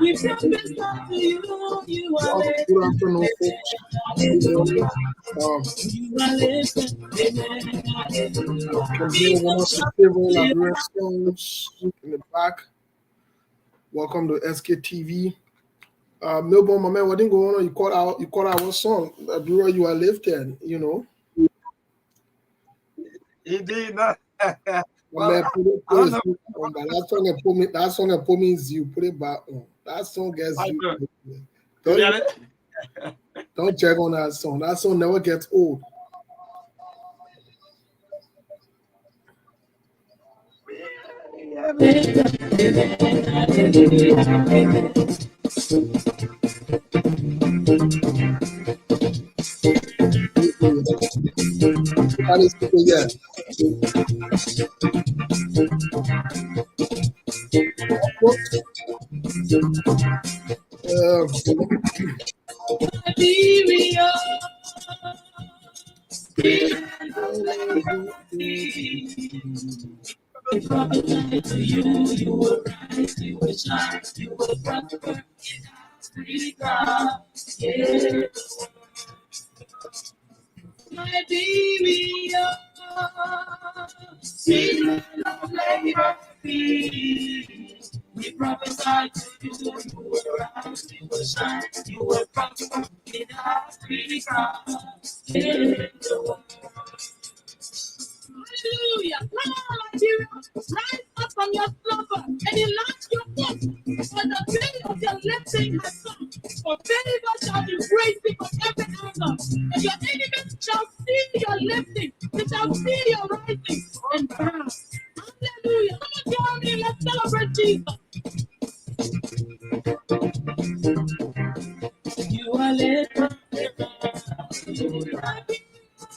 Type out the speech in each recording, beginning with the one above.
We promise not to you, you are Well, lifted. good afternoon, folks. You You are lifted. can hear one of my favorite Liberian songs in the back. Welcome to SKTV. Melbourne, my man, what didn't go on? You caught our song, Bureau You Are Lifted, you know. Indeed. My Well, man, I put don't it know. on, but that song and put me in you, put it back on. That song gets I you. do. You Don't, get even- it? don't check on that song. That song never gets old. Everybody say yeah. Folks, To you, you will rise, you will shine, you will prosper. Free God, yeah. My baby, sweet love, labor, peace. We prophesy to you, you will rise, you will shine, you will prosper. In our free God, yeah. Hallelujah. Come on, my dear. Rise up from your slumber and enlarge your foot. For the day of your lifting has come. For favor shall embrace you from every angle. And your enemies shall see your lifting. They shall see your rising and bow. Hallelujah. Come on, join me. Let's celebrate Jesus. You are lifted.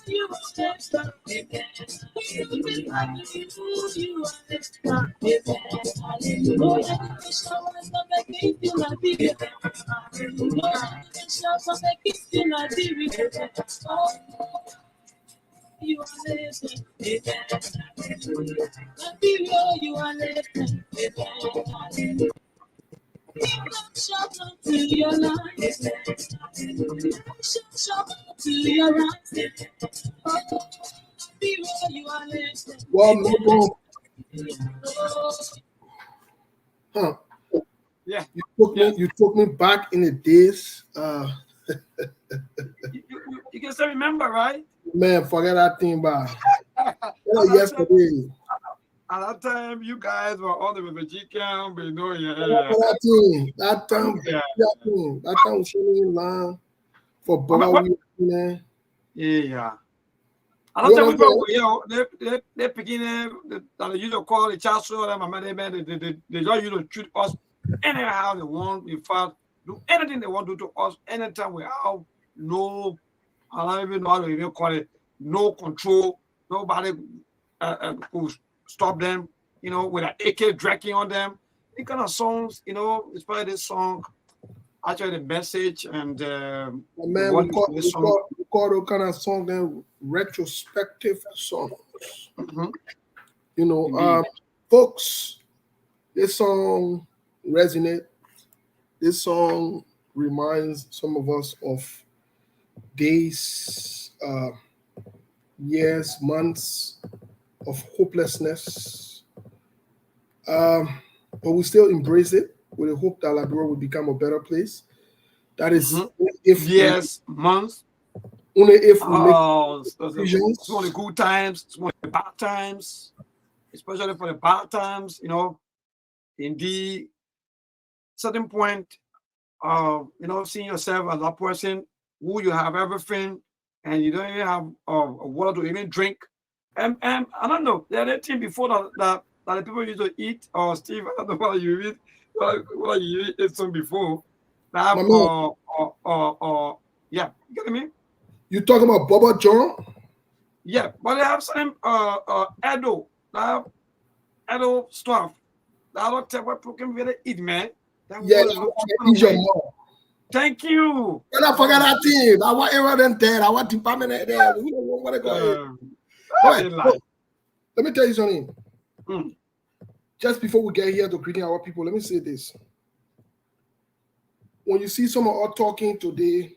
You are you are lifted. You are lifted. Hallelujah. Show us the making you like the Hallelujah. Show us the making you like the you are lifted. You are lifted. Shout to your life. Shout to your right. Be where you are lifted. well, Melbourne, huh? Yeah. You took me back in the days. You can still remember, right? Man, forget that thing, but yesterday. At that time, you guys were on the refugee camp, you know, That time was showing line for Boga. Yeah. A lot of people, you know, they begin they used to call the child so them, they just used to treat us anyhow they want. In fact, do anything they want to do to us anytime we have no, I don't even know how to even call it, no control. Nobody could stop them, you know, with an AK dragging on them. The kind of songs, you know, especially this song, actually the message and Man, we call those kind of song then retrospective songs. Mhm. You know, folks, this song resonate. This song reminds some of us of days, years, months of hopelessness. But we still embrace it with the hope that Liberia will become a better place. That is if years, months. only if we make decisions. Some of the good times, some of the bad times, especially for the bad times, you know, indeed, certain point, you know, seeing yourself as a person who you have everything and you don't even have water to even drink. And I don't know, the other thing before that the people used to eat, or Steve, I don't know what you eat, what you ate some before. That yeah, you get me? You talking about Bubba John? Yeah, but they have some Edo. They have Edo stuff. That don't tell what people can really eat, man. That Yeah, was your mom. Thank you. And I forgot that thing. I want everyone there. I want department there. We don't want to go. Let me tell you something. Just before we get here to greeting our people, let me say this. when you see someone all talking today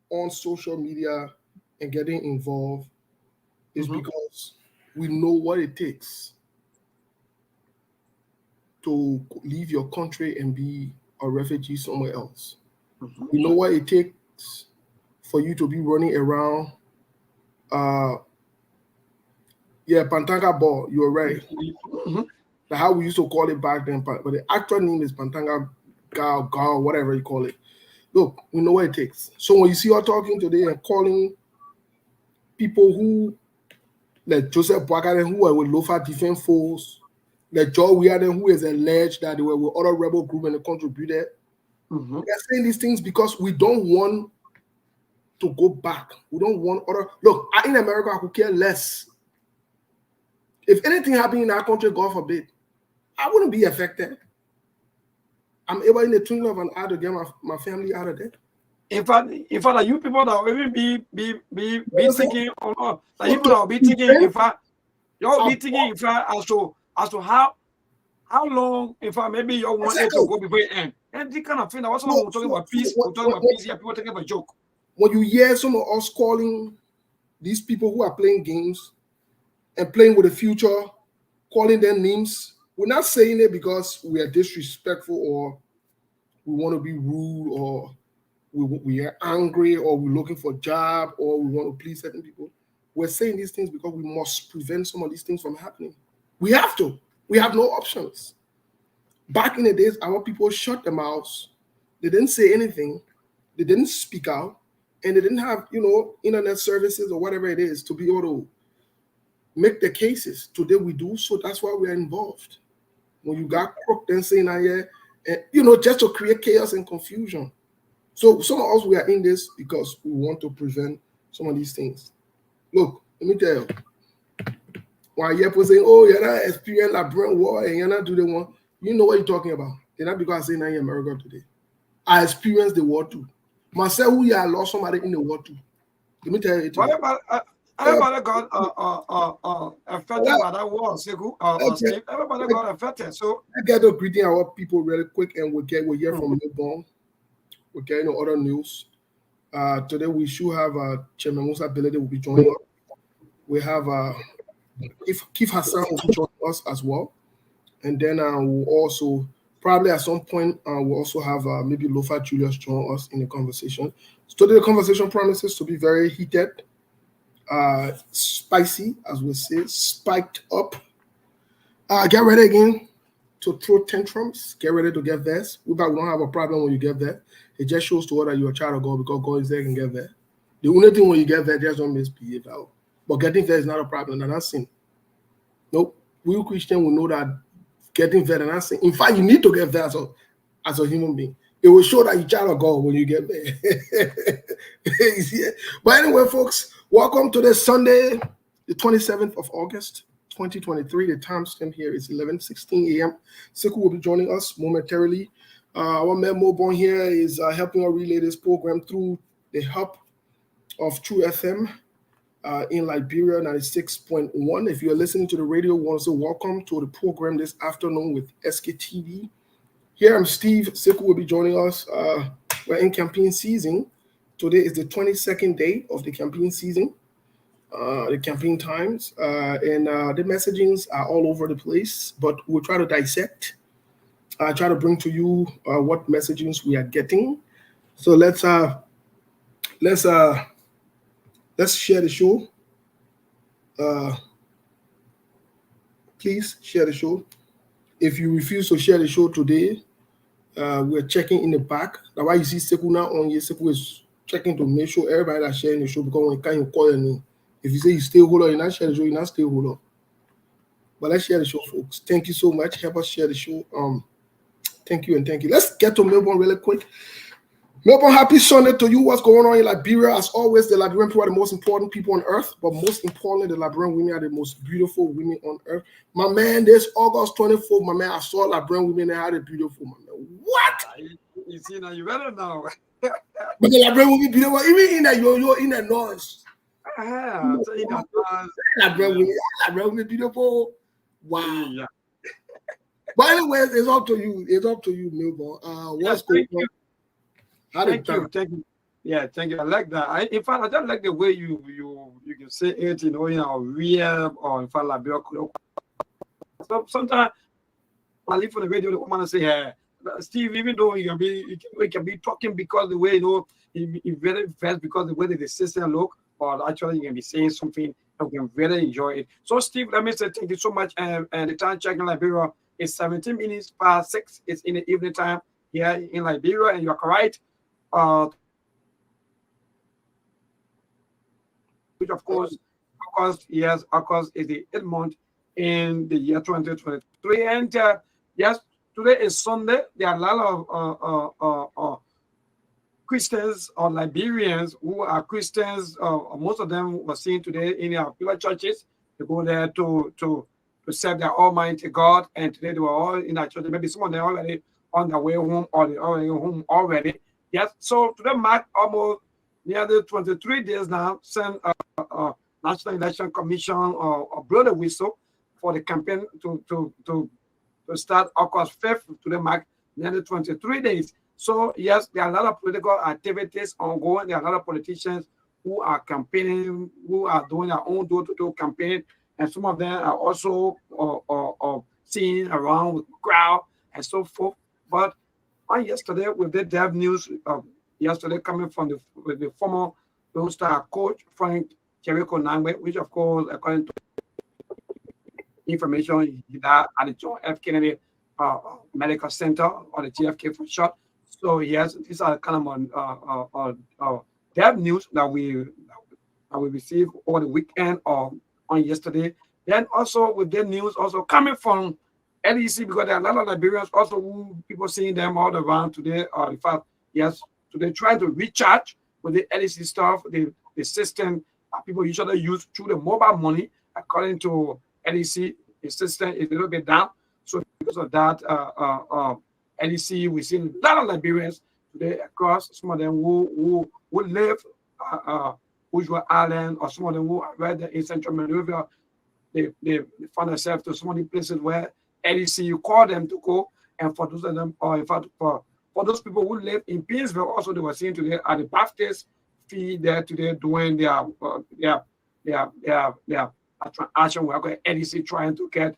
on social media and getting involved, is because we know what it takes to leave your country and be a refugee somewhere else. We know what it takes for you to be running around. Pantanga ball, you're right. Like how we used to call it back then, but the actual name is Pantanga Gal, whatever you call it. Look, we know what it takes. So when you see her talking today and calling people who, like Joseph Boakaren, who were with Lofa Defense Force, like Joe Weirden, who is alleged that they were with other rebel group and they contributed. They're saying these things because we don't want to go back. We don't want other. Look, in America, I could care less. If anything happened in our country, God forbid, I wouldn't be affected. I'm able in the twinkling of an eye to get my family out of there. In fact, you people that will even be thinking, or not, like people that will be thinking, in fact, you'll be thinking, in fact, as to how long, in fact, maybe you want it to go before it end. And this kind of thing. That's what we're talking about peace. We're talking about peace here. People taking a joke. When you hear some of us calling these people who are playing games and playing with the future, calling them names, we're not saying it because we are disrespectful or we want to be rude or we are angry or we're looking for a job or we want to please certain people. We're saying these things because we must prevent some of these things from happening. We have to. We have no options. Back in the days, our people shut their mouths. They didn't say anything. They didn't speak out. And they didn't have, internet services or whatever it is to be able to make the cases. Today we do, so that's why we're involved. When you got crook, then saying just to create chaos and confusion. So some of us, we are in this because we want to prevent some of these things. Look, let me tell you. While you're saying, you're not experiencing Liberian war and you're not doing the one, you know what you're talking about. It's not because I say I'm in America today. I experienced the war too. Myself, who I lost somebody in the war too. Let me tell you. Everybody got affected by that war, Steve. Everybody got affected. So I get to greeting our people really quick, and we'll hear from Melbourne. We're getting other news. Today we should have Chairman Musa Belede will be joining us. We have Keith Hassan will be joining us as well, and then we'll also probably at some point we'll also have maybe Lofa Julius join us in the conversation. So today the conversation promises to be very heated. Spicy, as we say, spiked up. Get ready again to throw tantrums. Get ready to get vexed. We don't have a problem when you get there. It just shows to us that you're a child of God because God is there and get there. The only thing when you get there, just don't misbehave out. But getting there is not a problem. They're not sin. Nope. We Christian will know that getting there is not sin. In fact, you need to get there as a human being. It will show that you're a child of God when you get there. Yeah. But anyway, folks, welcome to this Sunday, the 27th of August, 2023. The timestamp here is 11:16 a.m. Sekou will be joining us momentarily. Our man Mobon here is helping us relay this program through the help of True FM in Liberia, 96.1. If you're listening to the radio, we want to say welcome to the program this afternoon with SKTV. Here I'm Steve. Sekou will be joining us. We're in campaign season. Today is the 22nd day of the campaign season, the campaign times, and the messagings are all over the place, but we'll try to dissect, try to bring to you what messagings we are getting. So let's share the show. Please share the show. If you refuse to share the show today, we're checking in the back. That's why you see Sekou now on here. Sekou is checking to make sure everybody that's sharing the show, because when you can't call your name. If you say you stay hold on, you're not sharing the show, you're not stay hold on. But let's share the show, folks. Thank you so much. Help us share the show. Thank you and thank you. Let's get to Melbourne really quick. Melbourne, happy Sunday to you. What's going on in Liberia? As always, the Liberian people are the most important people on earth, but most importantly, the Liberian women are the most beautiful women on earth. My man, this August 24th, my man, I saw Liberian women that had a beautiful, my man. What? You see now, you better know. But the Liberian women beautiful, even in that you're in the noise. Liberian women beautiful. Wow. Yeah. But anyways, it's up to you. It's up to you, Melbourne. What's going on? Thank you. Yeah, thank you. I like that. In fact, I just like the way you can say it, real or in fact Liberia. So sometimes I leave for the radio, the woman and say, "Hey, Steve, even though you can be talking because the way you very fast because the way the system look, but actually you can be saying something and we can really enjoy it." So, Steve, let me say thank you so much. And the time check in Liberia is 17 minutes past 6. It's in the evening time here in Liberia, and you're correct. Which of course, August is the 8th month in the year 2023. And yes, today is Sunday. There are a lot of Christians or Liberians who are Christians. Most of them were seen today in our pillar churches. They go there to serve their Almighty God. And today they were all in our church. Maybe some of them already on their way home or they already home already. Yes. So today mark almost nearly 23 days now since National Election Commission or blow the whistle for the campaign to start August 5th to the mark nearly 23 days. So yes, there are a lot of political activities ongoing. There are a lot of politicians who are campaigning, who are doing their own door-to-door campaign, and some of them are also seen around with the crowd and so forth. But on yesterday, we did have news yesterday coming from the former Lone Star coach Frank Jericho Nangbe, which of course, according to information that at the John F. Kennedy Medical Center, or the JFK for short. So yes, these are kind of dev news that we received over the weekend or on yesterday. Then also with the news also coming from LEC, because there are a lot of Liberians also who people seeing them all around today. In fact, yes, today trying to recharge with the LEC stuff, the system people usually use through the mobile money. According to LEC, the system is a little bit down. So because of that, LEC, we see a lot of Liberians today across, some of them who live Usual Island, or some of them who are right there in Central Monrovia. They find themselves to some of the places where LEC, you call them to go. And for those of them, or in fact, for those people who live in Painesville, also they were seeing today at the Baptist fee there today doing their action work at LEC, trying to get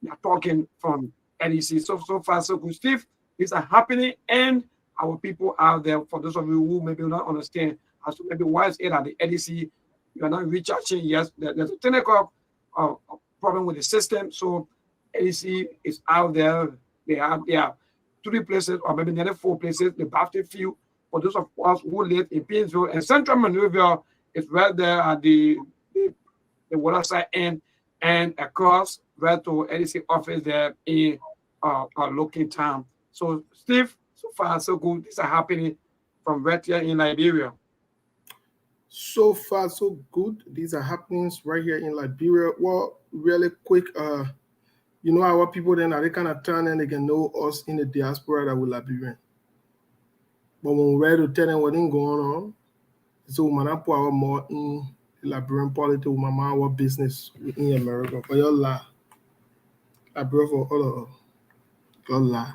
their talking from LEC. So far, so good. Steve, these are happening, and our people out there, for those of you who maybe not understand as to maybe why is it at the LEC, you are not recharging. Yes, there's a technical problem with the system. So LEC is out there. They are 3 places, or maybe nearly 4 places, the Baptist field. For those of us who live in Painesville and Central Monrovia, is right there at the waterside end, and across right to LEC office there in Looking Town. So Steve, so far so good. These are happening from right here in Liberia. So far so good. These are happenings right here in Liberia. Well, really quick, our people then they kind of turn and they can know us in the diaspora that we're Liberian. But when we're ready to tell them what is going on, so we might put our more in Liberian politics, we might our business in America. For your la, Liberia for all of your la.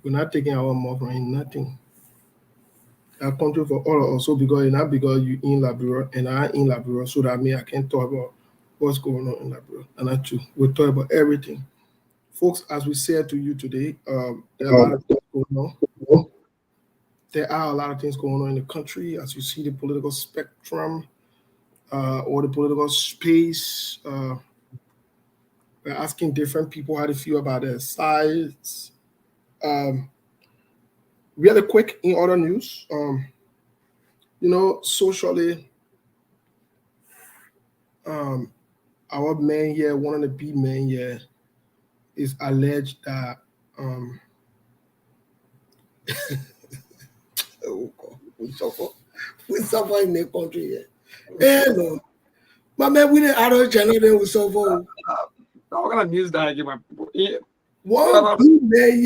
We're not taking our more from nothing. Our country for all of us, so because you in Liberia and I in Liberia, so that I can talk about what's going on in Liberia. And that's true. We'll talk about everything. Folks, as we said to you today, there are a lot of things going on. There are a lot of things going on in the country as you see the political spectrum or the political space. We're asking different people how they feel about their sides. Really quick in other news, socially, our man here, one of the big men here, is alleged that oh God, we suffer in the country here. Hey, no. My man, we didn't adult channel then we suffer. What kind of news that I give my people? One big man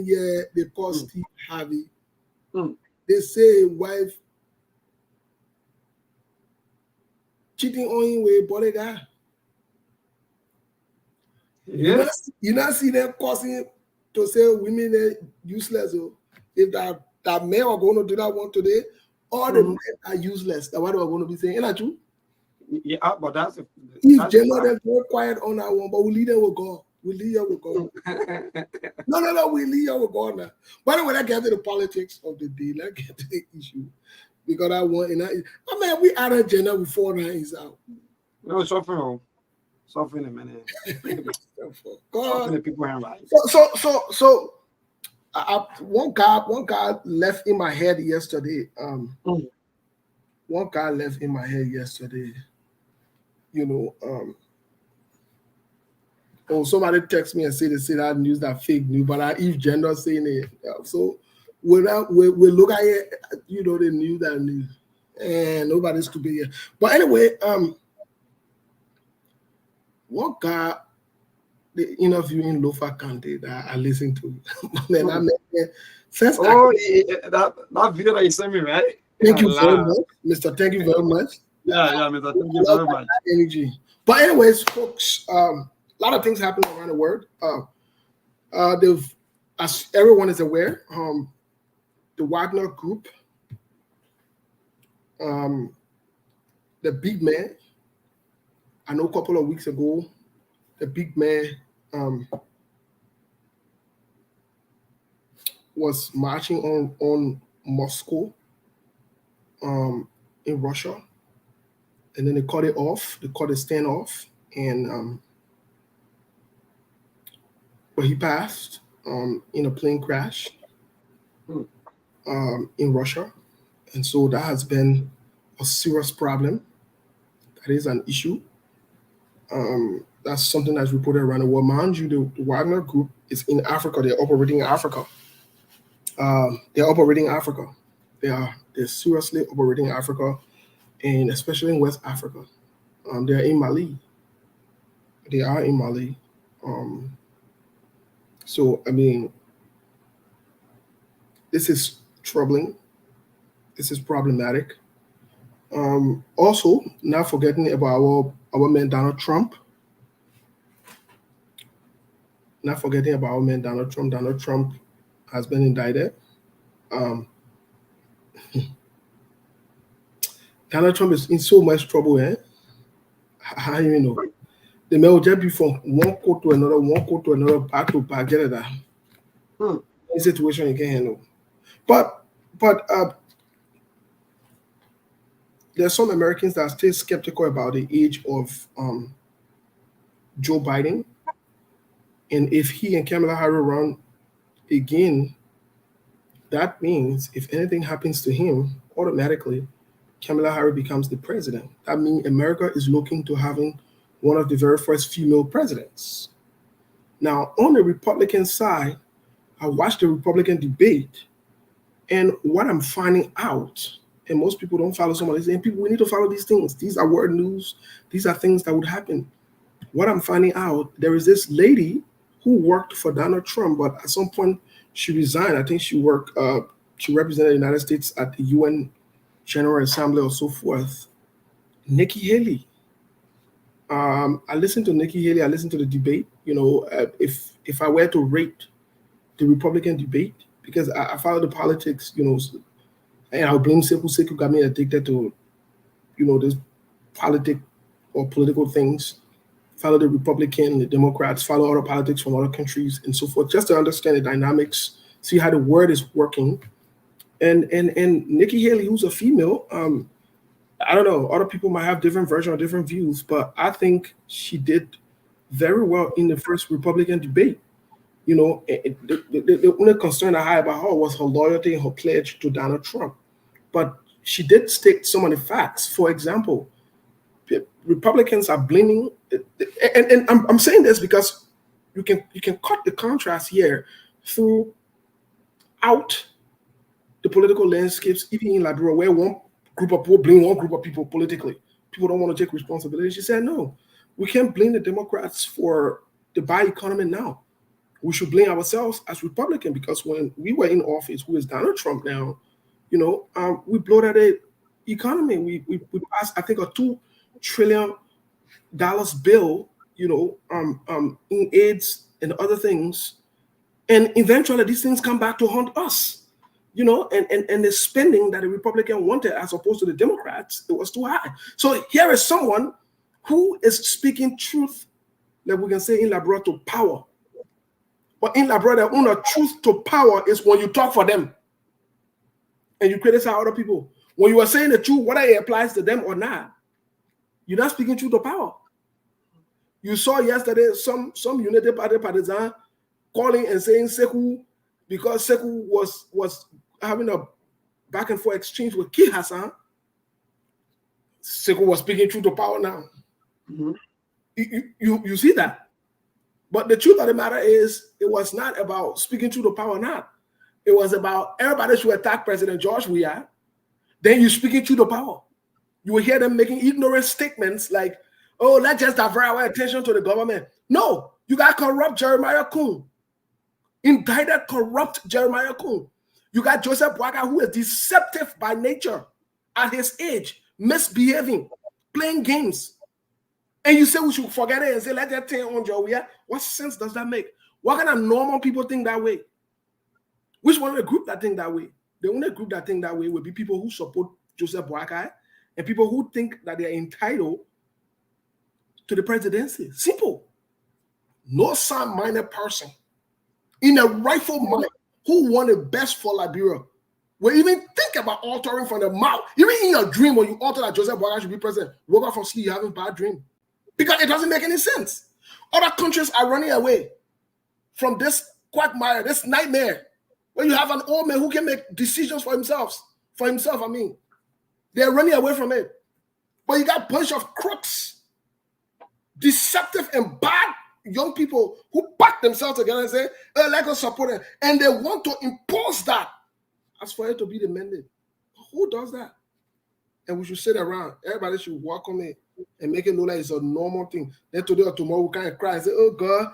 here, they call Steve Harvey. They say his wife cheating on him with a body guy. Yeah. You not see them causing to say women are useless. if that men are going to do that one today, all the men are useless. That's what we're going to be saying. Isn't that true? Yeah, but that's If General them very quiet on that one, but we lead them with God. We lead them with God. No, we lead them with God now. By the way, let's get to the politics of the day. Let's get to the issue. Because I want, I mean, we had a General before now is out. No, suffering a minute. God. The people have right. So one guy left in my head yesterday. One guy left in my head yesterday. Somebody text me and say they say that news, that fake news, but if gender saying it, so we look at it, the news that news, and nobody's to be here. But anyway, one guy, the interview in Lofa County that I listened to, then I met that video that you sent me, right? Thank you very much, Mr. Thank you very much. Yeah, Mr. Thank you very much. Energy. But anyways, folks, a lot of things happen around the world. As everyone is aware, the Wagner Group, the big man, I know a couple of weeks ago, the big man was marching on Moscow in Russia, and then they cut it off. They cut the stand off, and but he passed in a plane crash in Russia, and so that has been a serious problem. That is an issue. That's something that's reported around the world. Mind you, the Wagner Group is in Africa. They're operating in Africa. They're seriously operating in Africa, and especially in West Africa. They're in Mali. They are in Mali. So, I mean, this is troubling. This is problematic. Also, not forgetting about our man Donald Trump. Not forgetting about our man Donald Trump. Donald Trump has been indicted. Donald Trump is in so much trouble, eh? How do you know? The man will just be from one court to another, back to back, get it that. In situation you can't handle. But there's some Americans that are still skeptical about the age of Joe Biden. And if he and Kamala Harris run again, that means if anything happens to him, automatically Kamala Harris becomes the president. That means America is looking to having one of the very first female presidents. Now, on the Republican side, I watched the Republican debate, and what I'm finding out, and most people don't follow some of these, and people, we need to follow these things. These are word news. These are things that would happen. What I'm finding out, there is this lady who worked for Donald Trump, but at some point she resigned. I think she represented the United States at the UN General Assembly or so forth. Nikki Haley. I listened to Nikki Haley. I listened to the debate. If I were to rate the Republican debate, because I follow the politics, and I'll blame Sekou Sekou got me addicted to, this political things. Follow the Republican, the Democrats, follow other politics from other countries and so forth, just to understand the dynamics, see how the word is working. And Nikki Haley, who's a female, I don't know, other people might have different versions or different views, but I think she did very well in the first Republican debate. The only concern I had about her was her loyalty and her pledge to Donald Trump. But she did state some of the facts. For example, Republicans are blaming, and I'm saying this because you can cut the contrast here throughout the political landscapes, even in Liberia, where one group of people blame one group of people politically. People don't want to take responsibility. She said, no, we can't blame the Democrats for the bad economy now. We should blame ourselves as Republicans, because when we were in office, who is Donald Trump now, we blew out the economy. We passed, I think, a $2 trillion bill, in AIDS and other things. And eventually these things come back to haunt us. you know, and the spending that the Republican wanted as opposed to the Democrats, it was too high. So here is someone who is speaking truth, that we can say in labor to power. But in labor, the only truth to power is when you talk for them and you criticize other people. When you are saying the truth, whether it applies to them or not, you're not speaking truth to power. You saw yesterday some United Party partisan calling and saying Sekou, because Sekou was having a back and forth exchange with Ki Hassan, Sekou was speaking truth to power now. Mm-hmm. You see that? But the truth of the matter is, it was not about speaking truth to power or not. It was about everybody should attack President George Weah. Then you speaking truth to power. You will hear them making ignorant statements like, oh, let's just divert our attention to the government. No, you got corrupt Jeremiah Kuhn. Indicted corrupt Jeremiah Kuhn. You got Joseph Boakai, who is deceptive by nature at his age, misbehaving, playing games. And you say we should forget it and say, let that thing on Joe. What sense does that make? What kind of normal people think that way? Which one of the group that think that way? The only group that think that way would be people who support Joseph Boakai and people who think that they are entitled to the presidency. Simple. No sound-minded person in a rightful mind who want the best for Liberia will even think about altering from the mouth. Even in your dream, when you alter that Joseph Boakai should be president, Robert from sleep, you have a bad dream. Because it doesn't make any sense. Other countries are running away from this quagmire, this nightmare, where you have an old man who can make decisions for himself. They're running away from it. But you got a bunch of crooks, deceptive and bad young people who back themselves together and say, oh, let us support it. And they want to impose that as for it to be the mandate. Who does that? And we should sit around. Everybody should welcome it and make it look like it's a normal thing. Then today or tomorrow we can't cry and say, oh God.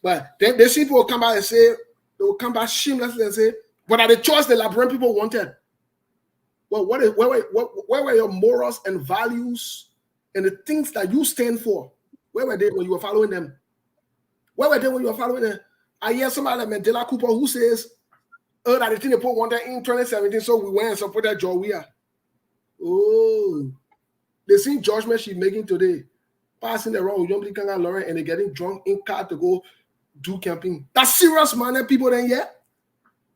But then the people will come back and say, they will come back shamelessly and say, but are the choice the Liberian people wanted? Well, where were your morals and values and the things that you stand for? Where were they when you were following them? Where were they when you were following them? I hear somebody like Mandela Cooper who says, oh, that the thing they put wanted in 2017, so we went and supported Joe Weah. Oh, they see judgment she's making today, passing around with young people Lauren and they're getting drunk in car to go do camping. That's serious, man. People then, yeah.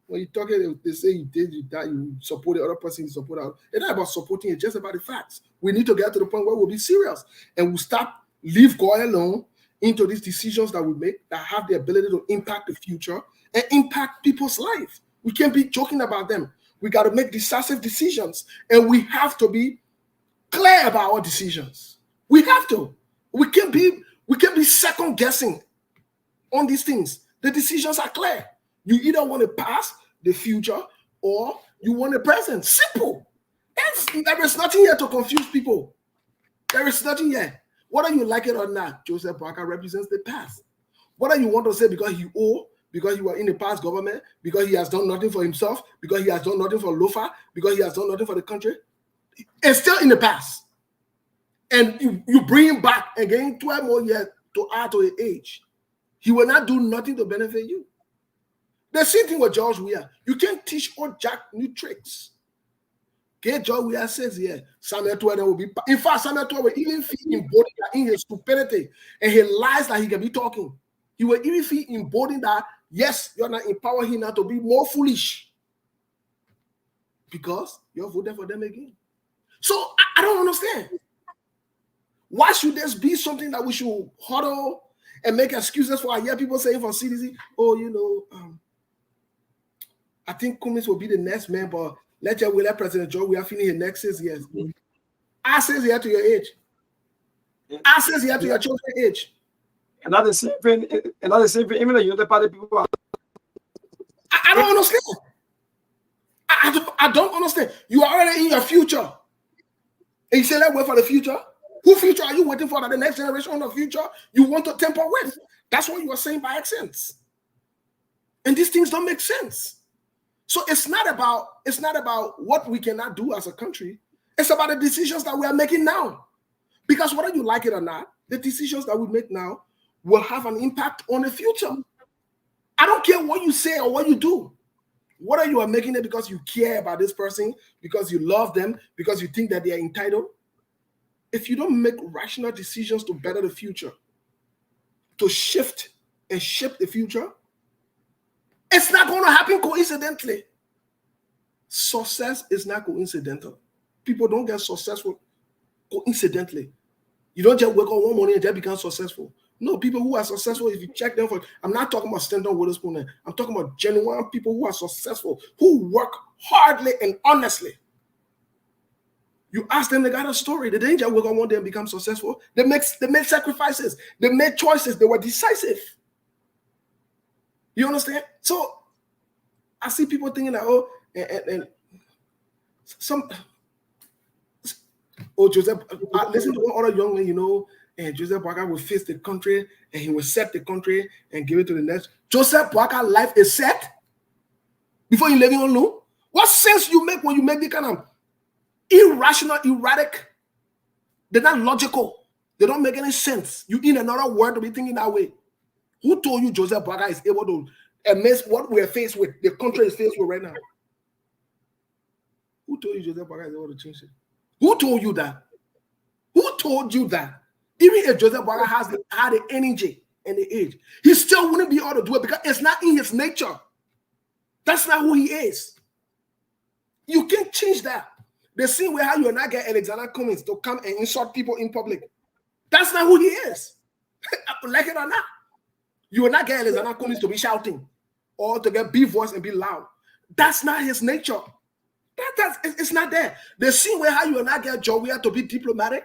When you talk, they say you did, you died, you support the other person, you support out. It's not about supporting, it's just about the facts. We need to get to the point where we'll be serious and we'll stop, leave God alone into these decisions that we make that have the ability to impact the future and impact people's life. We can't be joking about them. We got to make decisive decisions and we have to be clear about our decisions. We have to. We can't be second guessing on these things. The decisions are clear. You either want to pass the future or you want the present. Simple. There is nothing here to confuse people. There is nothing here. Whether you like it or not, Joseph Boakai represents the past. Whether you want to say because he owe, because he was in the past government, because he has done nothing for himself, because he has done nothing for Lofa, because he has done nothing for the country, it's still in the past. And you bring him back and gain 12 more years to add to his age. He will not do nothing to benefit you. The same thing with George Weah. You can't teach old Jack new tricks. Okay, George Weah says here, Samuel Tuwede will be. In fact, Samuel Tuwede will even feel emboldened in his stupidity and he lies that he can be talking. He will even feel emboldened that, yes, you're not empowering him now to be more foolish because you're voting for them again. So I don't understand. Why should this be something that we should huddle and make excuses for? I hear people saying for CDC, oh, you know, I think Cummings will be the next man, but let President Joe, we are feeling his next 6 years. I says here to your age. I says here to your children's age. And that's the same thing. And that's the same thing. Even the United Party people are. I don't understand. I don't understand. You are already in your future. And you say, let's wait for the future. Whose future are you waiting for? That the next generation of the future you want to temper with? That's what you are saying by accents. And these things don't make sense. So it's not about what we cannot do as a country. It's about the decisions that we are making now. Because whether you like it or not, the decisions that we make now will have an impact on the future. I don't care what you say or what you do. Whether you are making it because you care about this person, because you love them, because you think that they are entitled, if you don't make rational decisions to better the future, to shift and shape the future, it's not going to happen coincidentally. Success is not coincidental. People don't get successful coincidentally. You don't just wake up one morning and just become successful. No, people who are successful, if you check them for, I'm not talking about Stanton Witherspoon. I'm talking about genuine people who are successful, who work hardly and honestly. You ask them, they got a story. They didn't just wake up one day and become successful. They made sacrifices. They made choices. They were decisive. You understand? So I see people thinking that, Joseph, listen to one other young man, you know, and Joseph Boakai will face the country and he will set the country and give it to the next. Joseph Boakai life is set before you leave it alone. What sense you make when you make the kind of irrational, erratic? They're not logical. They don't make any sense. You need another word to be thinking that way. Who told you Joseph Boakai is able to amaze what we're faced with, the country is faced with right now? Who told you Joseph Boakai is able to change it? Who told you that? Who told you that? Even if Joseph Boakai had the energy and the age, he still wouldn't be able to do it because it's not in his nature. That's not who he is. You can't change that. The same way how you will not get Alexander Cummings to come and insult people in public. That's not who he is. Like it or not. You will not get Alexander Cummings to be shouting or to get big voice and be loud. That's not his nature. It's not there. The same way how you will not get Joe Weah to be diplomatic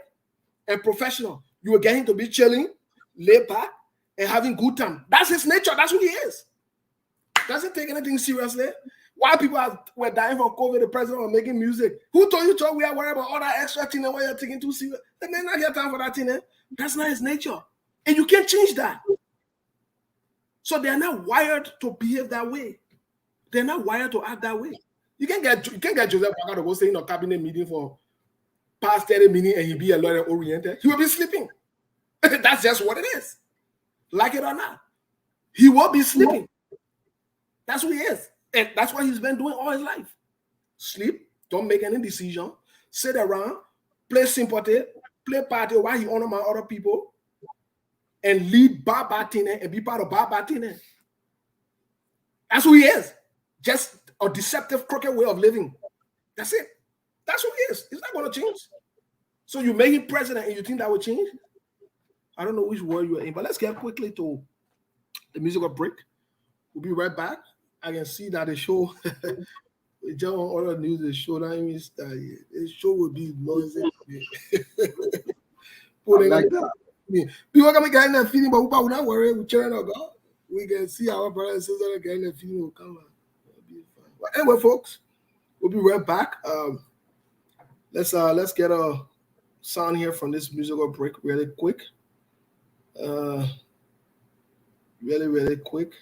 and professional. You will get him to be chilling, laid back, and having good time. That's his nature. That's who he is. Doesn't take anything seriously. While people were dying from COVID, the president was making music. Who told you Joe Weah worried about all that extra thing and what you're taking too serious? The man not get time for that thing. That's not his nature. And you can't change that. So they're not wired to behave that way. They're not wired to act that way. You can't get Joseph Boakai to go stay in a cabinet meeting for past 30 minutes and he'll be a lawyer oriented. He will be sleeping. That's just what it is. Like it or not. He will be sleeping. That's who he is. And that's what he's been doing all his life. Sleep, don't make any decision, sit around, play sympathy, play party while he honor my other people, and lead Baba Tine and be part of Baba Tine. That's who he is. Just a deceptive, crooked way of living. That's it. That's who he is. It's not going to change. So you make him president and you think that will change? I don't know which word you're in, but let's get quickly to the musical break. We'll be right back. I can see that the show, the general other news, the show that means that the show will be noisy. Like that. People can get in that feeling, but we're not worried. We're cheering on God. We can see our brothers and sisters getting that feeling will come out. But anyway, folks, we'll be right back. Let's get a sound here from this musical break really quick. Really quick.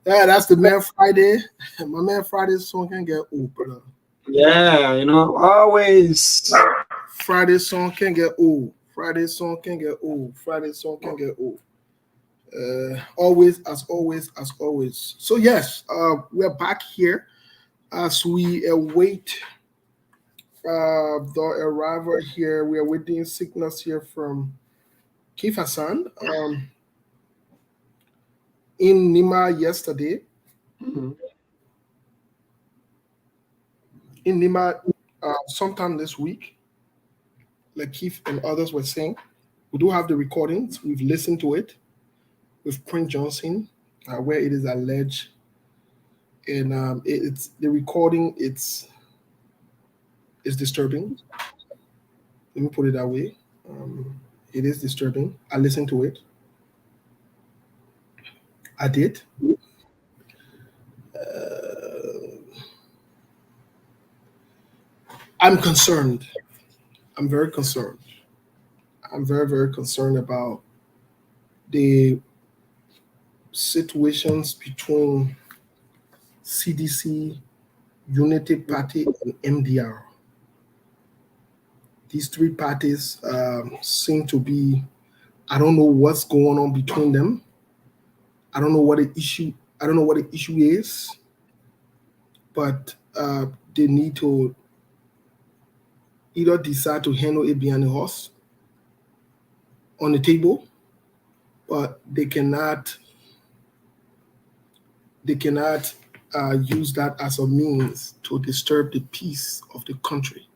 Yeah, that's the man Friday. My man Friday's song can get old, brother. Yeah, you know, always. Friday's song can get old. Friday's song can get old. Friday's song can get old. Always, as always, as always. So yes, we're back here as we await the arrival here. We are waiting signals here from Keith Hassan in Nima yesterday. Mhm. In Nima, sometime this week, like Keith and others were saying, we do have the recordings. We've listened to it with Prince Johnson, where it is alleged, and it's the recording. It's disturbing. Let me put it that way. It is disturbing. I listened to it. I did. I'm concerned. I'm very concerned. I'm very, very concerned about the situations between CDC, Unity Party, and MDR. These three parties seem to be, I don't know what's going on between them. I don't know what the issue. I don't know what the issue is, but they need to either decide to handle it behind the horse on the table, but they cannot use that as a means to disturb the peace of the country.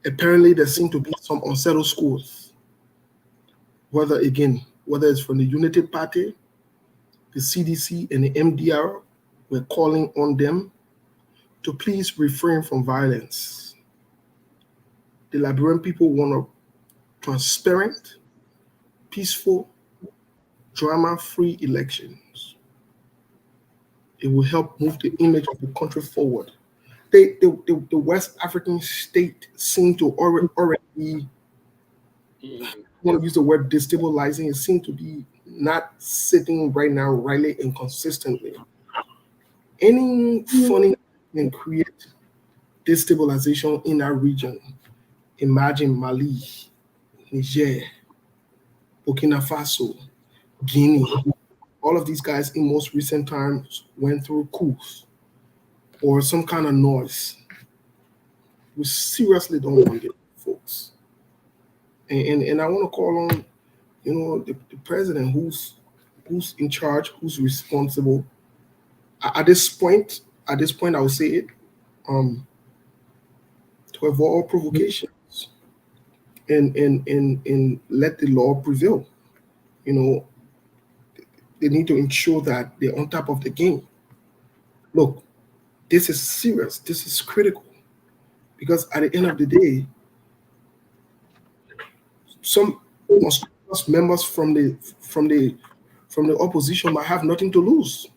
Apparently, there seem to be some unsettled schools, whether it's from the Unity Party, the CDC, and the MDR. We're calling on them to please refrain from violence. The Liberian people want a transparent, peaceful, drama-free elections. It will help move the image of the country forward. The West African state seem to already want to use the word destabilizing. It seems to be not sitting right now rightly and consistently. Any funny can create destabilization in our region. Imagine Mali, Niger, Burkina Faso, Guinea. All of these guys in most recent times went through coups or some kind of noise. We seriously don't want it, folks. And I want to call on, the president who's in charge, who's responsible. At this point, I will say it, to avoid all provocations and let the law prevail. They need to ensure that they're on top of the game. Look, this is serious. This is critical because at the end of the day, some unscrupulous members from the opposition might have nothing to lose.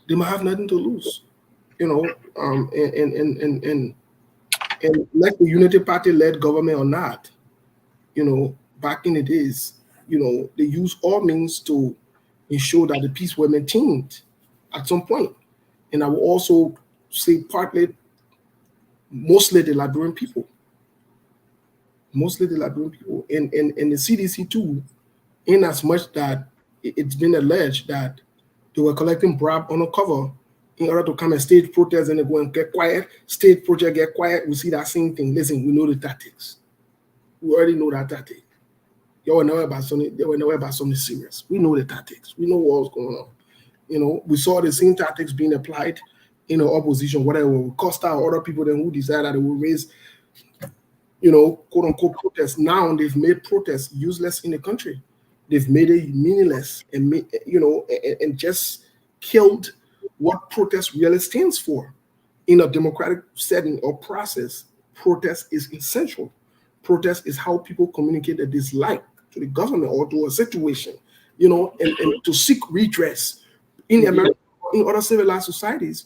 They might have nothing to lose, and like the Unity Party led government or not, back in the days, they used all means to ensure that the peace were maintained at some point. And I will also say mostly the Liberian people. Mostly the Liberian people. And the CDC too, in as much that it's been alleged that they were collecting bribe undercover in order to come and stage protests and they go and get quiet, stage project, get quiet. We see that same thing. Listen, we know the tactics. We already know that tactic. They were never about something serious. We know the tactics. We know what's going on. We saw the same tactics being applied in the opposition, whatever, Costa or other people then who decided that they will raise, quote unquote protests. Now they've made protests useless in the country. They've made it meaningless and just killed what protest really stands for. In a democratic setting or process, protest is essential. Protest is how people communicate a dislike to the government or to a situation, and to seek redress. In America, in other civilized societies,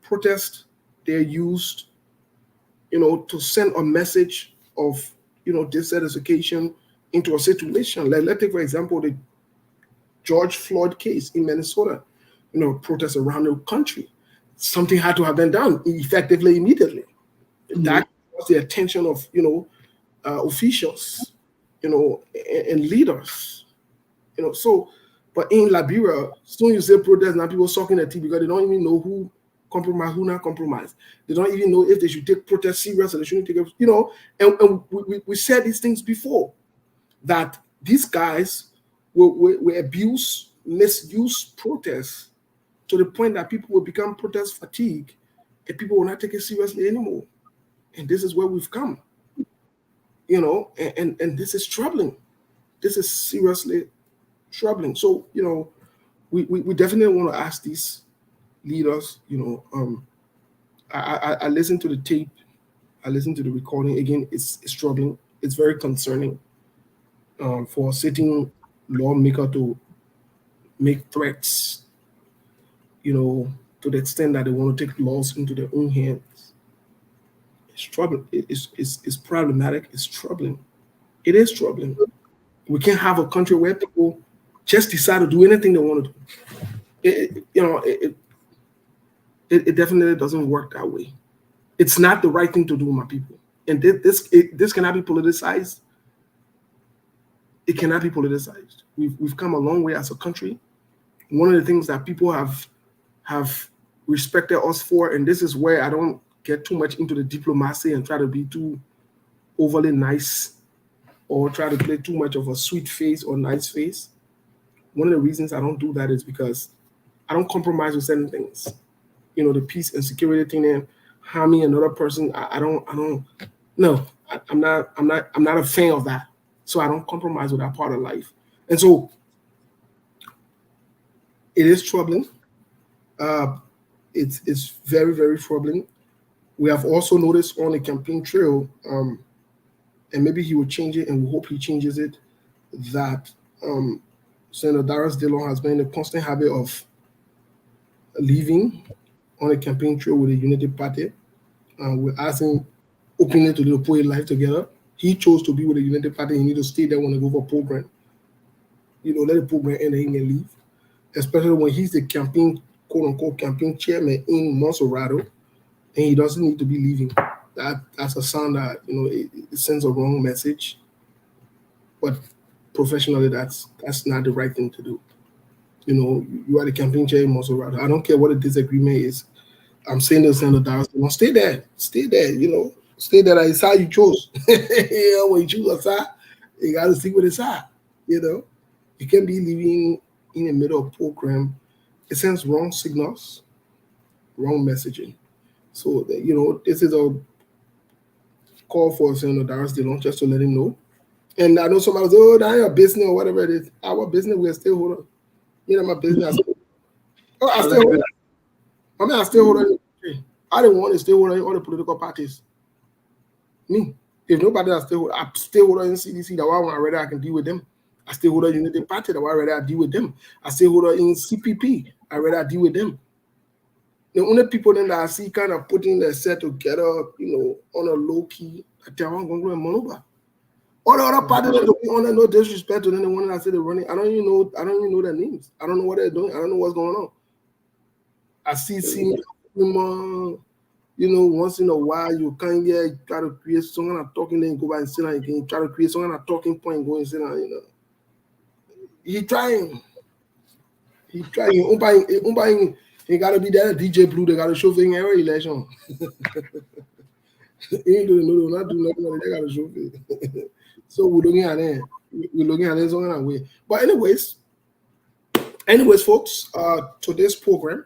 protest, they're used, to send a message of, dissatisfaction into a situation. Like, let's take, for example, the George Floyd case in Minnesota, protests around the country. Something had to have been done effectively, immediately. That was the attention of, officials, and leaders, So, but in Liberia, soon you say protest, now people sucking their teeth because they don't even know who compromised, who not compromised. They don't even know if they should take protest serious or they shouldn't take it, And we said these things before, that these guys will abuse, misuse protests to the point that people will become protest fatigue and people will not take it seriously anymore. And this is where we've come, and this is troubling. This is seriously troubling. So, we definitely want to ask these leaders, I listened to the tape, I listened to the recording. Again, it's troubling. It's very concerning for a sitting lawmaker to make threats, to the extent that they want to take laws into their own hands. It's troubling. It's problematic. It's troubling. It is troubling. We can't have a country where people just decide to do anything they want to do. It definitely doesn't work that way. It's not the right thing to do, my people. And this cannot be politicized. It cannot be politicized. We've come a long way as a country. One of the things that people have respected us for, and this is where I don't get too much into the diplomacy and try to be too overly nice or try to play too much of a sweet face or nice face. One of the reasons I don't do that is because I don't compromise with certain things. The peace and security thing and harming another person. I'm not a fan of that. So I don't compromise with that part of life. And so it is troubling. It's very, very troubling. We have also noticed on the campaign trail, and maybe he will change it, and we hope he changes it, that Senator Darius Dillon has been in a constant habit of leaving on a campaign trail with the Unity Party. We're asking openly to put a life together. He chose to be with the Unity Party. He need to stay there when they go for a program. Let the program end and he can leave. Especially when he's the campaign, quote-unquote, campaign chairman in Monserrato, and he doesn't need to be leaving. That's a sound that, it sends a wrong message. But professionally, that's not the right thing to do. You are the campaign chair in Monserrato. I don't care what the disagreement is. I'm saying to Senator Darius, stay there. Stay there, Stay there. That is how you chose. When you choose a side, you got to stick with the side, You can't be leaving in the middle of program. It sends wrong signals, wrong messaging. So, this is a call for Senator Darius Dillon, just to let him know. And I know somebody says, oh, that's your business or whatever it is. Our business, we're still holding. My business. I still hold on. I still hold on. I didn't want to stay hold on all the political parties. Me. If nobody else still hold, I still hold on in CDC. That one I rather I can deal with them. I still hold on in Unity Party. That one I rather I deal with them. I still hold on in CPP. I rather I deal with them. The only people then that I see kind of putting their set together, on a low key, I tell them I'm going to go and Monoba. All the other parties that don't honor, no disrespect to them, the one that I say they're running. I don't even know their names. I don't know what they're doing. I don't know what's going on. I see once in a while you kind of try to create some kind of talking, then go back and sit down again. Try to create some kind of talking point, go and sit down. He trying. He gotta be there. DJ Blue, they gotta show thing every election. He ain't doing no, not doing nothing. They gotta show thing. So we're looking at it. We're looking at it some kind of way. But anyways, folks, today's program,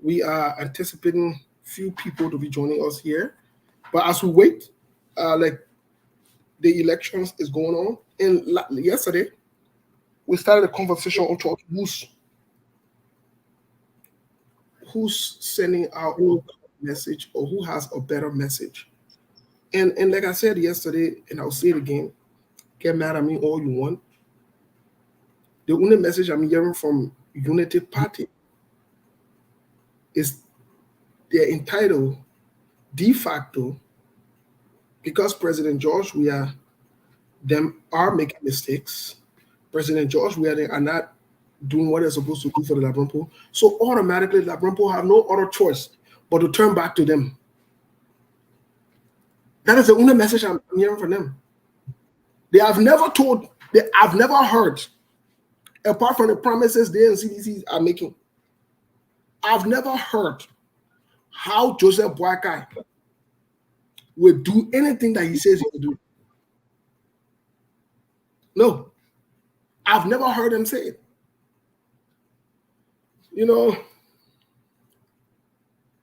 we are anticipating few people to be joining us here. But as we wait, like the elections is going on. And yesterday, we started a conversation on who's sending out a message or who has a better message. And like I said yesterday, and I'll say it again, get mad at me all you want. The only message I'm hearing from Unity Party is they're entitled de facto, because President George Weah them are making mistakes. President George Weah they are not doing what they're supposed to do for the Labrampo. So automatically, Labrampo have no other choice but to turn back to them. That is the only message I'm hearing from them. I've never heard, apart from the promises they and CDC are making, I've never heard how Joseph Boakai will do anything that he says he will do. No, I've never heard him say it. You know,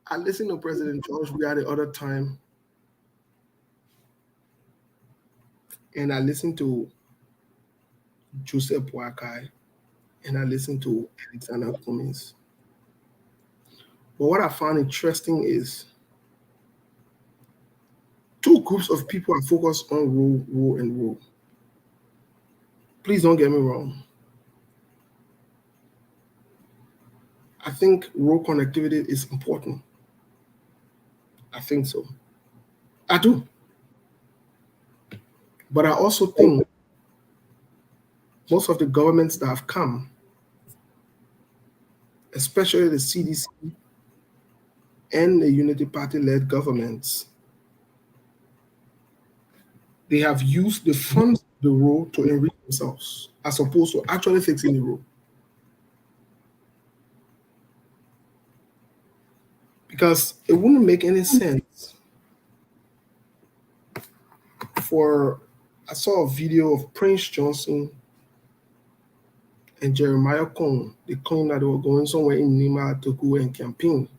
I listened to President George Weah the other time, and I listened to Joseph Boakai, and I listened to Alexander Cummings. But what I found interesting is two groups of people are focused on Roe, and Roe. Please don't get me wrong. I think Roe connectivity is important. I think so. I do. But I also think most of the governments that have come, especially the CDC and the Unity Party-led governments, they have used the funds of the Roe to enrich themselves as opposed to actually fixing the Roe. Because it wouldn't make any sense I saw a video of Prince Johnson and Jeremiah Cone. They claimed that they were going somewhere in Nima to go and campaign,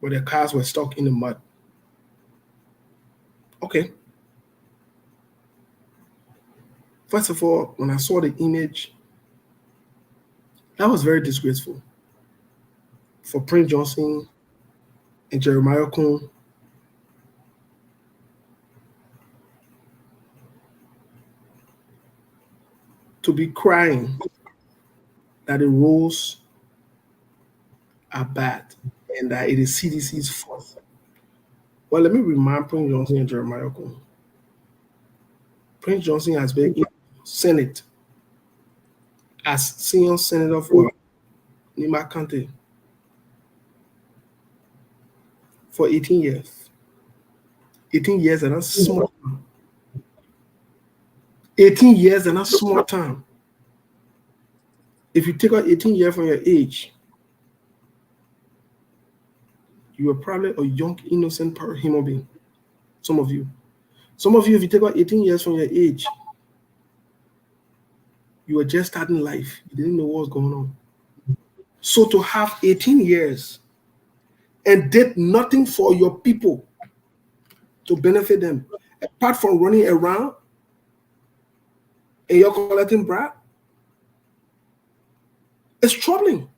but their cars were stuck in the mud. Okay. First of all, when I saw the image, that was very disgraceful for Prince Johnson and Jeremiah Cone. To be crying that the rules are bad and that it is CDC's fault. Well, let me remind Prince Johnson and Jeremiah Cone. Prince Johnson has been in the Senate as senior senator for Nima County for 18 years. 18 years and a small time. 18 years and a small time. If you take out 18 years from your age, you are probably a young, innocent human being. Some of you, if you take out 18 years from your age, you were just starting life. You didn't know what was going on. So to have 18 years and did nothing for your people to benefit them, apart from running around and you're collecting bribe, it's troubling.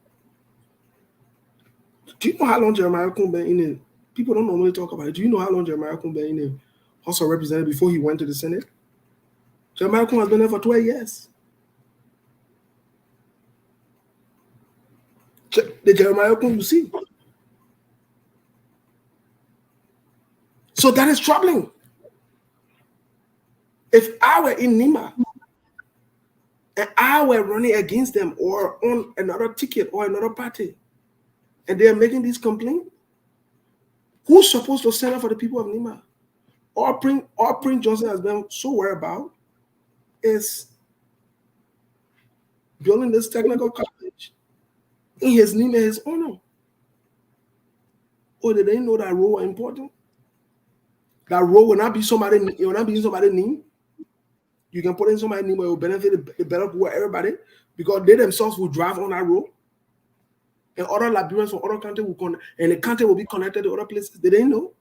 Do you know how long Jeremiah Cone been in it? People don't normally talk about it. Do you know how long Jeremiah Cone been in the House of Representatives before he went to the Senate? Jeremiah Cone has been there for 12 years. The Jeremiah Cone you see. So that is troubling. If I were in Nima and I were running against them or on another ticket or another party, and they are making this complaint, who's supposed to stand up for the people of Nima? All Prince Johnson has been so worried about is building this technical college in his name and his honor. Or did they know that role was important? That role will not be somebody, it will not be in somebody's name. You can put in somebody's name where it will benefit the better for everybody because they themselves will drive on that road. And other Liberians from other countries will connect, and the country will be connected to other places. They didn't know.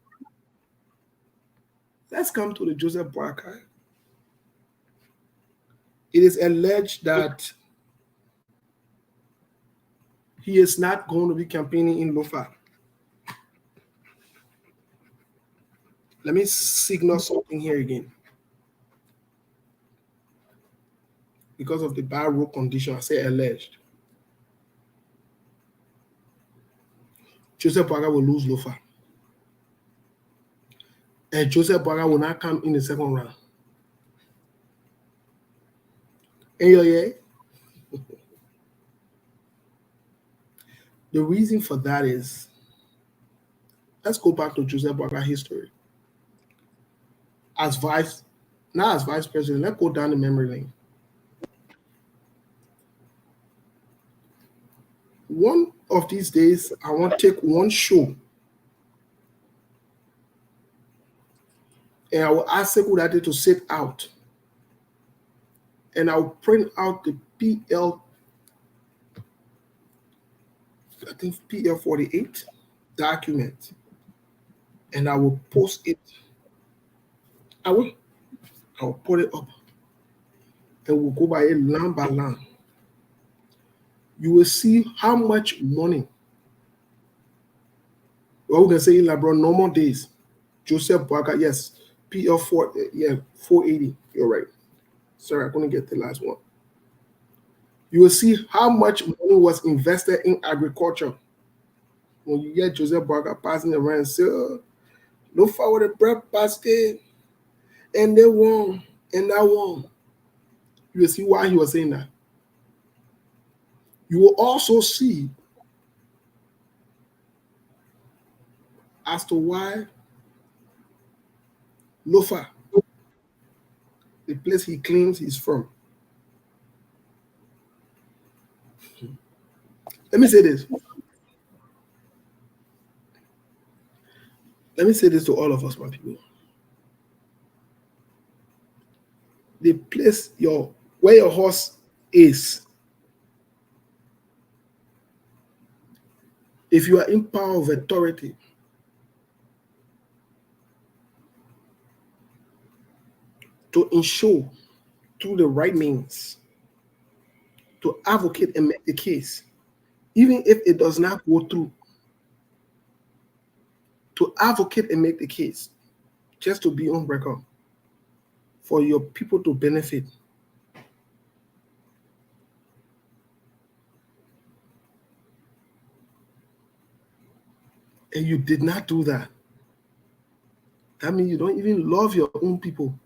Let's come to the Joseph Boakai. It is alleged that he is not going to be campaigning in Lofa. Let me signal something here again. Because of the bad road condition, I say alleged. Joseph Boakai will lose Lofa. And Joseph Boakai will not come in the second round. And The reason for that is, let's go back to Joseph Boakai history. As vice president, let's go down the memory lane. One of these days, I want to take one show and I will ask Sekou Date to sit out. And I'll print out the PL 48 document. And I will post it. I will put it up. And we'll go by it line by line. You will see how much money, well, we can say in LeBron normal days, Joseph Boakai, yes, PL 480, you're right. Sorry, I couldn't get the last one. You will see how much money was invested in agriculture. When you get Joseph Boakai passing around and say, oh, look for the bread basket, and they won, and I won. You will see why he was saying that. You will also see as to why Lofa, the place he claims he's from. Let me say this. Let me say this to all of us, my people. The place where your horse is, if you are in power of authority, to ensure through the right means, to advocate and make the case, even if it does not go through, to advocate and make the case, just to be on record, for your people to benefit. And you did not do that. That means you don't even love your own people.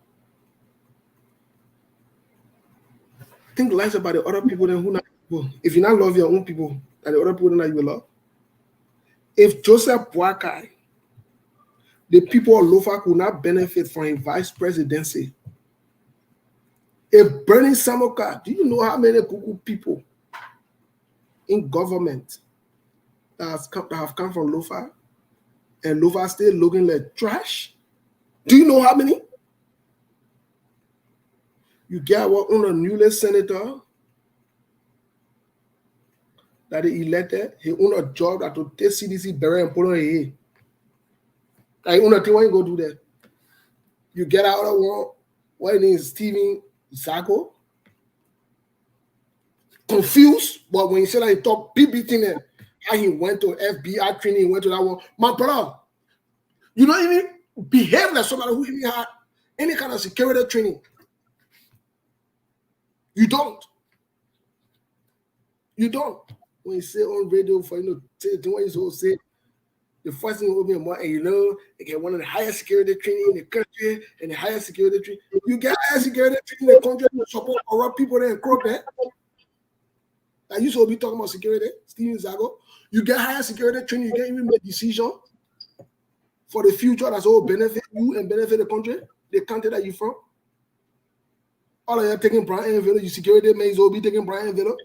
Think less about the other people than who not people. If you not love your own people, and the other people that you will love. If Joseph Boakai, the people of Lofa could not benefit from a vice presidency. If Bernie Samoka, do you know how many Kuku people in government that have come from Lofa, and Lofa still looking like trash? Do you know how many? You get what on a newly senator that they elected, he own a job that to take CDC barrier and put on a head. I own a thing when you go do that. You get out of one, what name is Steven Zago? Confused, but when he said that he talked BBT and how he went to FBI training, he went to that one. My brother, you don't even behave like somebody who even had any kind of security training. You don't. You don't. When you say on radio for when you say the first thing will be more, and they get one of the highest security training in the country and the highest security training. You get higher security training in the country to support corrupt people there and crook there. I used to be talking about security, Steven Zago. You get higher security training, you can't even make decisions for the future that's all benefit you and benefit the country, the country that you're from. All of you taking Brian Villa, you security men will be taking Brian Villa.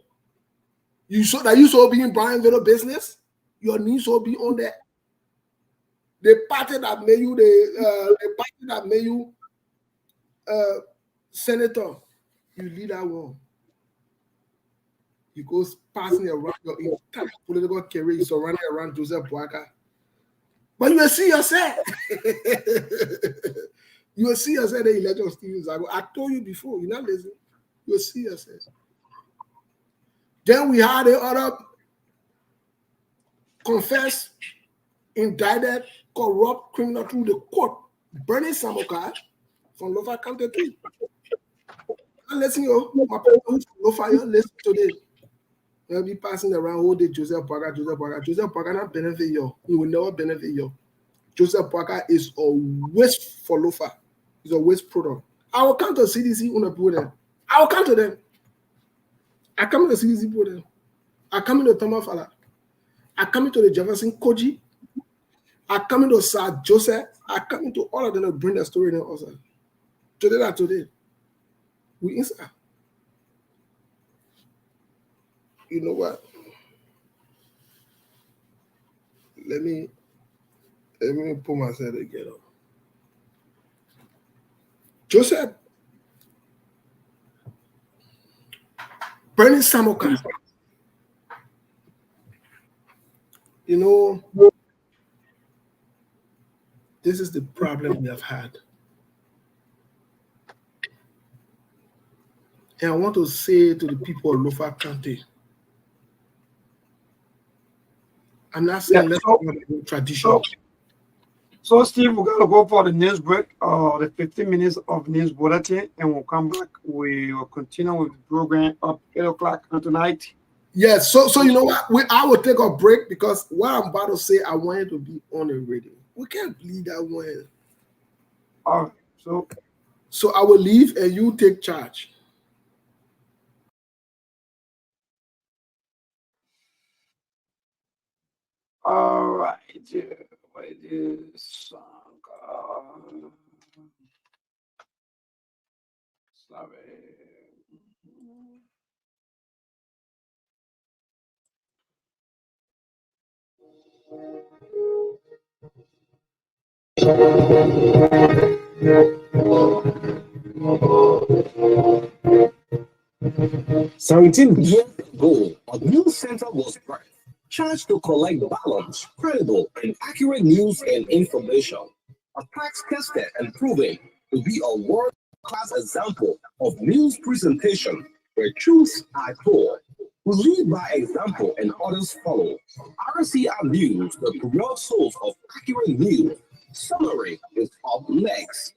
You saw that you saw be in Brian Villa business, your niece will be on that. The party that made you senator, you lead that one. You go passing around your entire political career, surrounding around Joseph Boakai. But you will see yourself. You will see yourself the election of Steven Zago. I told you before, you're not listening. You will see yourself. Then we had the other confessed, indicted, corrupt criminal through the court, Bernie Samoka from Lofa County too. And listen, my people who's from Lofa, you listen today. They'll be passing around all day Joseph Boakai. Joseph Boakai not benefit you. He will never benefit you. Joseph Boakai is a waste for Lofa. It's a waste product. I will come to CDC on the people. I will come to them. I come to CDC for them. I come to Thomas Fala. I come into the Jefferson Koji. I come into Sir Joseph. I come into all of them to bring the story in also. Today. We inside. You know what? Let me put myself together. Joseph Bernie Samoka. You know, this is the problem we have had. And I want to say to the people of Lofa County, I'm not saying let's go tradition. So Steve, we're gonna go for the news break, the 15 minutes of news bulletin, and we'll come back. We will continue with the program up 8 o'clock tonight. Yes, so you know what? I will take a break because what I'm about to say, I want it to be on the radio. We can't leave that one. All right, so I will leave and you take charge. All right. What is this song? Sorry. Years ago, a news center was birthed, charged to collect balanced, credible, and accurate news and information. A facts tested and proven to be a world-class example of news presentation where truths are told. We lead by example and others follow. RCR News, the premier source of accurate news. Summary is up next.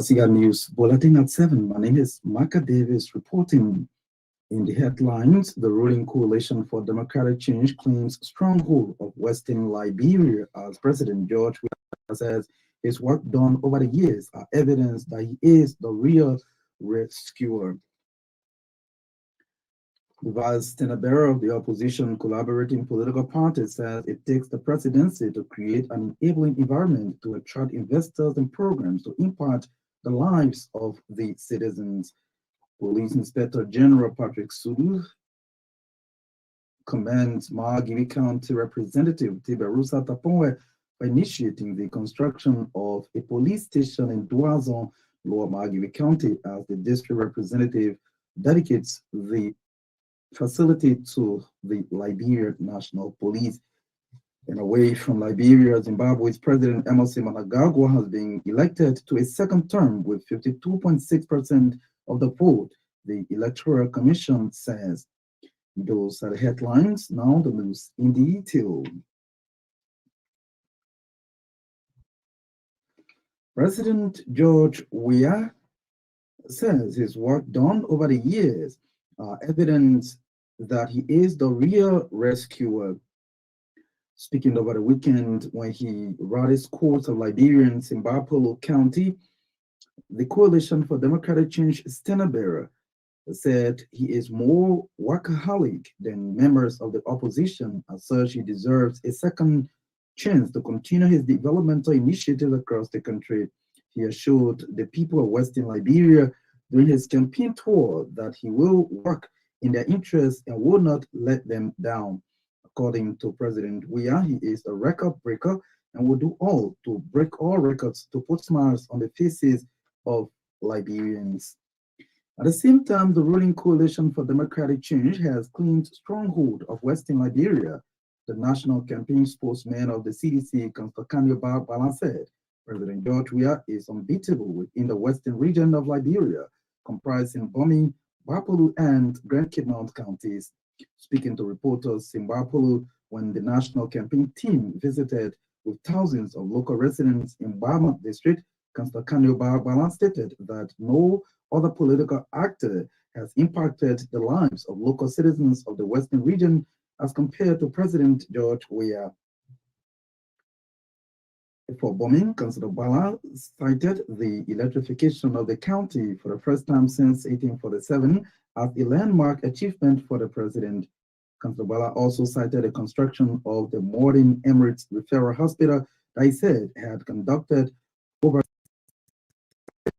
RCR News Bulletin at 7. My name is Micah Davis reporting in the headlines. The ruling Coalition for Democratic Change claims stronghold of Western Liberia as President George Weah says his work done over the years are evidence that he is the real rescuer. The vice tenor bearer of the opposition collaborating political party says it takes the presidency to create an enabling environment to attract investors and programs to impact the lives of the citizens. Police Inspector General Patrick Sudu commends Margibi County Representative Tiberusa Taponwe for initiating the construction of a police station in Duazon, Lower Margibi County, as the district representative dedicates the facility to the Liberia National Police. And away from Liberia, Zimbabwe's President Emmerson Mnangagwa has been elected to a second term with 52.6% of the vote, the Electoral Commission says. Those are the headlines. Now the news in detail. President George Weah says his work done over the years are evidence that he is the real rescuer. Speaking over the weekend when he rallied scores of Liberians in Bapolo County, the Coalition for Democratic Change tenor bearer said he is more workaholic than members of the opposition. As such, he deserves a second chance to continue his developmental initiatives across the country. He assured the people of Western Liberia during his campaign tour that he will work in their interests and will not let them down. According to President Weah, he is a record breaker and will do all to break all records to put smiles on the faces of Liberians. At the same time, the ruling Coalition for Democratic Change has claimed stronghold of Western Liberia. The national campaign spokesman of the CDC, Constantino Bala, said President George Weah is unbeatable within the western region of Liberia, comprising Bomi, Bapolu, and Grand Cape Mount counties. Speaking to reporters in Bapolu when the national campaign team visited with thousands of local residents in Bama district, Constantino Bala stated that no other political actor has impacted the lives of local citizens of the western region as compared to President George Weah. For bombing, Councillor Bala cited the electrification of the county for the first time since 1847 as a landmark achievement for the president. Councillor Bala also cited the construction of the modern Emirates Referral Hospital that he said had conducted over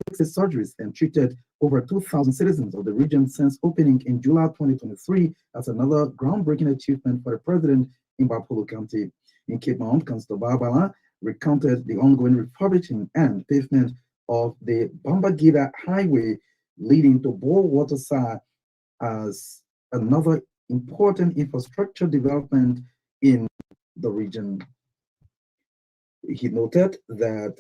60 surgeries and treated over 2,000 citizens of the region since opening in July 2023 as another groundbreaking achievement for the president in Bapolu County. In Cape Mount, Councillor Bala recounted the ongoing refurbishing and pavement of the Bambagida Highway leading to Bore Waterside as another important infrastructure development in the region. He noted that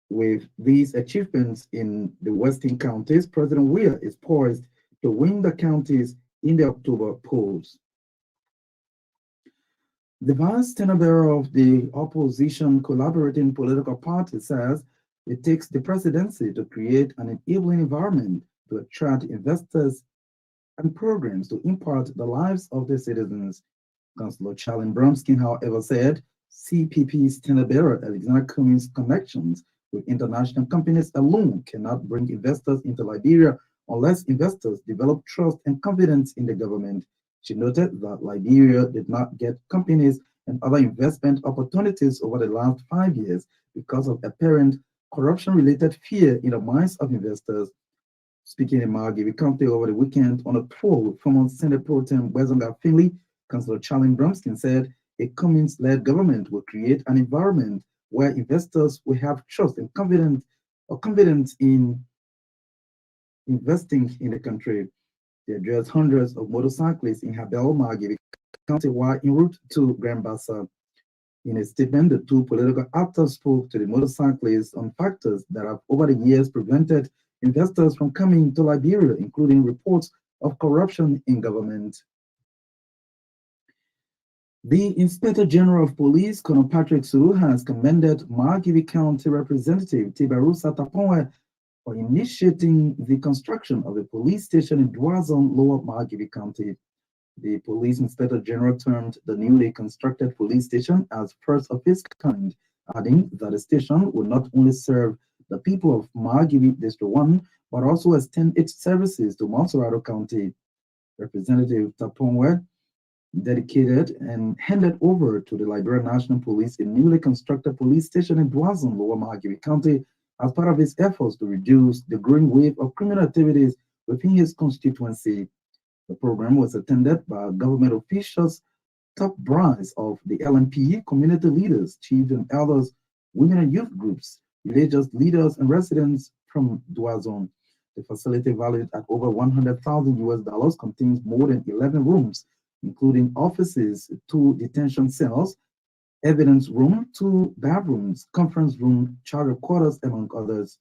with these achievements in the western counties, President Weah is poised to win the counties in the October polls. The vice tenor bearer of the opposition collaborating political party says it takes the presidency to create an enabling environment to attract investors and programs to impact the lives of the citizens. Councillor Charlene Bromskin, however, said CPP's tenor bearer Alexander Cummings' connections with international companies alone cannot bring investors into Liberia unless investors develop trust and confidence in the government. She noted that Liberia did not get companies and other investment opportunities over the last 5 years because of apparent corruption-related fear in the minds of investors. Speaking in Margibi County over the weekend on a tour with former Senate Pro Tem Wezonga Finley, Councillor Charlene Bromskin said a Cummings-led government will create an environment where investors will have trust and confidence in investing in the country. They addressed hundreds of motorcyclists in Habel, Margibi County while en route to Grand Bassa. In a statement, the two political actors spoke to the motorcyclists on factors that have over the years prevented investors from coming to Liberia, including reports of corruption in government. The Inspector General of Police, Colonel Patrick Suru, has commended Margibi County Representative Tibarusa Taponwe for initiating the construction of a police station in Duazon, Lower Margibi County. The Police Inspector General termed the newly constructed police station as first of its kind, adding that the station will not only serve the people of Margibi District 1, but also extend its services to Monserrato County. Representative Taponwe dedicated and handed over to the Liberia National Police a newly constructed police station in Duazon, Lower Margibi County, as part of its efforts to reduce the growing wave of criminal activities within his constituency. The program was attended by government officials, top brass of the LNP, community leaders, chiefs and elders, women and youth groups, religious leaders, and residents from Duazon. The facility, valued at over $100,000 contains more than 11 rooms, including offices, 2 detention cells, evidence room, 2 bathrooms, conference room, charter quarters, among others.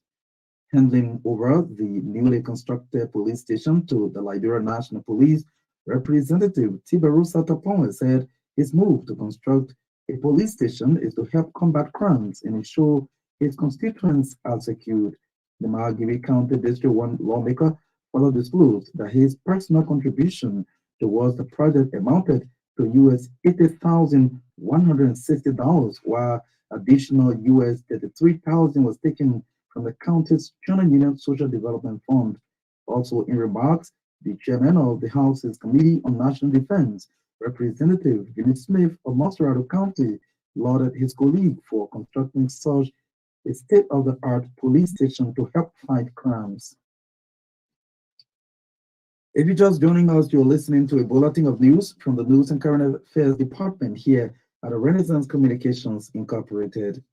Handing over the newly constructed police station to the Liberia National Police, Representative Tibarusa Taponwe said his move to construct a police station is to help combat crimes and ensure his constituents are secured. The Margibi County District 1 lawmaker further disclosed that his personal contribution towards the project amounted to US $80,160, while additional US $33,000 was taken from the county's China Union Social Development Fund. Also in remarks, the chairman of the House's Committee on National Defense, Representative Vinnie Smith of Monserrato County, lauded his colleague for constructing such a state-of-the-art police station to help fight crimes. If you're just joining us, you're listening to a bulletin of news from the News and Current Affairs Department here at the Renaissance Communications Incorporated.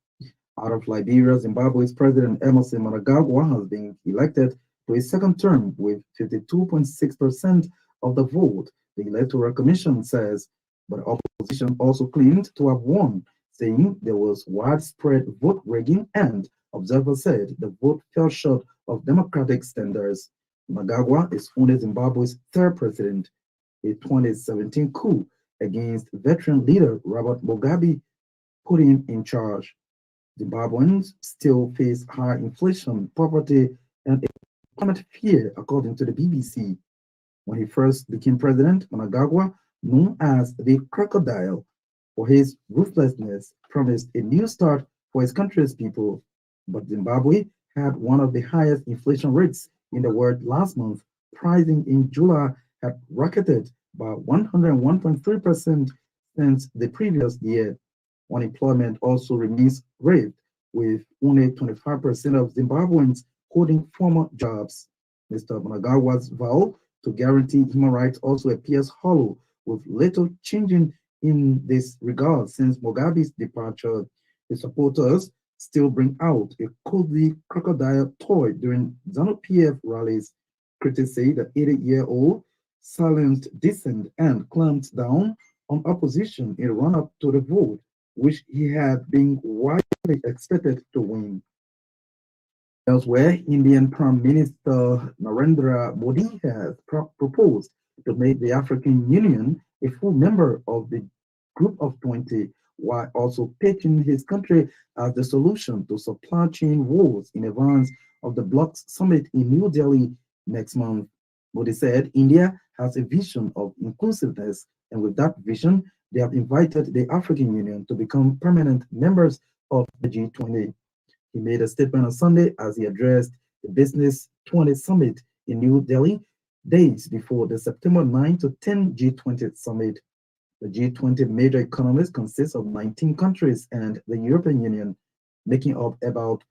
Out of Liberia, Zimbabwe's President Emmerson Mnangagwa has been elected to a second term with 52.6% of the vote, the Electoral Commission says, but the opposition also claimed to have won, saying there was widespread vote rigging and, observers said, the vote fell short of democratic standards. Mnangagwa is only Zimbabwe's third president. A 2017 coup against veteran leader Robert Mugabe put him in charge. Zimbabweans still face high inflation, poverty, and economic fear, according to the BBC. When he first became president, Mnangagwa, known as the crocodile for his ruthlessness, promised a new start for his country's people. But Zimbabwe had one of the highest inflation rates in the world last month. Pricing in July had rocketed by 101.3% since the previous year. Unemployment also remains great, with only 25% of Zimbabweans holding former jobs. Mr. Mnangagwa's vow to guarantee human rights also appears hollow, with little changing in this regard since Mugabe's departure. His supporters still bring out a cozy crocodile toy during ZANU-PF rallies. Critics say the 80-year-old silenced dissent and clamped down on opposition in a run-up to the vote, which he had been widely expected to win. Elsewhere, Indian Prime Minister Narendra Modi has proposed to make the African Union a full member of the Group of 20, while also pitching his country as the solution to supply chain woes in advance of the bloc's summit in New Delhi next month. Modi said India has a vision of inclusiveness, and with that vision, they have invited the African Union to become permanent members of the G20. He made a statement on Sunday as he addressed the Business 20 Summit in New Delhi, days before the September 9 to 10 G20 Summit. The G20 major economies consist of 19 countries and the European Union, making up about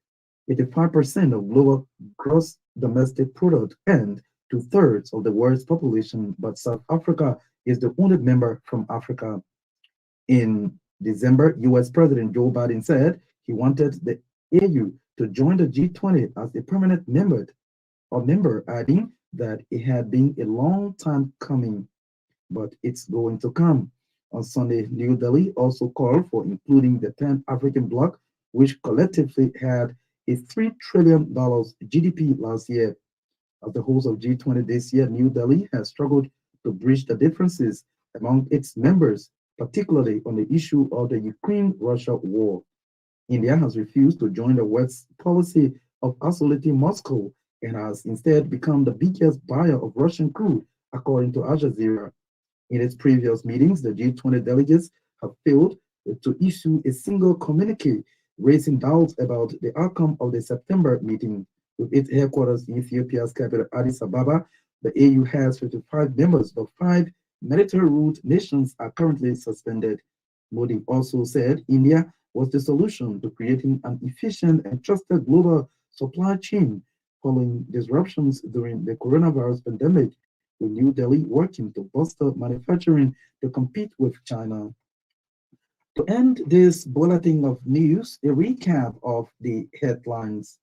85% of global gross domestic product and 2/3 of the world's population, but South Africa is the only member from Africa. In December, US President Joe Biden said he wanted the AU to join the G20 as a permanent member, adding that it had been a long time coming, but it's going to come. On Sunday, New Delhi also called for including the 10th African bloc, which collectively had a $3 trillion GDP last year. As the host of G20 this year, New Delhi has struggled to bridge the differences among its members, particularly on the issue of the Ukraine-Russia war. India has refused to join the West's policy of isolating Moscow and has instead become the biggest buyer of Russian crude, according to Al Jazeera. In its previous meetings, the G20 delegates have failed to issue a single communique, raising doubts about the outcome of the September meeting. With its headquarters in Ethiopia's capital, Addis Ababa, the AU has 55 members, but 5 military-ruled nations are currently suspended. Modi also said India was the solution to creating an efficient and trusted global supply chain following disruptions during the coronavirus pandemic, with New Delhi working to bolster manufacturing to compete with China. To end this bulletin of news, a recap of the headlines.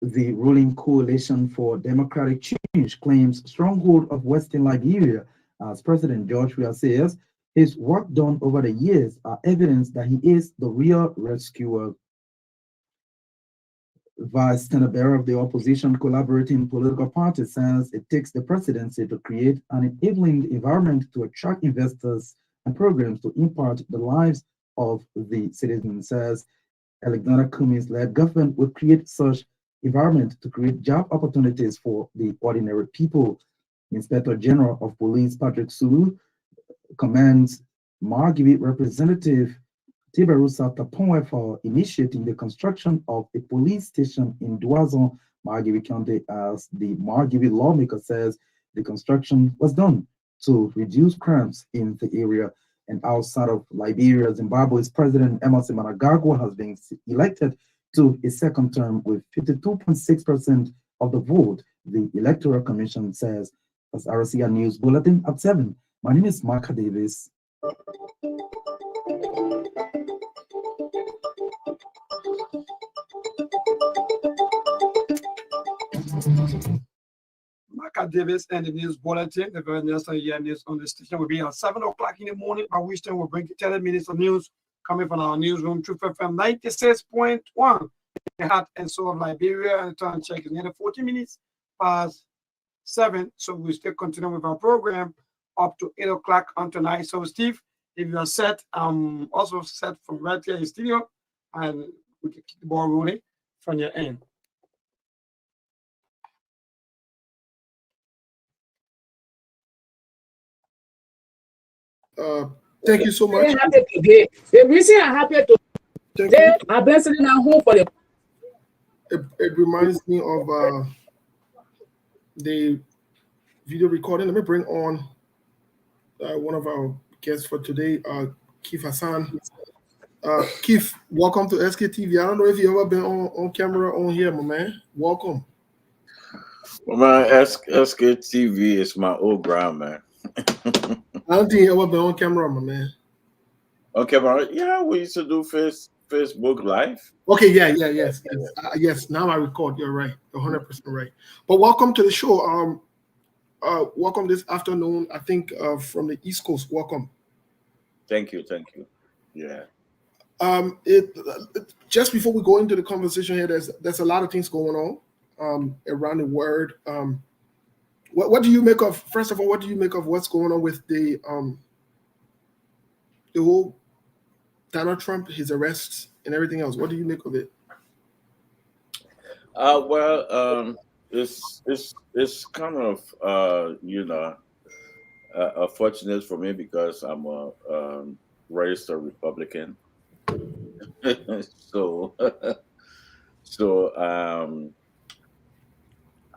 The ruling Coalition for Democratic Change claims stronghold of Western Liberia. As President George Weah says, his work done over the years are evidence that he is the real rescuer. Vice Standard Bearer of the opposition collaborating political party says it takes the presidency to create an enabling environment to attract investors and programs to impact the lives of the citizens. Says Alexander Cummings-led government will create such environment to create job opportunities for the ordinary people. Inspector General of Police Patrick Sulu commends Margibi Representative Tiberusa Taponwe for initiating the construction of a police station in Duazon, Margibi County. As the Margibi lawmaker says, the construction was done to reduce crimes in the area. And outside of Liberia, Zimbabwe's President Emmerson Mnangagwa has been elected to a second term with 52.6% of the vote, the Electoral Commission says. As RCR News Bulletin at 7. My name is Mark Davis. Micah Davis and the news bulletin. The very next news on the station will be at 7 o'clock in the morning, by which time we'll bring you 30 minutes of news coming from our newsroom, Truth FM 96.1. The heart and soul of Liberia, and the time check is nearly 40 minutes past 7. So we still continue with our program up to 8 o'clock on tonight. So, Steve, if you are set, also set from right here in the studio, and we can keep the ball rolling from your end. Thank you so much. Happy today. The reason I'm happy today, I've been sitting at home for the. It reminds me of the video recording. Let me bring on one of our guests for today, Keith Hassan. Keith, welcome to SKTV. I don't know if you've ever been on camera on here, my man. Welcome. Well, my SKTV is my old ground, man. I don't think you've ever been on camera, my man. On camera? Yeah, we used to do Facebook Live. Okay, yes. Now I record. You're right. You're 100% right. But welcome to the show. Welcome this afternoon. I think from the East Coast. Welcome. Thank you. Yeah. Just before we go into the conversation here, there's a lot of things going on around the world. What do you make of? First of all, what do you make of what's going on with the whole Donald Trump, his arrests, and everything else? What do you make of it? Well, it's kind of fortunate for me because I'm a registered Republican. so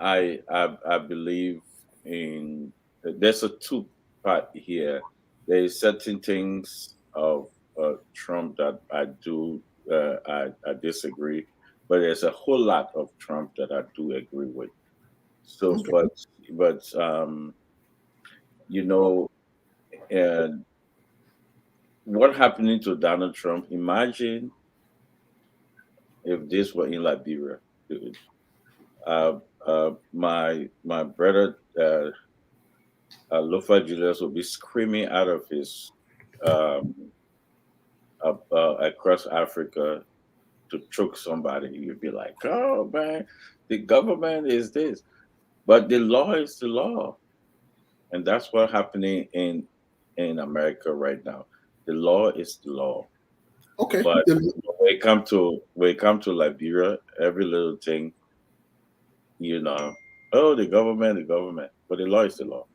I believe in there's a two-part here. There is certain things of Trump that I do I disagree, but there's a whole lot of Trump that I do agree with. So, okay. but and what happening to Donald Trump? Imagine if this were in Liberia. My brother Lofa Julius will be screaming out of his across Africa to choke somebody. You'd be like, "Oh man, the government is this," but the law is the law, and that's what's happening in America right now. The law is the law. Okay. But when it come to Liberia, every little thing, the government, but the law is the law.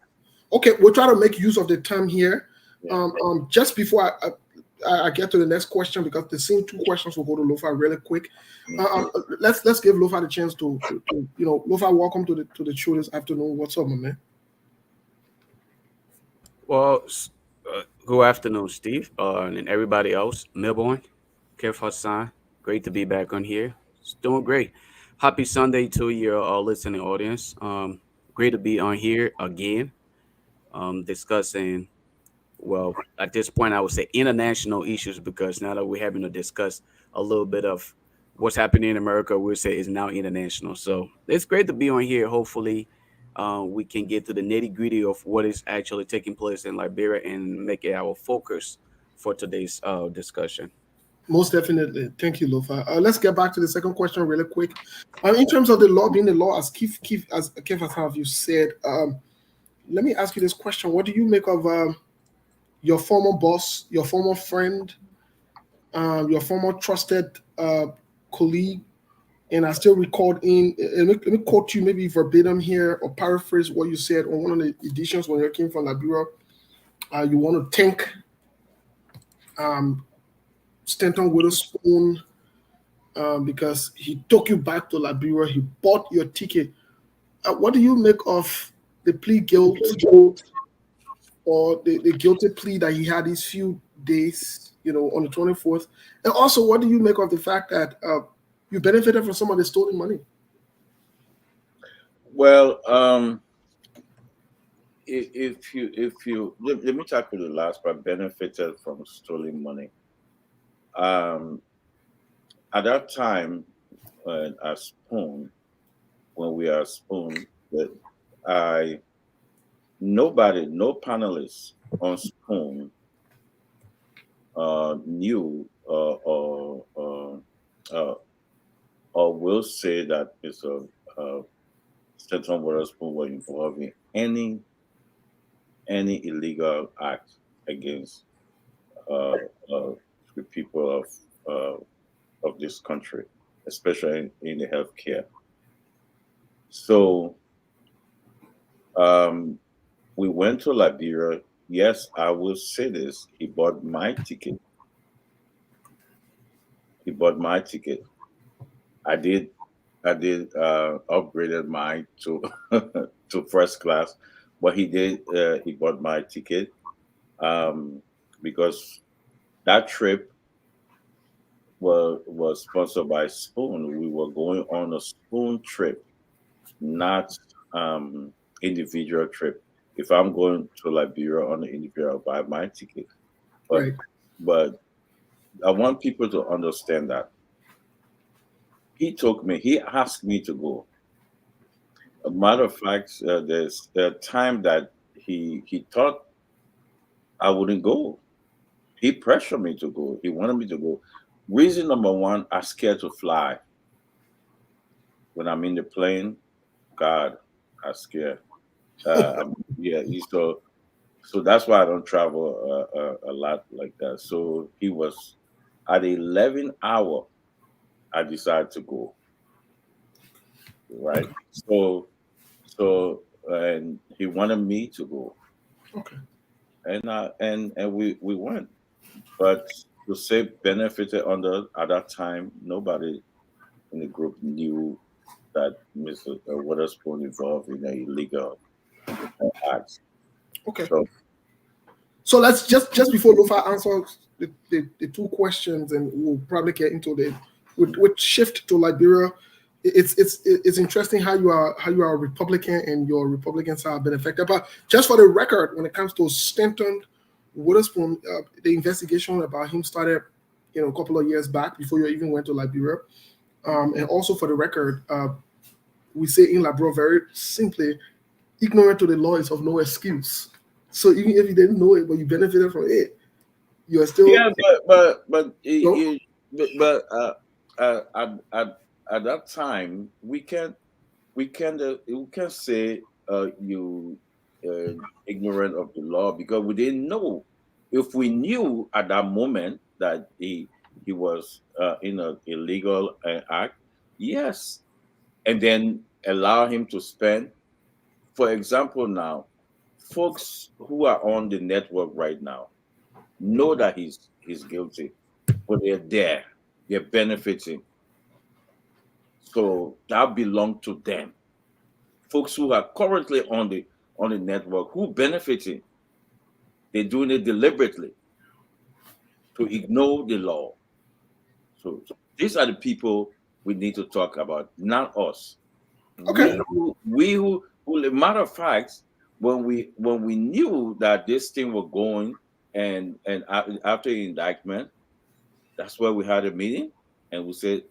Okay, we'll try to make use of the time here. Yeah. Just before I get to the next question, because the same two questions will go to Lofa really quick. Let's give Lofa the chance to Lofa, welcome to the show this afternoon. What's up, my man? Well, good afternoon, Steve, and everybody else. Melbourne, Kev Hassan, great to be back on here. It's doing great. Happy Sunday to your listening audience. Great to be on here again, discussing, well, at this point, I would say international issues, because now that we're having to discuss a little bit of what's happening in America, we'll say is now international. So it's great to be on here. Hopefully, we can get to the nitty-gritty of what is actually taking place in Liberia and make it our focus for today's discussion. Most definitely. Thank you, Lofa. Let's get back to the second question really quick. In terms of the law being the law, as Keith has you said, let me ask you this question. What do you make of your former boss, your former friend, your former trusted colleague? And I still record let me quote you maybe verbatim here or paraphrase what you said on one of the editions when you came from Liberia. You want to thank Stanton Witherspoon because he took you back to Liberia. He bought your ticket. What do you make of the plea guilt or the guilty plea that he had these few days, on the 24th? And also, what do you make of the fact that you benefited from some of the stolen money? Well, if you let me tackle the last part. Benefited from stolen money. At that time, at Spoon, when we are Spoon, that I nobody, no panelists on Spoon knew uh, or will say that Stanton Witherspoon were involved in any illegal act against uh, the people of this country, especially in the healthcare. So we went to Liberia. Yes, I will say this. He bought my ticket. He bought my ticket. I did upgraded mine to to first class, but he bought my ticket because that trip was sponsored by Spoon. We were going on a Spoon trip, not individual trip. If I'm going to Liberia on an individual, I'll buy my ticket. But Right. but I want people to understand that he asked me to go. A matter of fact, there's a time that he thought I wouldn't go. He pressured me to go. He wanted me to go. Reason number one, I'm scared to fly. When I'm in the plane, God, I'm scared. Yeah, so that's why I don't travel a lot like that. So he was at 11 hour. I decided to go. Right. And he wanted me to go, Okay. and we went. But to say benefited under at that time, nobody in the group knew that Mr. Witherspoon involved in an illegal act. Okay. So So let's just before Lufa answers the two questions, and we'll probably get into the with shift to Liberia. It's interesting how you are a Republican and your Republican side have been affected. But just for the record, when it comes to Stanton Witherspoon, the investigation about him started, a couple of years back before you even went to Liberia. And also for the record, we say in Liberia very simply, ignorant to the law is of no excuse. So even if you didn't know it, but you benefited from it, you are still yeah, no? at that time we can't say you ignorant of the law because we didn't know. If we knew at that moment that he was in an illegal act, yes, and then allow him to spend. For example, now folks who are on the network right now know that he's guilty, but they're there, they're benefiting. So that belongs to them. Folks who are currently on the network who benefiting, they're doing it deliberately to ignore the law. So these are the people we need to talk about, not us. Okay. Matter of fact, when we knew that this thing was going, and after the indictment, that's where we had a meeting, and we said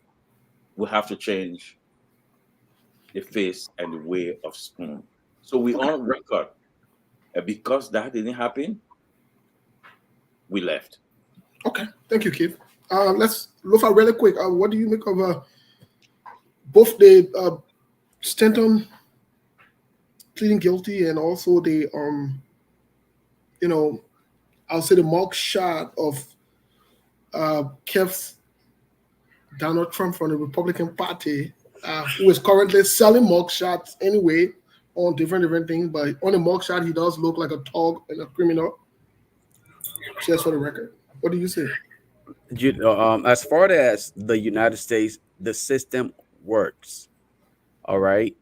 we have to change the face and the way of Spoon. So we on record, and because that didn't happen, we left. Okay. Thank you, Keith. Let's look at really quick. What do you make of both the Stanton pleading guilty and also the I'll say the mug shot of Kev Donald Trump from the Republican Party, who is currently selling mug shots anyway on different things, but on the mug shot he does look like a thug and a criminal. Just for the record, what do you say? As far as the United States, the system works. All right.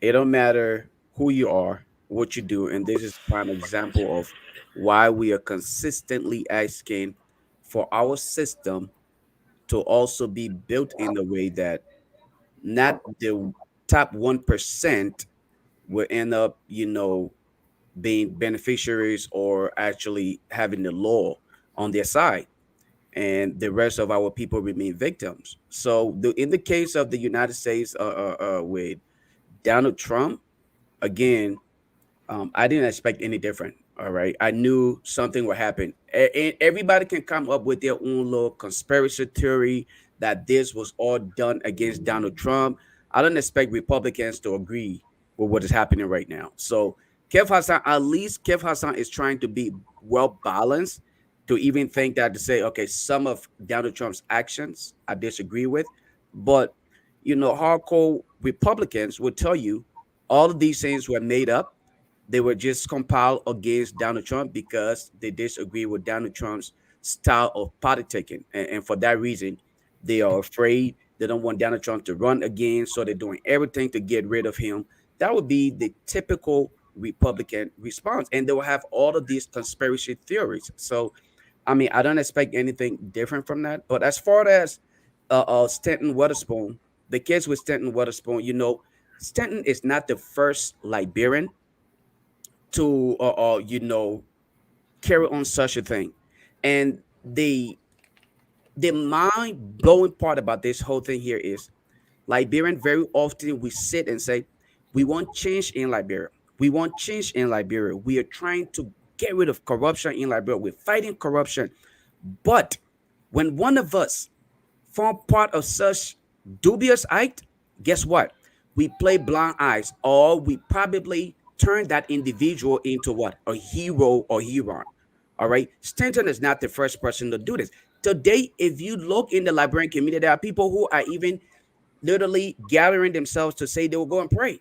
It don't matter who you are, what you do, and this is a prime example of why we are consistently asking for our system to also be built in a way that not the top 1% will end up, being beneficiaries or actually having the law on their side, and the rest of our people remain victims. So, in the case of the United States, with Donald Trump, again, I didn't expect any different. All right. I knew something would happen. And everybody can come up with their own little conspiracy theory that this was all done against Donald Trump. I don't expect Republicans to agree with what is happening right now. So Kev Hassan, at least Kev Hassan is trying to be well balanced to even think that to say, okay, some of Donald Trump's actions I disagree with. But, hardcore Republicans will tell you all of these things were made up. They were just compiled against Donald Trump because they disagree with Donald Trump's style of politicking. And for that reason, they are afraid. They don't want Donald Trump to run again. So they're doing everything to get rid of him. That would be the typical Republican response. And they will have all of these conspiracy theories. So, I mean, I don't expect anything different from that. But as far as Stanton Witherspoon, the kids with Stanton Witherspoon, Stanton is not the first Liberian to carry on such a thing. And the mind blowing part about this whole thing here is Liberian, very often we sit and say we want change in Liberia, we want change in Liberia, we are trying to get rid of corruption in Liberia, we're fighting corruption. But when one of us form part of such dubious act, guess what? We play blind eyes, or we probably turn that individual into what? A hero or hero. All right. Stanton is not the first person to do this. Today, if you look in the Liberian community, there are people who are even literally gathering themselves to say they will go and pray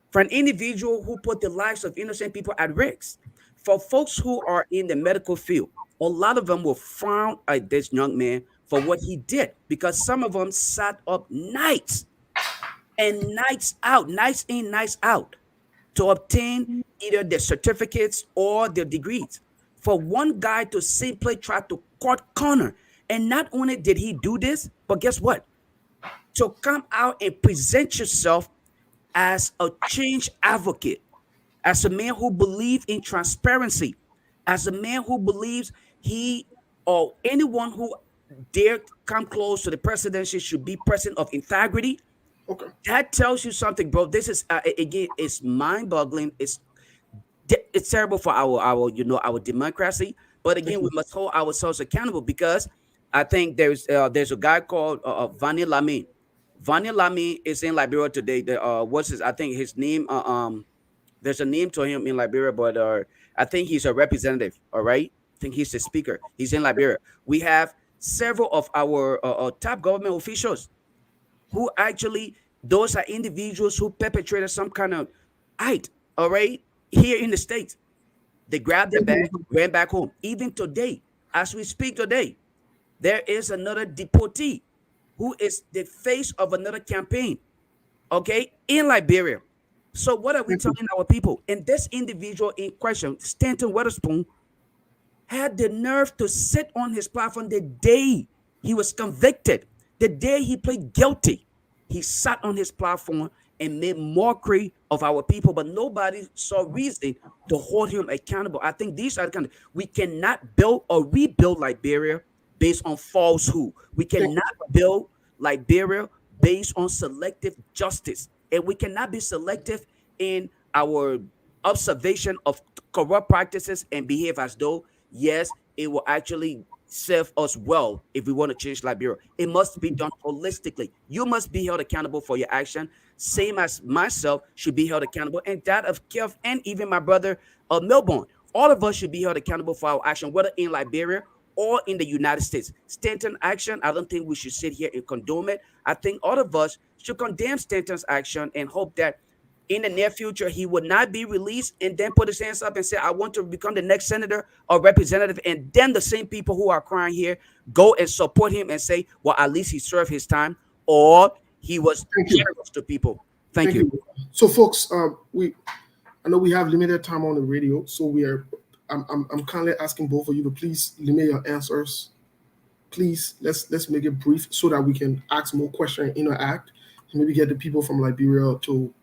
for an individual who put the lives of innocent people at risk. For folks who are in the medical field, a lot of them will frown at this young man for what he did, because some of them sat up nights and nights out, nights in, nights out, to obtain either their certificates or their degrees. For one guy to simply try to cut corner, and not only did he do this, but guess what? To come out and present yourself as a change advocate, as a man who believes in transparency, as a man who believes he or anyone who dare come close to the presidency should be person of integrity. Okay. That tells you something, bro. This is again, it's mind-boggling. It's terrible for our democracy. But again, we must hold ourselves accountable, because I think there's a guy called Vani Lamy. Vani Lamy is in Liberia today. What's his? I think his name. There's a name to him in Liberia, but I think he's a representative. All right, I think he's the speaker. He's in Liberia. We have several of our top government officials who actually, those are individuals who perpetrated some kind of act, all right, here in the States. They grabbed their bag, ran back home. Even today, as we speak today, there is another deportee who is the face of another campaign, okay, in Liberia. So what are we telling our people? And this individual in question, Stanton Witherspoon, had the nerve to sit on his platform the day he was convicted, the day he pled guilty. He sat on his platform and made mockery of our people, but nobody saw reason to hold him accountable. I think these are the kind of, we cannot build or rebuild Liberia based on falsehood. We cannot build Liberia based on selective justice, and we cannot be selective in our observation of corrupt practices and behave as though, yes, it will actually serve us well if we want to change Liberia. It must be done holistically. You must be held accountable for your action, same as myself should be held accountable, and that of Kev and even my brother Melbourne. All of us should be held accountable for our action, whether in Liberia or in the United States. Stanton action, I don't think we should sit here and condone it. I think all of us should condemn Stanton's action and hope that in the near future he would not be released and then put his hands up and say, I want to become the next senator or representative. And then the same people who are crying here go and support him and say, well, at least he served his time, or he was generous to people. Thank you. So folks, I know we have limited time on the radio, so I'm kindly asking both of you to please limit your answers. Please, let's make it brief so that we can ask more questions and interact, and maybe get the people from Liberia to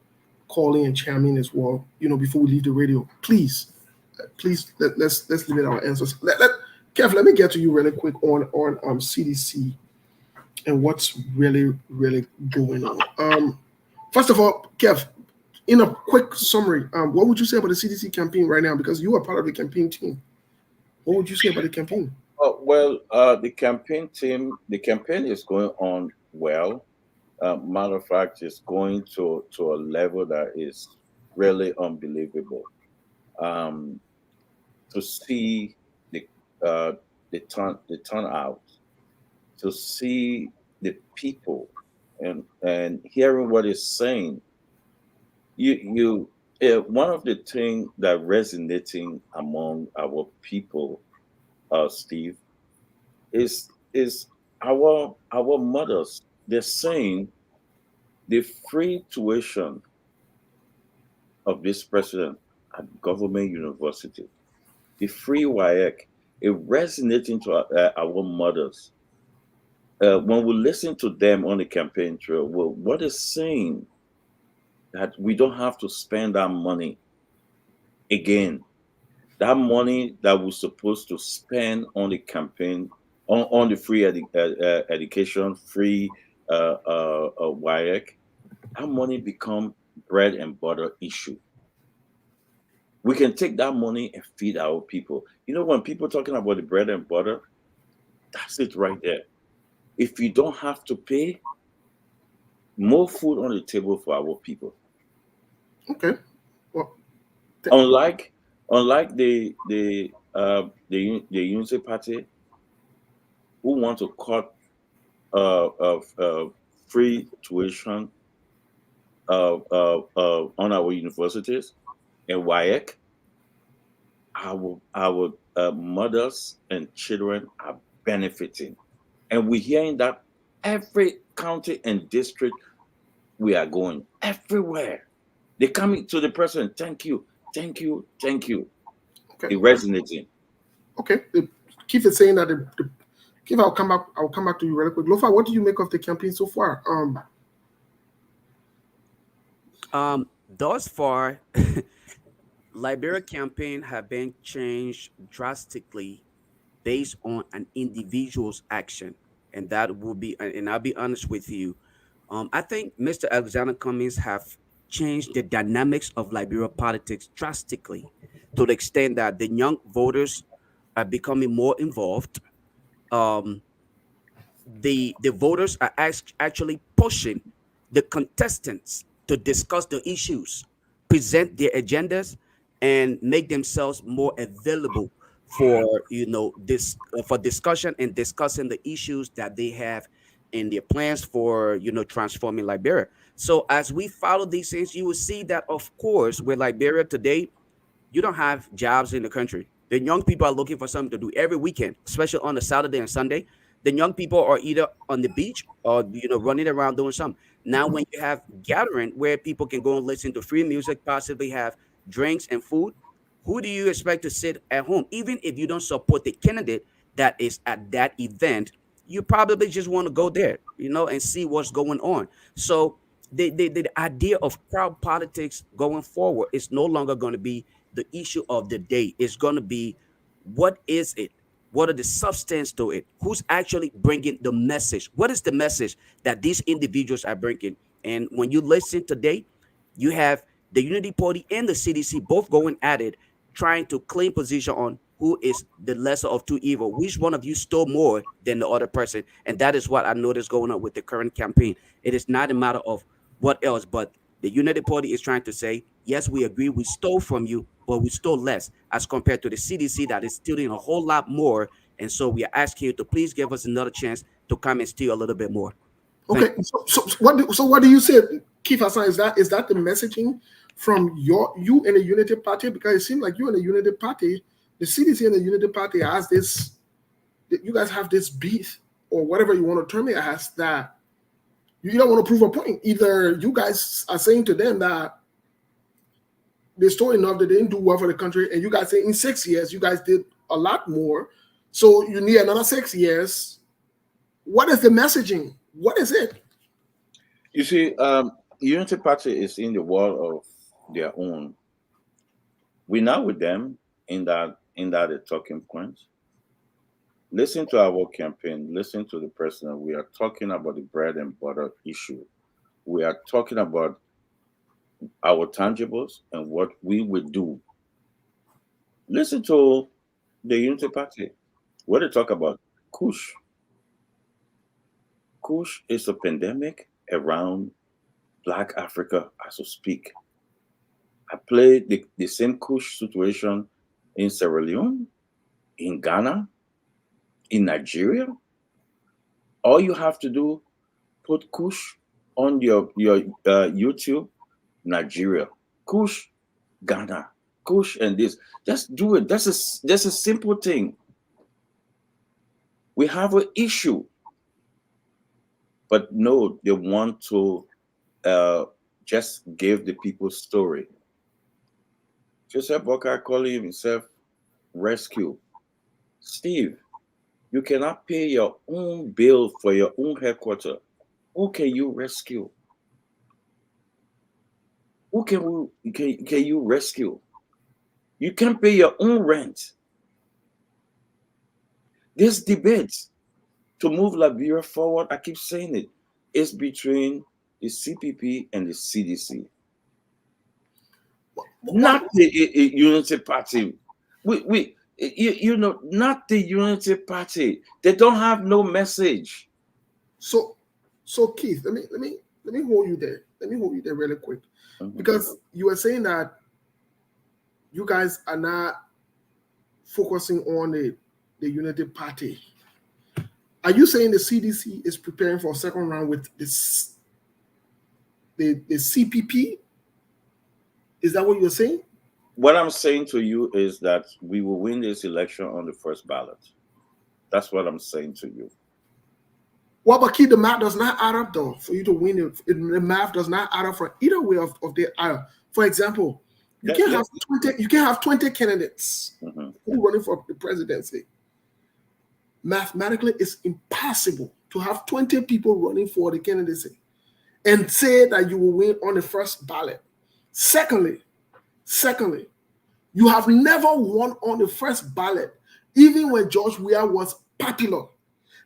call in and chime in as well, before we leave the radio. Please, let's limit our answers. Kev, let me get to you really quick on CDC and what's really going on. First of all, Kev, In a quick summary, what would you say about the CDC campaign right now? Because you are part of the campaign team. What would you say about the campaign? The campaign team, the campaign is going on well. Matter of fact, it's going to a level that is really unbelievable. To see uh, the turnout, to see the people, and hearing what it's saying. One of the things that resonating among our people, Steve, is our mothers. They're saying the free tuition of this president at government university, the free WIEC, it resonating to our mothers. When we listen to them on the campaign trail, well, what is saying that we don't have to spend our money again. That money that we're supposed to spend on the campaign, on the free education, free WIEC, that money become bread and butter issue. We can take that money and feed our people. You know, when people talking about the bread and butter, that's it right there. If you don't have to pay, more food on the table for our people. Okay. Well, Unlike the Unity Party, who want to cut free tuition on our universities and WIEC, our mothers and children are benefiting, and we're hearing that every county and district we are going, everywhere they coming to the president. Thank you, thank you, thank you. okay. It resonating. Okay. Keith is saying that Keith, I'll come back to you really quick. Lofa, what do you make of the campaign so far? Thus far, Liberia campaign have been changed drastically based on an individual's action, and that will be. And I'll be honest with you, I think Mr. Alexander Cummings have changed the dynamics of Liberia politics drastically, to the extent that the young voters are becoming more involved. Um, the voters are actually pushing the contestants to discuss the issues, present their agendas, and make themselves more available for this for discussion and discussing the issues that they have in their plans for transforming Liberia. So as we follow these things, you will see that of course with Liberia today, you don't have jobs in the country. The young people are looking for something to do every weekend, especially on a Saturday and Sunday. The young people are either on the beach or running around doing something. Now, when you have gathering where people can go and listen to free music, possibly have drinks and food, who do you expect to sit at home? Even if you don't support the candidate that is at that event, you probably just want to go there, and see what's going on. So the idea of crowd politics going forward is no longer going to be the issue of the day. It's going to be, what is it? What are the substance to it? Who's actually bringing the message? What is the message that these individuals are bringing? And when you listen today, you have the Unity Party and the CDC both going at it, trying to claim position on who is the lesser of two evil. Which one of you stole more than the other person? And that is what I noticed going on with the current campaign. It is not a matter of what else, but the Unity Party is trying to say, yes, we agree, we stole from you, but we stole less as compared to the CDC that is stealing a whole lot more. And so we are asking you to please give us another chance to come and steal a little bit more. Okay, so what do you say, Keith Hassan? Is that the messaging from you and the Unity Party? Because it seems like you and the Unity Party, the CDC and the Unity Party has this, you guys have this beef or whatever you want to term it as, that you don't want to prove a point. Either you guys are saying to them that they stole enough, that they didn't do well for the country, and you guys say in 6 years you guys did a lot more, so you need another 6 years. What is the messaging? What is it? You see, Unity Party is in the world of their own. We're not with them in that talking point. Listen to our campaign. Listen to the president. We are talking about the bread and butter issue. We are talking about our tangibles, and what we would do. Listen to the Unity Party. What they talk about? Kush. Kush is a pandemic around Black Africa as we speak. I played the same Kush situation in Sierra Leone, in Ghana, in Nigeria. All you have to do, put Kush on your YouTube, Nigeria, Kush, Ghana, Kush, and this. Just do it. That's a simple thing. We have an issue, but no, they want to just give the people story. Joseph Boca calling himself rescue. Steve, you cannot pay your own bill for your own headquarters. Who can you rescue? Who can you rescue? You can't pay your own rent. This debate to move Liberia forward, I keep saying it, is between the CPP and the CDC. Not the Unity Party. Not the Unity Party. They don't have no message. So Keith, let me hold you there. Let me hold you there really quick, because you were saying that you guys are not focusing on the Unity Party. Are you saying the CDC is preparing for a second round with this the CPP? Is that what you're saying? What I'm saying to you is that we will win this election on the first ballot. That's what I'm saying to you. Well, but Keith, the math does not add up though for you to win it. The math does not add up for either way of the aisle. For example, you can't have 20 candidates who running for the presidency. Mathematically, it's impossible to have 20 people running for the candidacy and say that you will win on the first ballot. Secondly, you have never won on the first ballot, even when George Weah was popular.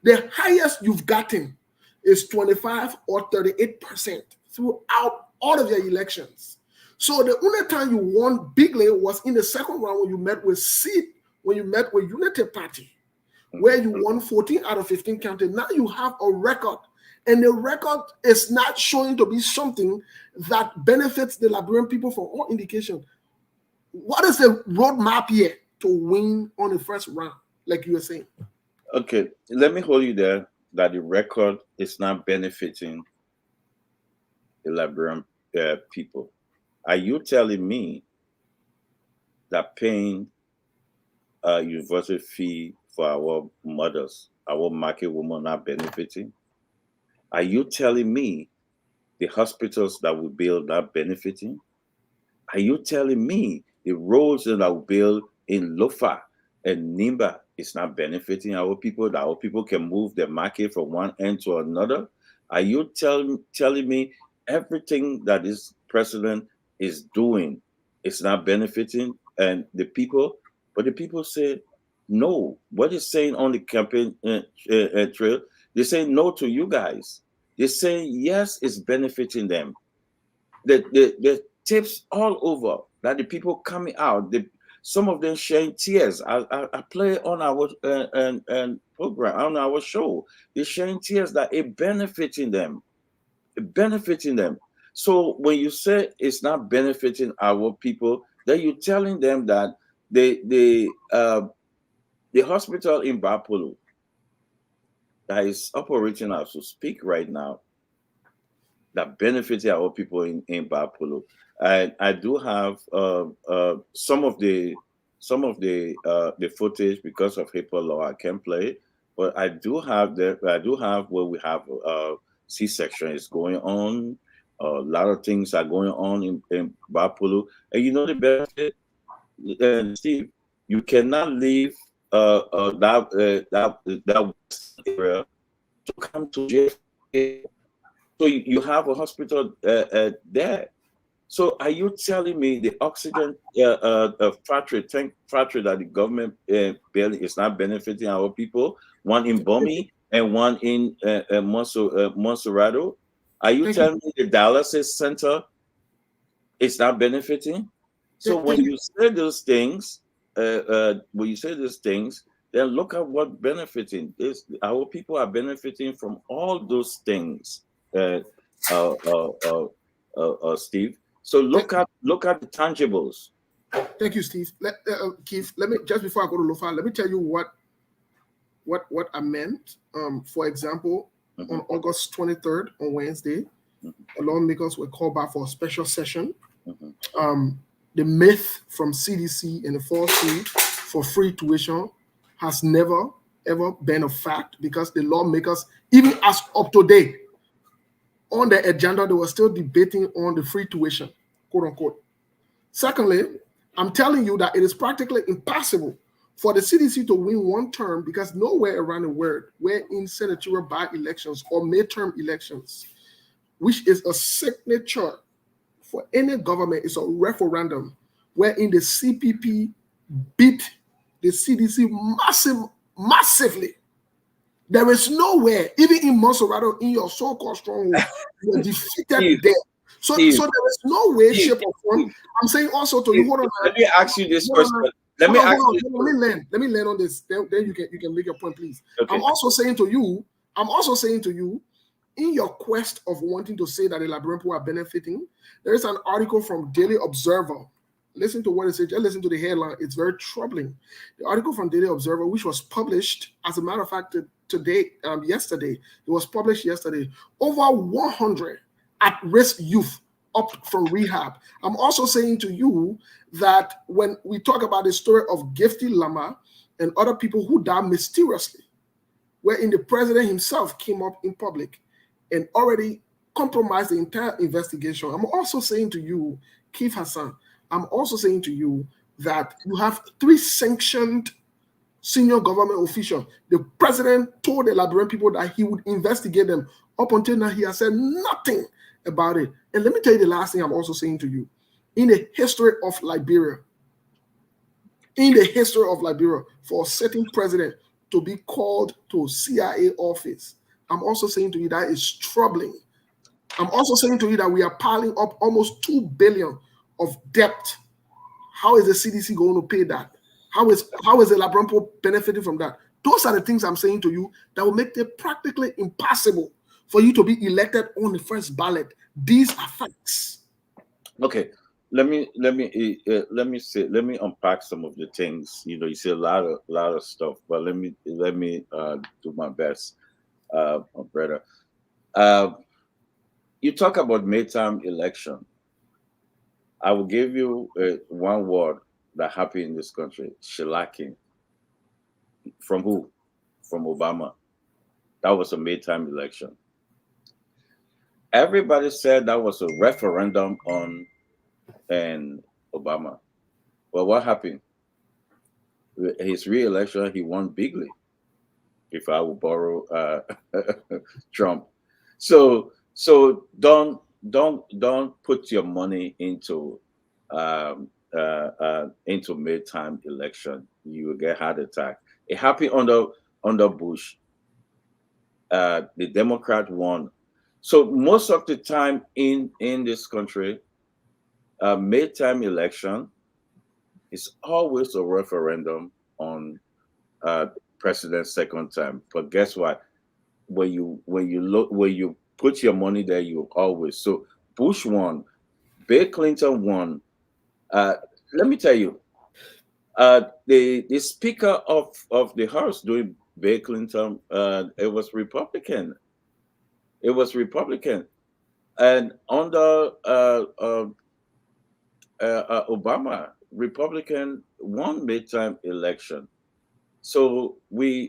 The highest you've gotten is 25 or 38% throughout all of your elections. So the only time you won bigly was in the second round when you met with Unity Party, where you won 14 out of 15 counties. Now you have a record, and the record is not showing to be something that benefits the Liberian people for all indication. What is the roadmap here to win on the first round, like you were saying? Okay, let me hold you there that the record is not benefiting the Liberian people. Are you telling me that paying a university fee for our mothers, our market women, not benefiting? Are you telling me the hospitals that we build are benefiting? Are you telling me the roads that we build in Lofa and Nimba is not benefiting our people, that our people can move their market from one end to another? Are you telling me everything that this president is doing is not benefiting and the people? But the people say no. What is saying on the campaign trail? They say no to you guys. They say yes, it's benefiting them. The tips all over that the people coming out, some of them sharing tears. I play on our program, on our show. They're sharing tears that it benefiting them. So when you say it's not benefiting our people, then you're telling them that the hospital in Bapulu that is operating as we speak right now, that benefiting our people in Bapulu. I do have some of the footage because of HIPAA law. I can't play it, but I do have where we have C-section is going on. A lot of things are going on in Bapulu, and you know the benefit, Steve. You cannot leave that area to come to JFK. So you have a hospital there. So are you telling me the oxygen tank factory that the government barely is not benefiting our people? One in Bomi and one in Monserrado. Are you telling me the dialysis center It's not benefiting. So when you say those things, then look at what benefiting is. Our people are benefiting from all those things, Steve. So look at the tangibles. Thank you, Steve. Keith, let me, just before I go to Lofa, let me tell you what I meant. For example, on August 23rd, on Wednesday, the lawmakers were called back for a special session. The myth from CDC and the falsehood for free tuition has never, ever been a fact, because the lawmakers, even as up to date, on the agenda, they were still debating on the free tuition, quote unquote. Secondly, I'm telling you that it is practically impossible for the CDC to win one term, because nowhere around the world, wherein senatorial by-elections or midterm elections, which is a signature for any government, is a referendum, wherein the CPP beat the CDC massively. There is nowhere, even in Monserrato, in your so-called stronghold, you were defeated there. So there is no way, shape, or form. I'm saying also to you, hold on. Let me ask you this question. Let me land on this. Then you can make your point, please. Okay. I'm also saying to you, in your quest of wanting to say that the Liberian people are benefiting, there is an article from Daily Observer. Listen to what it says. Just listen to the headline. It's very troubling. The article from Daily Observer, which was published, as a matter of fact, yesterday. It was published yesterday. Over 100 at-risk youth up from rehab. I'm also saying to you that when we talk about the story of Gifty Lama and other people who died mysteriously, wherein the president himself came up in public and already compromised the entire investigation. I'm also saying to you, Keith Hassan, I'm also saying to you that you have 3 sanctioned senior government officials. The president told the Liberian people that he would investigate them. Up until now, he has said nothing about it. And let me tell you the last thing I'm also saying to you. In the history of Liberia, for a certain president to be called to a CIA office, I'm also saying to you that is troubling. I'm also saying to you that we are piling up almost $2 billion of debt. How is the CDC going to pay that? How is the Liberian people benefiting from that? Those are the things I'm saying to you that will make it practically impossible for you to be elected on the first ballot. These are facts. Okay, let me unpack some of the things. You say a lot of stuff, but let me do my best, brother. You talk about midterm election. I will give you one word that happened in this country: shellacking. From who? From Obama. That was a midterm election. Everybody said that was a referendum on Obama. Well, what happened? His re-election, he won bigly, if I will borrow Trump. So don't put your money into midterm election. You will get heart attack. It happened under Bush. The Democrat won. So most of the time in this country, midterm election is always a referendum on president's second term. But guess what? When you put your money there, you always. So Bush won, Bill Clinton won. Let me tell you, the Speaker of the House during Bill Clinton, it was Republican. It was Republican, and under Obama, Republican won midterm election. So we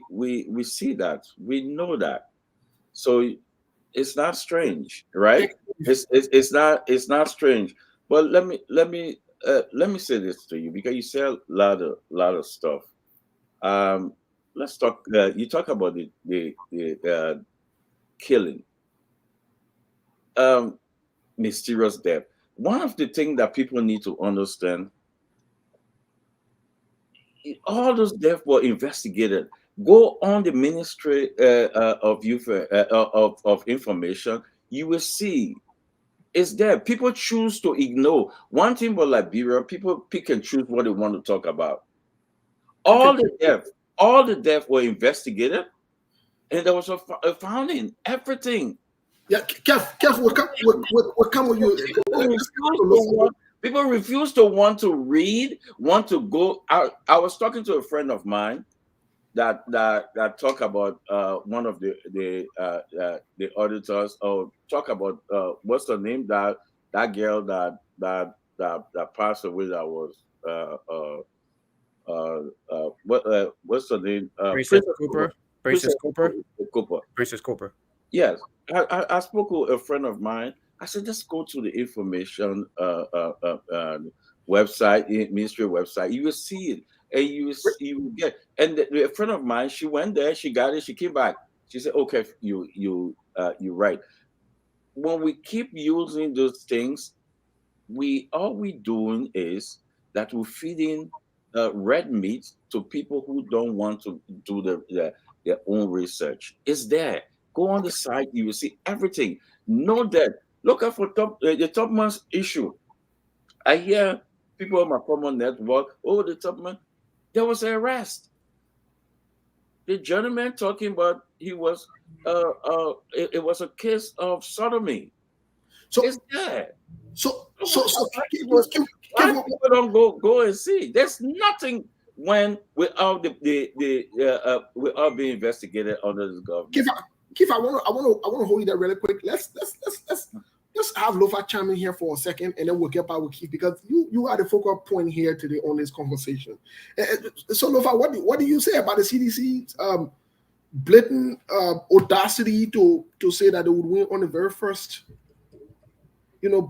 see that, we know that. So it's not strange, right? It's not strange. But let me say this to you, because you say a lot of stuff. Let's talk. You talk about the killing, mysterious death. One of the things that people need to understand: all those deaths were investigated. Go on the Ministry of Youth of Information. You will see It's there. People choose to ignore. One thing about Liberia, people pick and choose what they want to talk about. All the deaths were investigated, and there was a founding. Everything. Yeah, Kev, we'll come with you. People refuse to want to read, want to go out. I was talking to a friend of mine that talk about one of the auditors, or talk about what's her name, that girl that passed away, that was what's her name? Princess Cooper. Princess Cooper. Yes, I spoke with a friend of mine. I said, let's go to the information website, ministry website. You will see it, and you will get. And a friend of mine, she went there, she got it, she came back. She said, "Okay, you're right." When we keep using those things, all we doing is that we're feeding red meat to people who don't want to do their own research. It's there. Go on the site, you will see everything. Know that. Look out for the top man's issue. I hear people on my common network, the top man, there was an arrest. The gentleman talking about it was a case of sodomy. So it's there. So people don't go and see. There's nothing when we're all we're all being investigated under this government. Keith, I want to hold you there really quick. Let's have Lofa chime in here for a second, and then we'll get back with Keith, because you are the focal point here today on this conversation. So Lofa, what do you say about the CDC's blatant audacity to say that they would win on the very first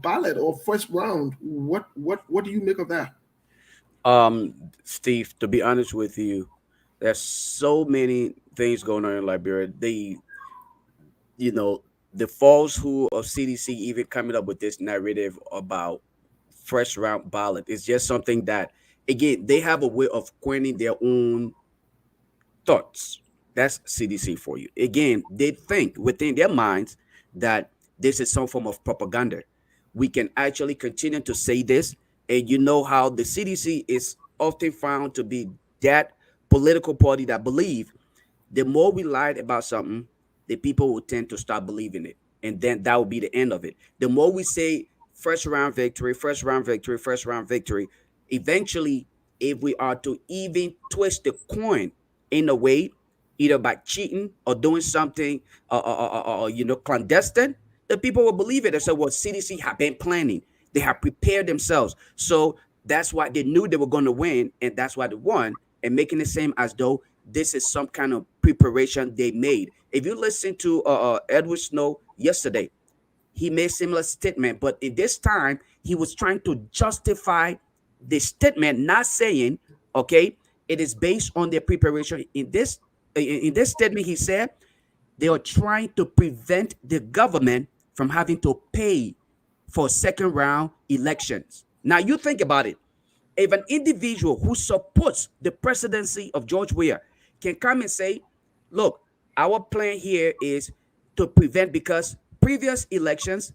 ballot or first round? What do you make of that? Steve, to be honest with you, there's so many things going on in Liberia. The falsehood of CDC even coming up with this narrative about first round ballot is just something that, again, they have a way of coining their own thoughts. That's CDC for you. Again, they think within their minds that this is some form of propaganda. We can actually continue to say this, and you know how the CDC is often found to be that political party that believe the more we lied about something, the people will tend to start believing it. And then that will be the end of it. The more we say first round victory, eventually, if we are to even twist the coin in a way, either by cheating or doing something, clandestine, the people will believe it. They say, well, CDC have been planning. They have prepared themselves. So that's why they knew they were going to win, and that's why they won, and making it seem as though this is some kind of preparation they made. If you listen to Edward Snow yesterday, he made a similar statement, but in this time, he was trying to justify the statement, not saying, okay, it is based on their preparation. In this statement, he said they are trying to prevent the government from having to pay for second round elections. Now, you think about it. If an individual who supports the presidency of George Weah can come and say, look, our plan here is to prevent, because previous elections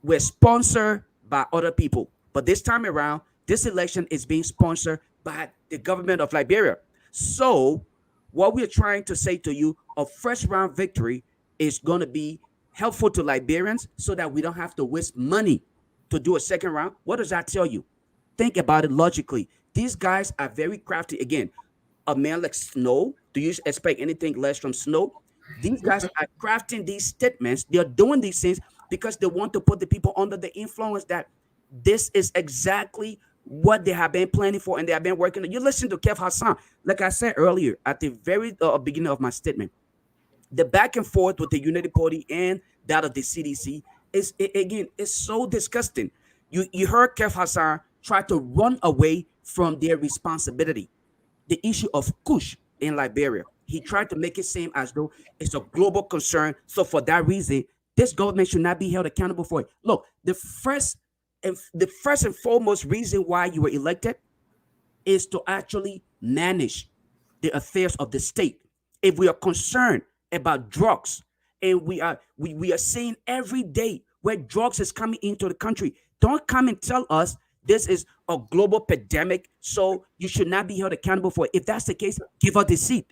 were sponsored by other people. But this time around, this election is being sponsored by the government of Liberia. So what we're trying to say to you, a first round victory is going to be helpful to Liberians so that we don't have to waste money to do a second round. What does that tell you? Think about it logically. These guys are very crafty. Again, a man like Snow, do you expect anything less from Snow? These guys are crafting these statements. They're doing these things because they want to put the people under the influence that this is exactly what they have been planning for, and they have been working. You listen to Kev Hassan, like I said earlier at the very beginning of my statement, the back and forth with the United Party and that of the CDC is so disgusting. You heard Kev Hassan try to run away from their responsibility. The issue of Kush in Liberia, he tried to make it seem as though it's a global concern. So for that reason, this government should not be held accountable for it. Look, the first and foremost reason why you were elected is to actually manage the affairs of the state. If we are concerned about drugs, and we are seeing every day where drugs is coming into the country. Don't come and tell us this is a global pandemic, so you should not be held accountable for it. If that's the case, give us the seat.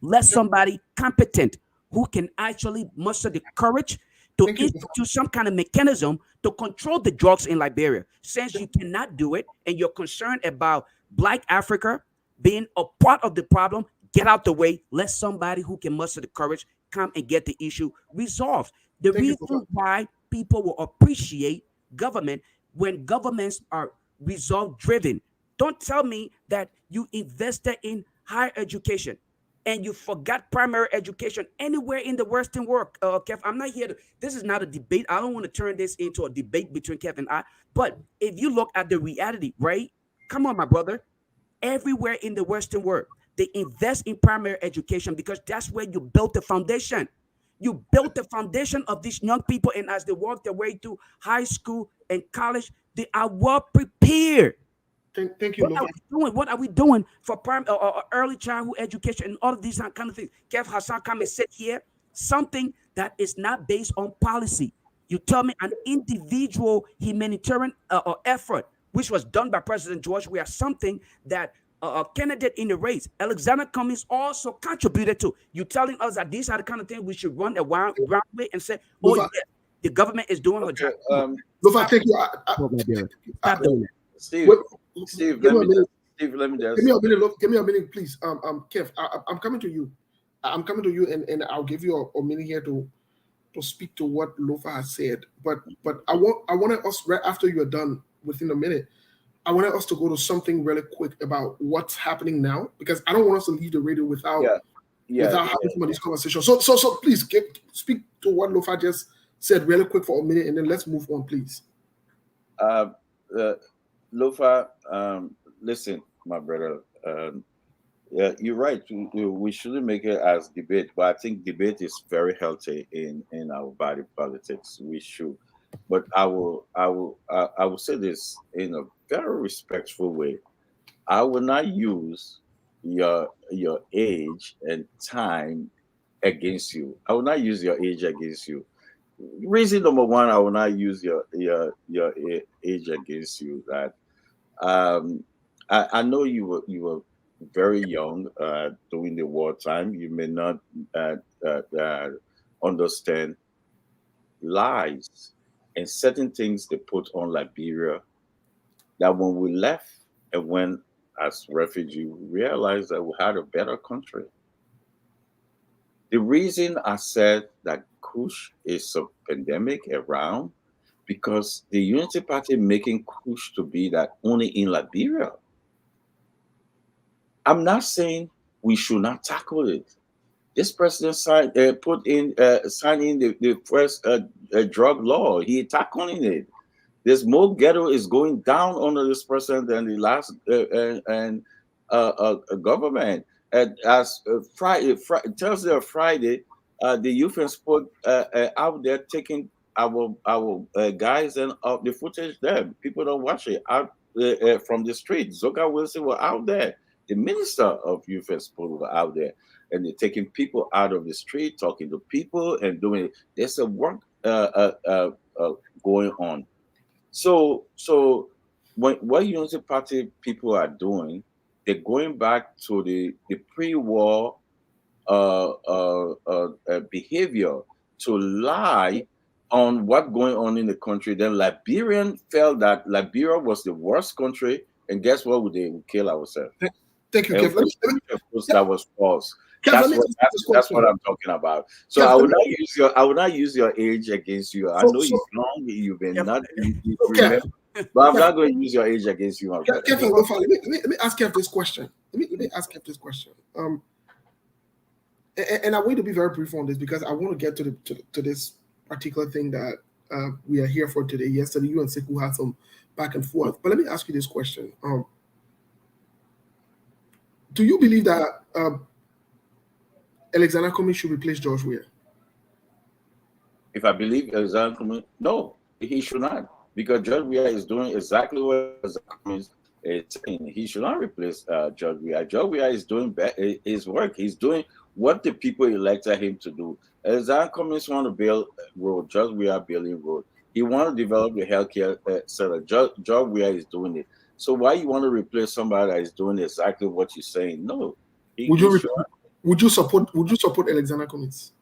Let somebody competent who can actually muster the courage to institute some kind of mechanism to control the drugs in Liberia. Since you cannot do it and you're concerned about Black Africa being a part of the problem, get out the way. Let somebody who can muster the courage come and get the issue resolved. The reason why people will appreciate government when governments are result driven. Don't tell me that you invested in higher education and you forgot primary education anywhere in the Western world. Kev, I'm not here to, this is not a debate. I don't want to turn this into a debate between Kev and I. But if you look at the reality, right? Come on, my brother. Everywhere in the Western world, they invest in primary education because that's where you built the foundation. You built the foundation of these young people, and as they walk their way through high school and college, they are well prepared. Thank you. What are we doing for early childhood education and all of these kind of things? Kev Hassan come and sit here, something that is not based on policy. You tell me an individual humanitarian effort, which was done by President George Weah, something that a candidate in the race, Alexander Cummings, also contributed to. You telling us that these are the kind of things we should run a round way and say, oh, yeah, the government is doing her job. Thank you. Stop doing that. Steve, let me just give me a minute, please. Kev, I'm coming to you. And I'll give you a minute here to speak to what Lofa has said. But I wanted us, right after you're done, within a minute, I wanted us to go to something really quick about what's happening now, because I don't want us to leave the radio without having some of these conversations. So please speak to what Lofa just said really quick for a minute, and then let's move on, please. Lofa, listen, my brother. Yeah, you're right. We shouldn't make it as debate, but I think debate is very healthy in our body politics. We should, but I will say this in a very respectful way. I will not use your age and time against you. I will not use your age against you. Reason number one, I will not use your age against you. That I know you were very young during the wartime. You may not understand lies and certain things they put on Liberia. That when we left and went as refugees, we realized that we had a better country. The reason I said that Kush is a pandemic around, because the Unity Party making Kush to be that only in Liberia. I'm not saying we should not tackle it. This president signed in the first drug law. He tackling it. This more ghetto is going down under this president than the last government. And as Thursday or Friday, the youth and sport out there taking our guys and the footage there. People don't watch it out from the street. Zoka Wilson were out there. The minister of youth and sport were out there, and they're taking people out of the street, talking to people, and doing it. There's a work going on. So what Unity Party people are doing, they're going back to the pre-war behavior to lie on what's going on in the country. Then Liberian felt that Liberia was the worst country, and guess what? We did? We kill ourselves. Thank you, Kev. That was false. Kev, that's what I'm talking about. So Kev, I would not use your age against you. I know you're young, you've been not remember, but I'm not going to use your age against you. Kev, let me ask Kev this question. Let me ask Kev this question. And I want to be very brief on this because I want to get to this particular thing that we are here for today. Yesterday, you and Sekou had some back and forth. But let me ask you this question. Do you believe that Alexander Cummings should replace George Weah? If I believe Alexander Cummings, no, he should not. Because George Weah is doing exactly what Alexander Cummings is saying. He should not replace George Weah. George Weah is doing his work. He's doing what the people elected him to do. Alexander Cummings want to build road. George Weah building road. He want to develop the healthcare center. George Weah is doing it. So why you want to replace somebody that is doing exactly what you're saying? No. Would you support Alexander Cummings?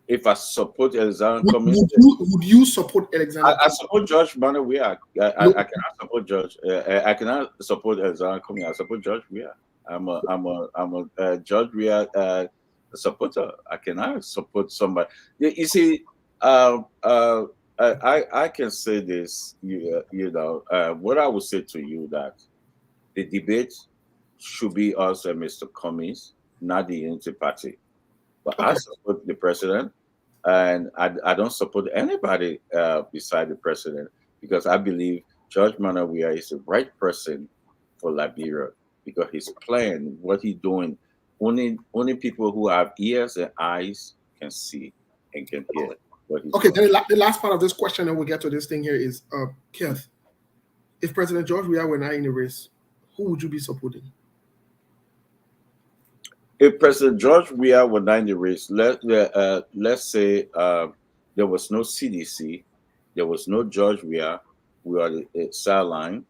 If I support Alexander Would, Cummings, would you support Alexander? I support George Manuel Weah. I cannot support George. I cannot support Alexander Cummings. I support George Weah. I'm a George Weah supporter. I cannot support somebody. You see, I can say this. What I would say to you that the debate should be us and Mr. Cummings, not the Unity Party. But I support the president, and I don't support anybody beside the president, because I believe George Manuel Weah is the right person for Liberia, because he's playing what he's doing. Only people who have ears and eyes can see and can hear what he's doing. Then the last part of this question, and we'll get to this thing here, is Keith, if President George Weah were not in the race, who would you be supporting? If President George Weah were not in the race, let's say there was no CDC, there was no George Weah, we are the sideline,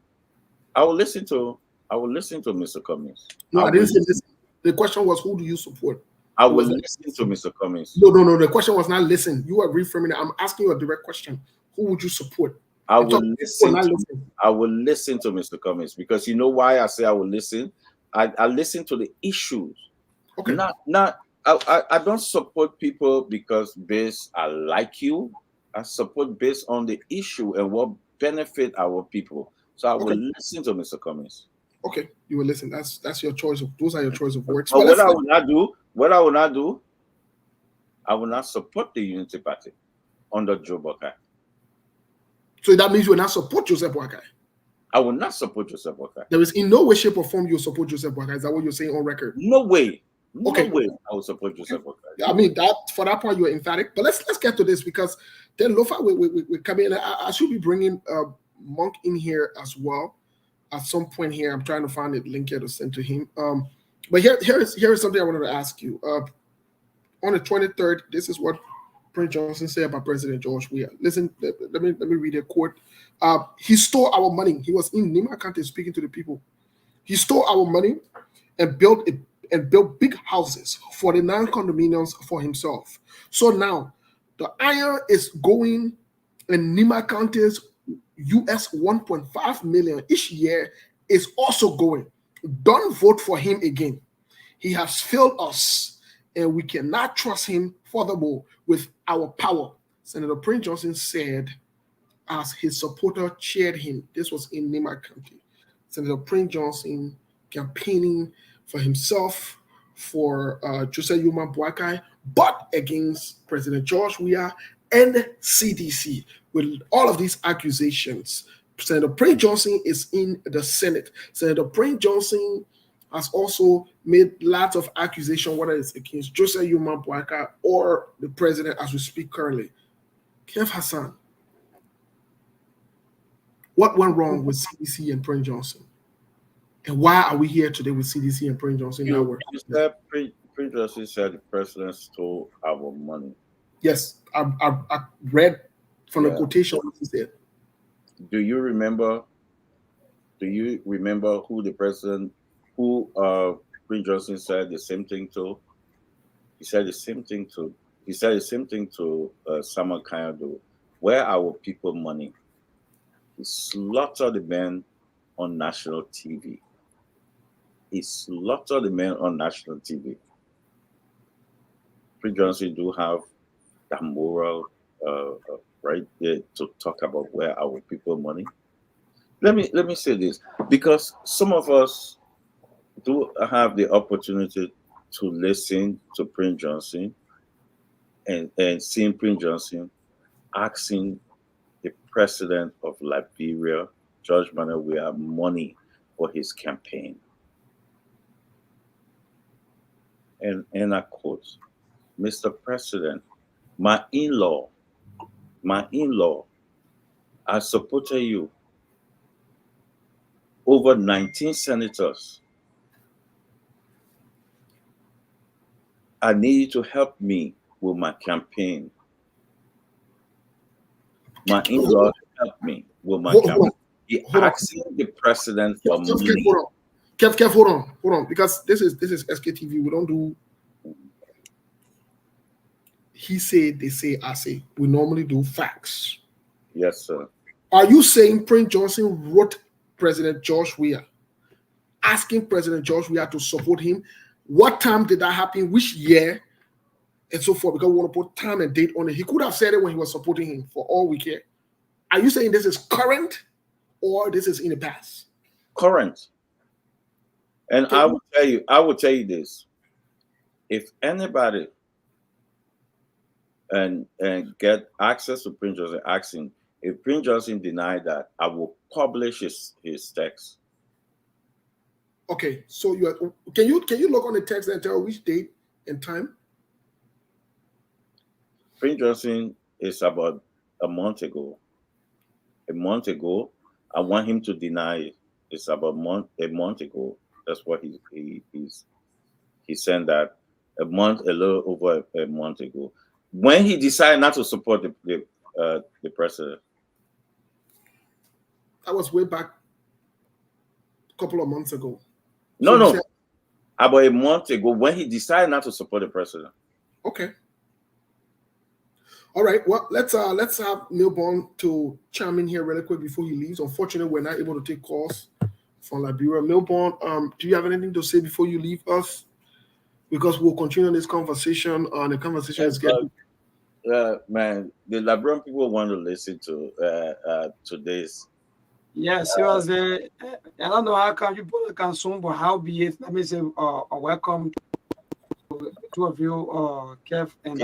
I will listen to Mr. Cummings. No, I didn't say this. The question was, who do you support? I will listen to Mr. Cummings. No. The question was not listen. You are reframing it. I'm asking you a direct question. Who would you support? I will listen to Mr. Cummings, because you know why I say I will listen? I listen to the issues. Okay. I don't support people because I like you. I support based on the issue and what benefit our people. So I will listen to Mr. Cummings. Okay, you will listen. That's your choice of. Those are your choice of words. But what I will not do, I will not support the Unity Party under Joe Boakai. So that means you will not support Joseph Boakai? I will not support Joseph Boakai. There is in no way, shape, or form you support Joseph Boakai. Is that what you're saying on record? No way. No way I will support Joseph Boakai. I mean, that for that part you're emphatic. But let's get to this, because then Lofa we come in. I should be bringing Monk in here as well at some point here. I'm trying to find a link here to send to him. But here is something I wanted to ask you. On the 23rd, this is what Prince Johnson said about President George Weah. Listen, let me read a quote. He stole our money. He was in Nima County speaking to the people. He stole our money and built big houses for the 9 condominiums for himself. So now the iron is going in Nima County's US 1.5 million each year is also going. Don't vote for him again. He has failed us, and we cannot trust him furthermore with our power. Senator Prince Johnson said as his supporter cheered him. This was in Nima County. Senator Prince Johnson campaigning for himself, for Joseph Yuma Boakai, but against President George Weah and CDC. With all of these accusations, Senator Prince Johnson is in the Senate. Senator Prince Johnson has also made lots of accusations, whether it's against Joseph Yuma Boakai or the president as we speak currently. Kev Hassan, what went wrong with CDC and Prince Johnson? And why are we here today with CDC and Prince Johnson? Prince Johnson said the president stole our money. Yes, I read from the quotation what he said. Do you remember who the president, Prince Johnson said the same thing to? He said the same thing to Samuel Kanyado. Where are our people money? He slaughtered the men on national TV. Prince Johnson do have that moral right there to talk about where our people money. Let me say this, because some of us do have the opportunity to listen to Prince Johnson and seeing Prince Johnson asking the president of Liberia, George Manuel Weah, money for his campaign. And I quote, Mr. President, my in-law, I supported you. Over 19 senators. I need you to help me with my campaign. My in-laws helped me with my Hold camera. on. He Hold on. asking the president for Kev, money. hold on. Kev, hold on, because this is SKTV. We don't do. He said, they say, I say. We normally do facts. Yes, sir. Are you saying Prince Johnson wrote President George Weah, asking President George Weah to support him? What time did that happen? Which year? And so forth, because we want to put time and date on it. He could have said it when he was supporting him, for all we care. Are you saying this is current or this is in the past? Current. And I will tell you this. If anybody and get access to Prince Johnson, asking, if Prince Johnson denied that, I will publish his text. Okay, so can you look on the text and tell which date and time? Prince Johnson is about a month ago. A month ago, I want him to deny it. It's about a month ago. That's what he sent that a little over a month ago, when he decided not to support the president. That was way back a couple of months ago. No, about a month ago, when he decided not to support the president. Okay. All right. Well, let's have Milborn to chime in here really quick before he leaves. Unfortunately, we're not able to take calls from Liberia. Milborn, do you have anything to say before you leave us? Because we'll continue this conversation. The conversation is getting. Man, the Liberian people want to listen to this. Yes, he was I don't know how come you people can soon, but how be it? Let me say, welcome to two of you, Kev and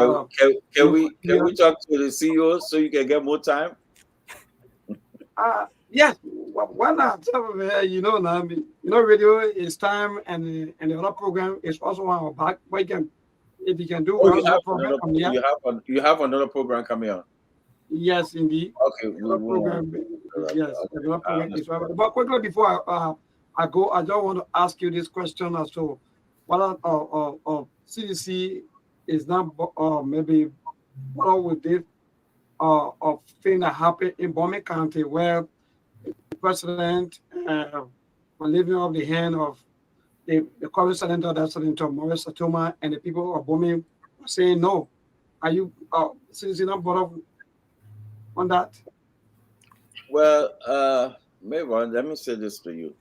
can we talk to the CEO so you can get more time? Yes, why not? You know, now, radio is time, and the other program is also on our back. But you can, if you can do you have another program coming on. Yes, indeed. Okay, yes. But quickly before I go, I just want to ask you this question as to whether CDC is not maybe what we did of thing that happened in Bomi County, where the president was living off the hand of the current senator Maurice Atoma, and the people of Bomi were saying no. Are you CDC not brought up on that? Well, Mayvon, let me say this to you.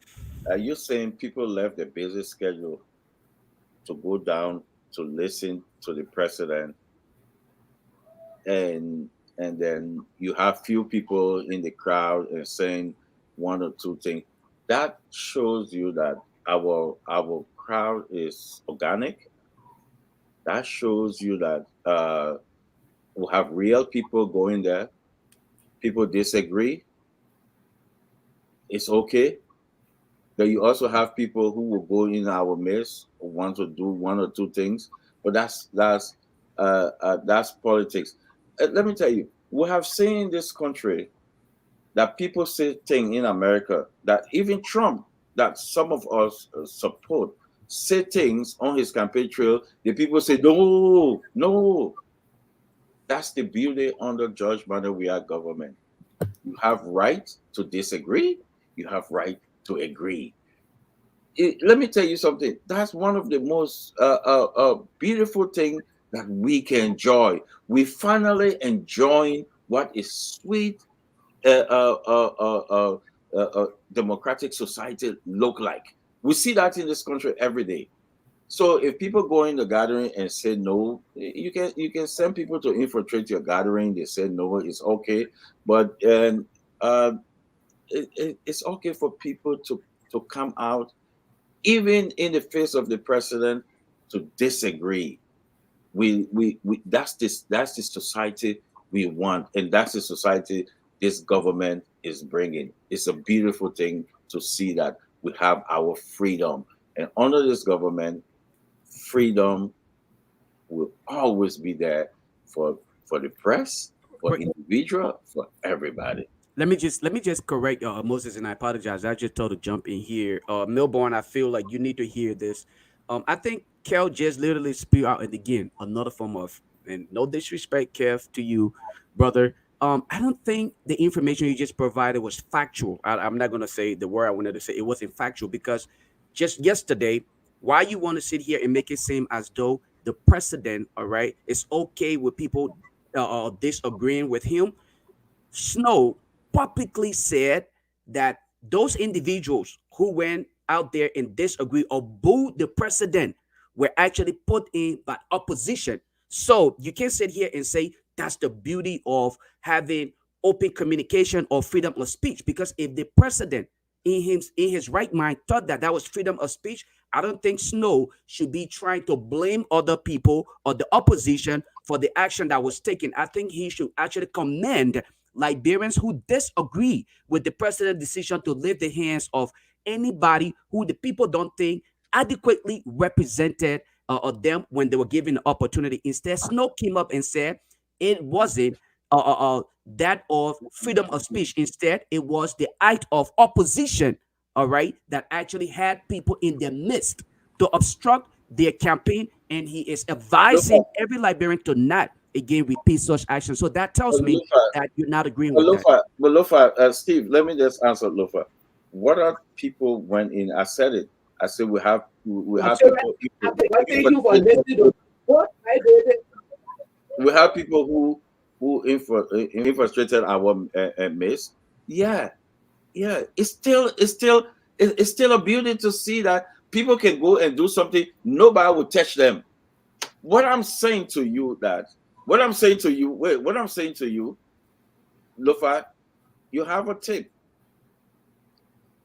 Are you saying people left their busy schedule to go down to listen to the president, and then you have few people in the crowd and saying one or two things? That shows you that our crowd is organic. That shows you that we have real people going there. People disagree. It's okay. But you also have people who will go in our midst who want to do one or two things. But that's politics. Let me tell you, we have seen in this country that people say things in America that even Trump, that some of us support, say things on his campaign trail. The people say, no. That's the beauty under George Manuel Weah government. You have right to disagree. You have right to agree. Let me tell you something. That's one of the most beautiful things that we can enjoy. We finally enjoying what is sweet democratic society look like. We see that in this country every day. So if people go in the gathering and say no, you can send people to infiltrate your gathering. They say no, it's okay, but it's okay for people to come out, even in the face of the president, to disagree. We that's the society we want, and that's the society this government is bringing. It's a beautiful thing to see that we have our freedom, and under this government, freedom will always be there for the press, for individual, for everybody. Let me just correct Moses, and I apologize. I just told to jump in here. Milborn, I feel like you need to hear this. I think Kel just literally spew out, and again, another form of, and no disrespect, Kev, to you, brother. I don't think the information you just provided was factual. I'm not going to say the word I wanted to say. It wasn't factual because just yesterday, why you want to sit here and make it seem as though the president, all right, is okay with people disagreeing with him? Snow publicly said that those individuals who went out there and disagreed or booed the president were actually put in by opposition. So you can't sit here and say that's the beauty of having open communication or freedom of speech. Because if the president in his right mind thought that that was freedom of speech, I don't think Snow should be trying to blame other people or the opposition for the action that was taken. I think he should actually commend Liberians who disagree with the president's decision to lift the hands of anybody who the people don't think adequately represented them when they were given the opportunity. Instead, Snow came up and said it wasn't that of freedom of speech. Instead, it was the act of opposition, all right, that actually had people in their midst to obstruct their campaign. And he is advising every Liberian to not again repeat such action. So that tells me that you're not agreeing with that. But Lofa, Steve, let me just answer Lofa. What are people went in? I said it. I said we have people. We have people who infiltrated our maze. Yeah. It's still a beauty to see that people can go and do something. Nobody will touch them. What I'm saying to you, Lofa, you have a tip.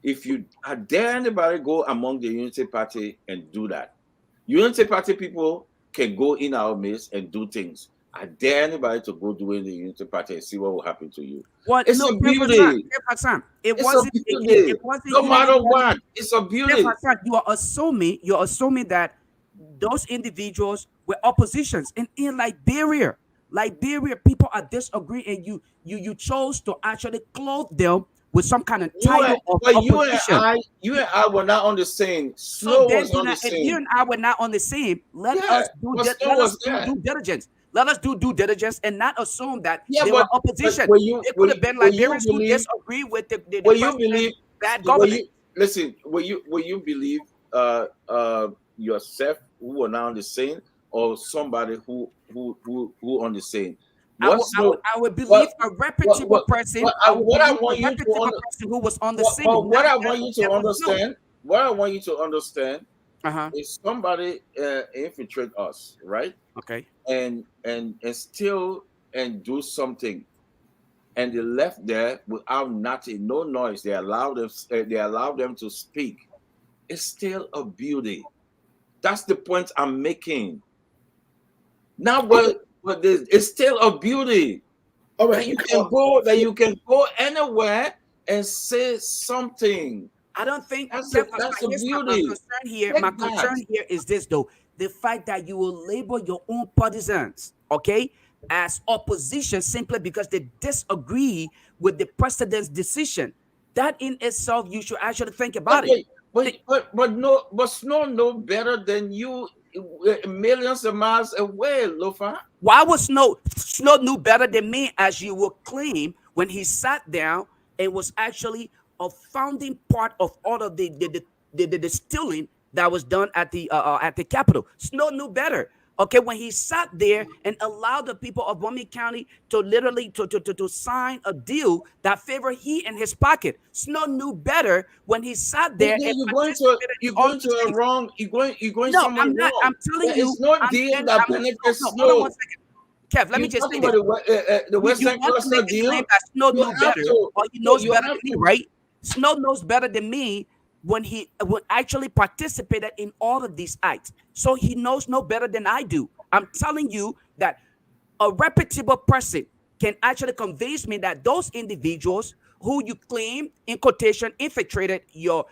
If you dare anybody go among the Unity Party and do that, Unity Party people can go in our midst and do things. I dare anybody to go do in the Unity Party and see what will happen to you. It's a beauty. It wasn't. No matter what, it's a beauty. You're assuming that those individuals were oppositions, and in Liberia, people are disagreeing, and you chose to actually clothe them with some kind of title of opposition. You and I were not on the same. Snow was on the same. You and I were not on the same. Let us do due diligence. Let us do due diligence and not assume that they were opposition. It could have been Liberians who disagree with the bad government. Will you believe yourself who were not on the same, or somebody who on the same? I would believe a reputable person. What I want you to person who was on the scene. What I want you to understand. If somebody infiltrate us, right? Okay. And still and do something, and they left there without nothing, no noise. They allow them to speak. It's still a beauty. That's the point I'm making. Now, but it's still a beauty. All right, that you can go anywhere and say something. I don't think that's a beauty. My concern here is this, though: the fact that you will label your own partisans, okay, as opposition simply because they disagree with the president's decision. That in itself, you should actually think about it. But Snow know better than you, millions of miles away, Lofa. Why was Snow knew better than me, as you will claim, when he sat down and was actually a founding part of all of the stealing that was done at the Capitol? Snow knew better. Okay, when he sat there and allowed the people of Bomi County to literally to sign a deal that favored he and his pocket. Snow knew better when he sat there. You're going somewhere I'm not. wrong. I'm telling you, it's not deal that benefits Snow. Hold on 1 second. Kev, let me just say this. The Western Cluster deal. Snow knew better, or he knows better than me, right? Snow knows better than me when he actually participated in all of these acts. So he knows no better than I do. I'm telling you that a reputable person can actually convince me that those individuals who you claim, in quotation, infiltrated your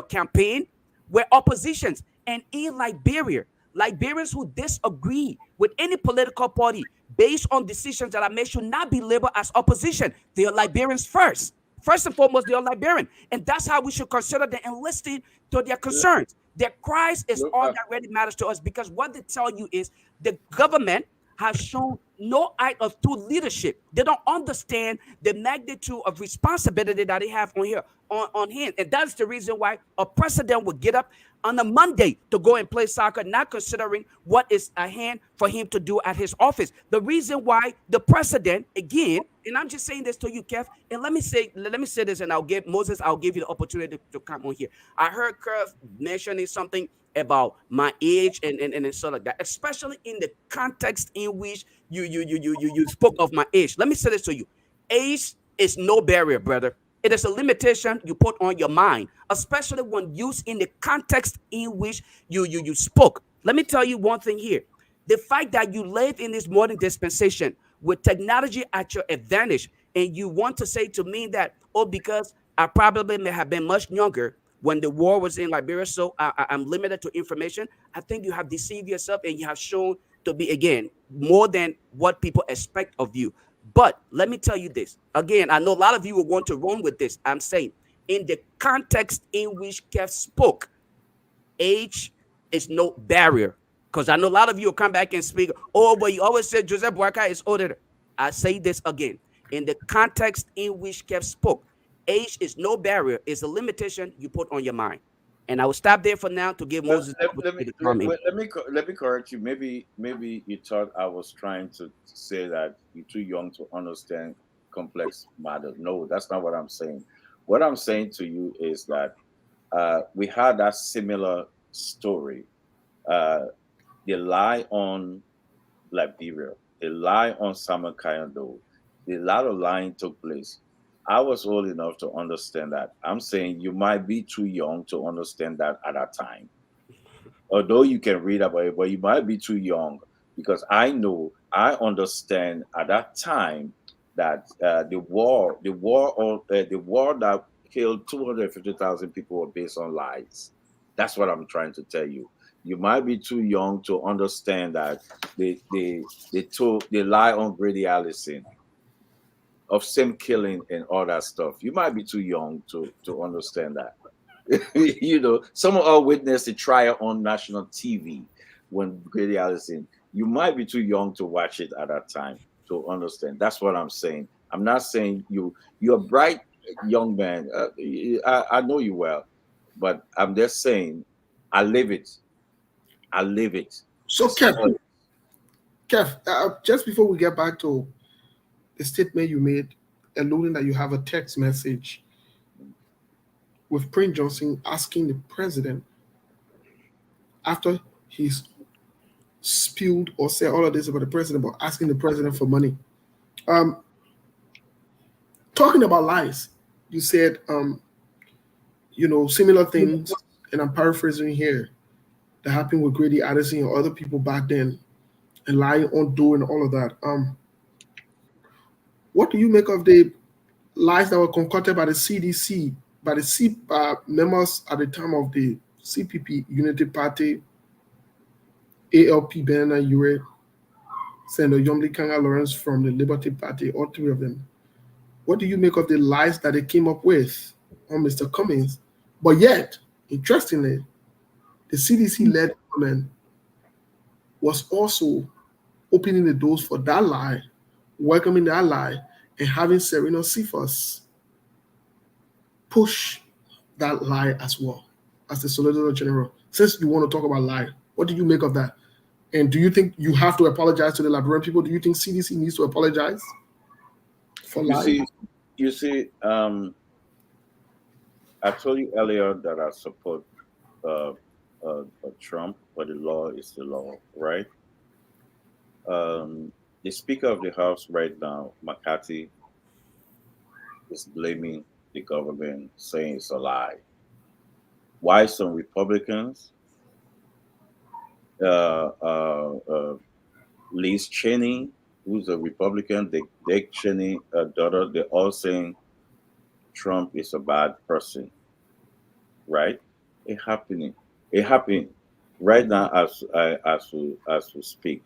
campaign were oppositions. And in Liberia, Liberians who disagree with any political party based on decisions that are made should not be labeled as opposition. They are Liberians first. First and foremost, they are Liberian. And that's how we should consider them and listen to their concerns. Their cries is all that really matters to us, because what they tell you is the government has shown no act of true leadership. They don't understand the magnitude of responsibility that they have on hand. And that's the reason why a president would get up on a Monday to go and play soccer, not considering what is at hand for him to do at his office. The reason why the president, again, and I'm just saying this to you, Kev, and let me say this, and I'll give you the opportunity to come on here. I heard Kev mentioning something about my age and sort of that, especially in the context in which you spoke of my age. Let me say this to you. Age is no barrier, brother. It is a limitation you put on your mind, especially when used in the context in which you spoke. Let me tell you one thing here. The fact that you live in this modern dispensation with technology at your advantage, and you want to say to me that, oh, because I probably may have been much younger when the war was in Liberia, so I'm limited to information. I think you have deceived yourself, and you have shown to be, again, more than what people expect of you. But let me tell you this. Again, I know a lot of you will want to run with this. I'm saying in the context in which Kev spoke, age is no barrier. Because I know a lot of you will come back and speak, oh, but you always said Joseph Boakai is older. I say this again. In the context in which Kev spoke, age is no barrier. It's a limitation you put on your mind. And I will stop there for now to give Moses let me correct you. Maybe you thought I was trying to say that you're too young to understand complex matters. No, that's not what I'm saying. What I'm saying to you is that we had that similar story. They lie on Liberia. They lie on Samuel Kayando. A lot of lying took place. I was old enough to understand that. I'm saying you might be too young to understand that at that time. Although you can read about it, but you might be too young, because I understand at that time that the war that killed 250,000 people were based on lies. That's what I'm trying to tell you. You might be too young to understand that they lie on Grady Allison of same killing and all that stuff. You might be too young to understand that. Some of our witnessed the trial on national TV when Grady Allison. You might be too young to watch it at that time to understand. That's what I'm saying. I'm not saying you're a bright young man. I know you well, but I'm just saying I live it. So, Kev, just before we get back to the statement you made, alluding that you have a text message with Prince Johnson asking the president, after he's spewed or said all of this about the president, but asking the president for money. Talking about lies, you said, similar things, and I'm paraphrasing here, that happened with Grady Addison or other people back then, and lying on doing all of that. What do you make of the lies that were concocted by the CDC, by the members at the time of the CPP, Unity Party, ALP, Benana Ure, Senator Yomli Kanga Lawrence from the Liberty Party, all three of them? What do you make of the lies that they came up with on Mr. Cummings? But yet, interestingly, the CDC-led government was also opening the doors for that lie, welcoming that lie, and having Serena Cephas push that lie as well as the Solicitor General. Since you want to talk about lie, what do you make of that? And do you think you have to apologize to the Liberian people? Do you think CDC needs to apologize for lying? You see, I told you earlier that I support Trump, but the law is the law, right? The Speaker of the House right now, McCarthy, is blaming the government, saying it's a lie. Why some Republicans, Liz Cheney, who's a Republican, Dick Cheney, daughter, they're all saying Trump is a bad person, right? It happening right now as we speak.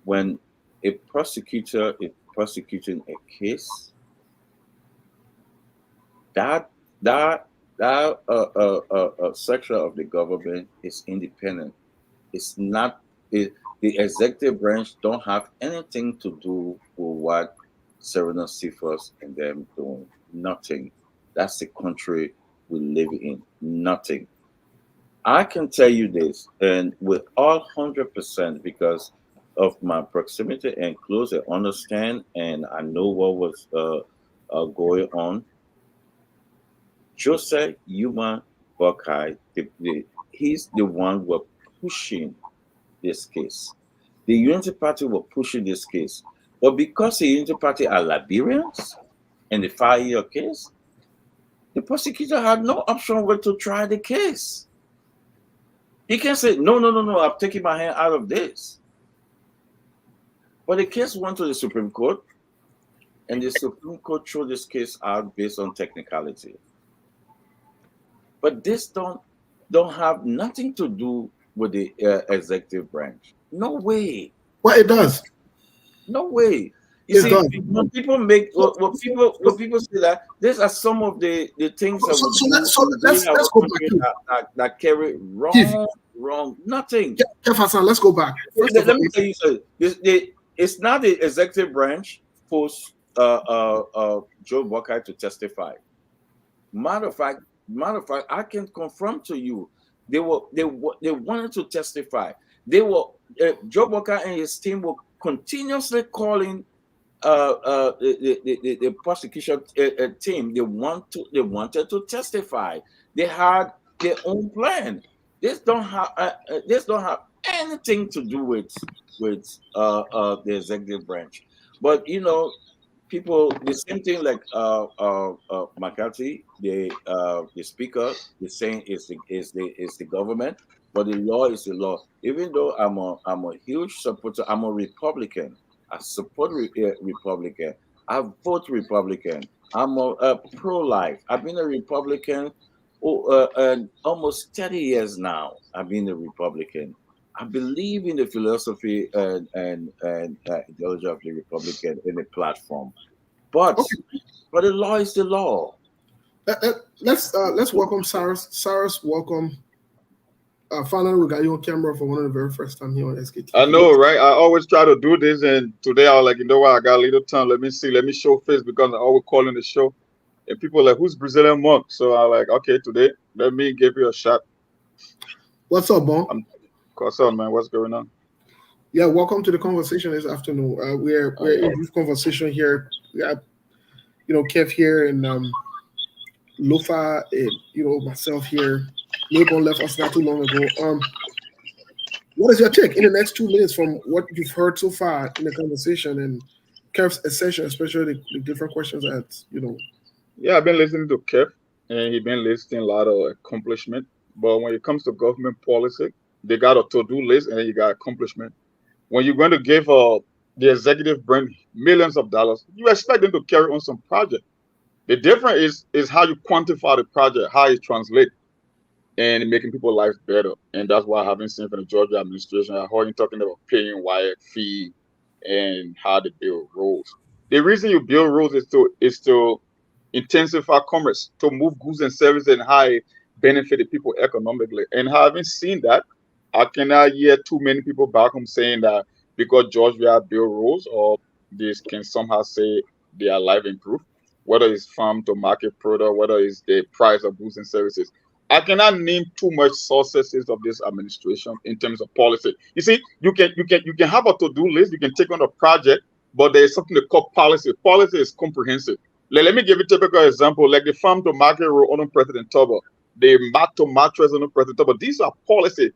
When a prosecutor is prosecuting a case, that section of the government is independent. It's not. The executive branch don't have anything to do with what Serena Cephas and them doing. Nothing. That's the country we live in. Nothing. I can tell you this, and with all 100%, because of my proximity and close, I understand, and I know what was going on. Joseph Yuma Buckeye, he's the one who was pushing this case. The Unity Party were pushing this case. But because the Unity Party are Liberians in the 5-year case, the prosecutor had no option but to try the case. He can say, no, I'm taking my hand out of this. But the case went to the Supreme Court, and the Supreme Court threw this case out based on technicality. But this don't have nothing to do with the executive branch. No way. Well, it does. No way. You see, when people make when people say that, these are some of the things let's go back that carry wrong nothing. Kev Hassan, let's go back. Let me tell you something. It's not the executive branch forced Joe Buckeye to testify. Matter of fact, I can confirm to you, they wanted to testify. They were Joe Buckeye and his team were continuously calling the prosecution team. They wanted to testify. They had their own plan. This don't have anything to do with the executive branch. But you know, people, the same thing like McCarthy, the speaker, is saying is the government, but the law is the law. Even though I'm a huge supporter, I'm a Republican. I support Republican. I vote Republican. I'm a pro-life. I've been a Republican almost 30 years now. I've been a Republican. I believe in the philosophy and ideology of the Republican in the platform, but the law is the law. Let's welcome Cyrus. Cyrus, welcome. Finally, we got you on camera for one of the very first time here on SKT. I know, right? I always try to do this, and today I was like, you know what? I got a little time. Let me show face because I always calling the show, and people are like, who's Brazilian Monk? So I like, okay, today let me give you a shot. What's up, Bon? What's up, man? What's going on? Yeah, welcome to the conversation this afternoon. We're in brief conversation here. We have, Kev here and Lofa, and myself here. Milton left us not too long ago. What is your take in the next 2 minutes from what you've heard so far in the conversation and Kev's session, especially the different questions that Yeah, I've been listening to Kev, and he's been listing a lot of accomplishment. But when it comes to government policy, they got a to-do list and then you got accomplishment. When you're going to give the executive branch millions of dollars, you expect them to carry on some project. The difference is how you quantify the project, how it translates, and making people's lives better. And that's why I haven't seen from the Georgia administration. I heard you talking about paying wire fee and how to build roads. The reason you build roads is to intensify commerce, to move goods and services, and how it benefit the people economically. And having seen that, I cannot hear too many people back home saying that because Georgia build roads or this can somehow say their life improved, whether it's farm to market product, whether it's the price of goods and services. I cannot name too much successes of this administration in terms of policy. You see, you can have a to-do list, you can take on a project, but there's something they call policy. Policy is comprehensive. Let me give you a typical example, like the farm to market road under President Tubber, the mat to mattress under President Tubber. These are policy.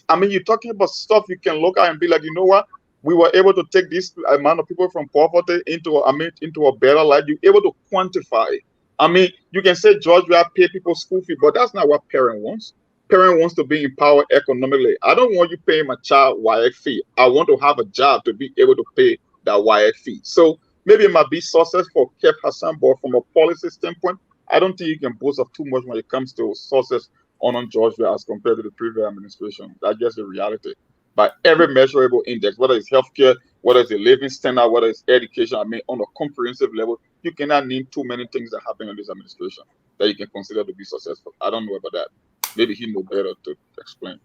I mean, you're talking about stuff you can look at and be like, you know what? We were able to take this amount of people from poverty into a better life. You're able to quantify it. I mean, you can say Georgia pay people school fee, but that's not what parent wants. Parent wants to be empowered economically. I don't want you paying my child WIAC fee. I want to have a job to be able to pay that WIAC fee. So maybe it might be success for Kev Hassan, but from a policy standpoint, I don't think you can boast of too much when it comes to success on Georgia as compared to the previous administration. That's just the reality. By every measurable index, whether it's healthcare, whether it's a living standard, whether it's education, I mean, on a comprehensive level, you cannot name too many things that happen in this administration that you can consider to be successful. I don't know about that. Maybe he knows better to explain.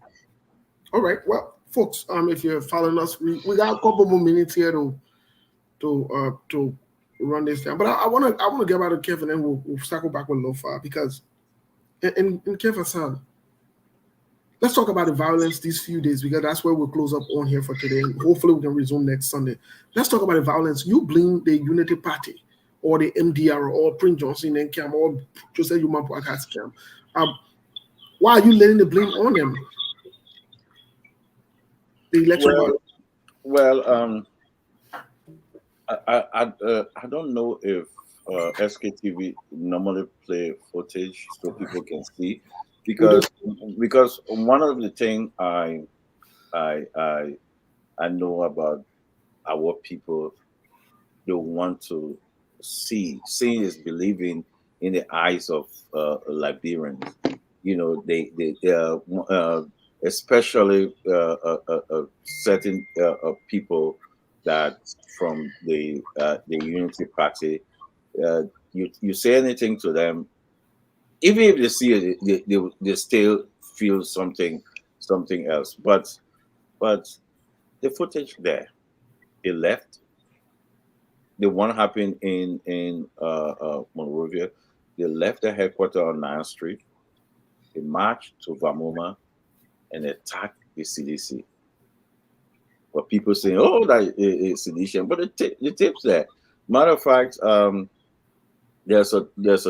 All right. Well, folks, if you're following us, we got a couple more minutes here to run this down. But I wanna get back to Kevin, and we'll circle back with Lofa, because in Kevin, let's talk about the violence these few days, because that's where we'll close up on here for today. And hopefully we can resume next Sunday. Let's talk about the violence. You blame the Unity Party or the MDR or Prince Johnson and Cam or Joseph Yuma Boakas Cam. Why are you letting the blame on them? The election. I don't know if SKTV normally play footage so people can see, because one of the things I know about our people, they want to see. Seeing is believing in the eyes of Liberians. You know, they especially certain people that from the Unity Party. You say anything to them, even if they see it, they still feel something else. But the footage there, it left. The one happened in Monrovia. They left the headquarters on 9th Street. They marched to Vamoma and attacked the CDC. But people saying, "Oh, that is sedition," but the tape's there. Matter of fact, there's a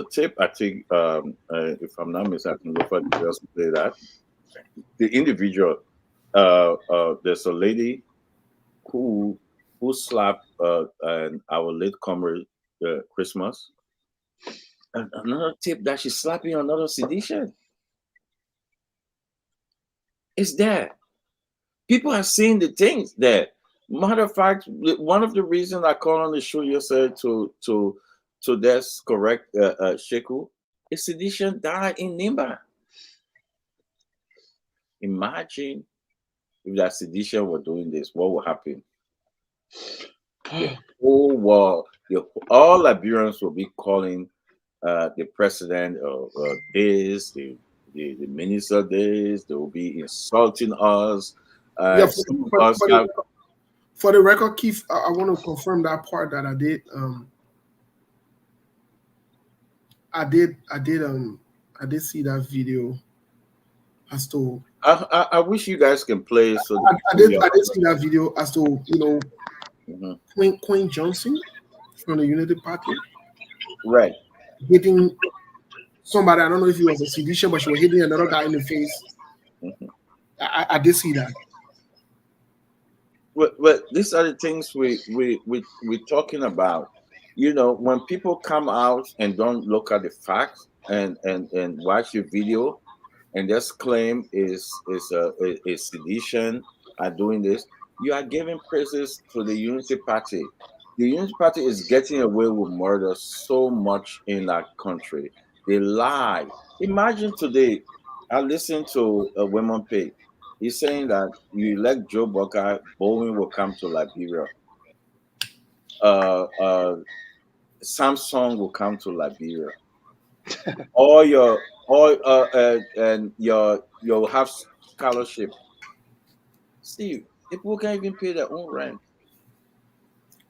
tape. I think if I'm not mistaken, if I just play that, the individual, there's a lady who slapped and our latecomer Christmas, and another tape that she's slapping another sedition. It's there. People are seeing the things there. Matter of fact, one of the reasons I called on the show yesterday to this correct Sheku, is sedition died in Nimba. Imagine if that sedition were doing this, what would happen? The whole world, all Liberians will be calling the president of this, the minister this. They will be insulting us. For the record, Keith, I want to confirm that part that I did. I did see that video. As to I wish you guys can play. So I did see that video as to Queen Johnson from the Unity Party, right, hitting somebody. I don't know if he was a sedition, but she was hitting another guy in the face. I did see that. But these are the things we're talking about. You know, when people come out and don't look at the facts and watch your video and just claim is sedition are doing this, you are giving praises to the Unity Party. The Unity Party is getting away with murder so much in that country. They lie. Imagine today, I listened to Women Pay. He's saying that you elect Joe Boka, Bowen will come to Liberia. Samsung will come to Liberia. And you'll have scholarship. Steve, people can't even pay their own rent.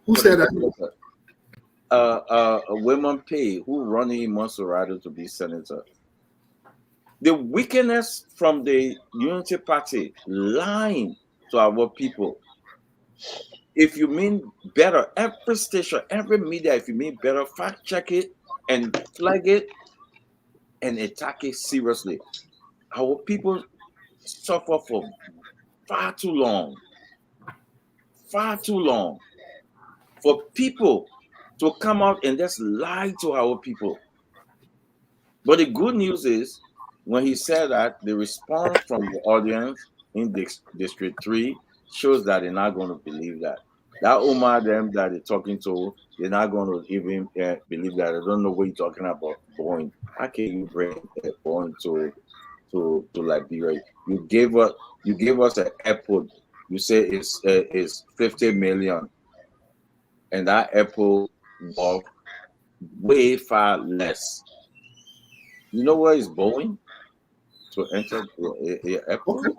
Who said that? Women Pay, who running in Monserrato to be senator. The wickedness from the Unity Party lying to our people. If you mean better, every station, every media, if you mean better, fact check it and flag it and attack it seriously. Our people suffer for far too long. Far too long. For people to come out and just lie to our people. But the good news is, when he said that, the response from the audience in District 3 shows that they're not going to believe that. That Omar them that they're talking to, they're not going to even believe that. I don't know what you're talking about, Boeing. How can you bring Boeing to Liberia? You gave us an airport. You say it's 50 million, and that airport was way far less. You know where is Boeing to enter the airport?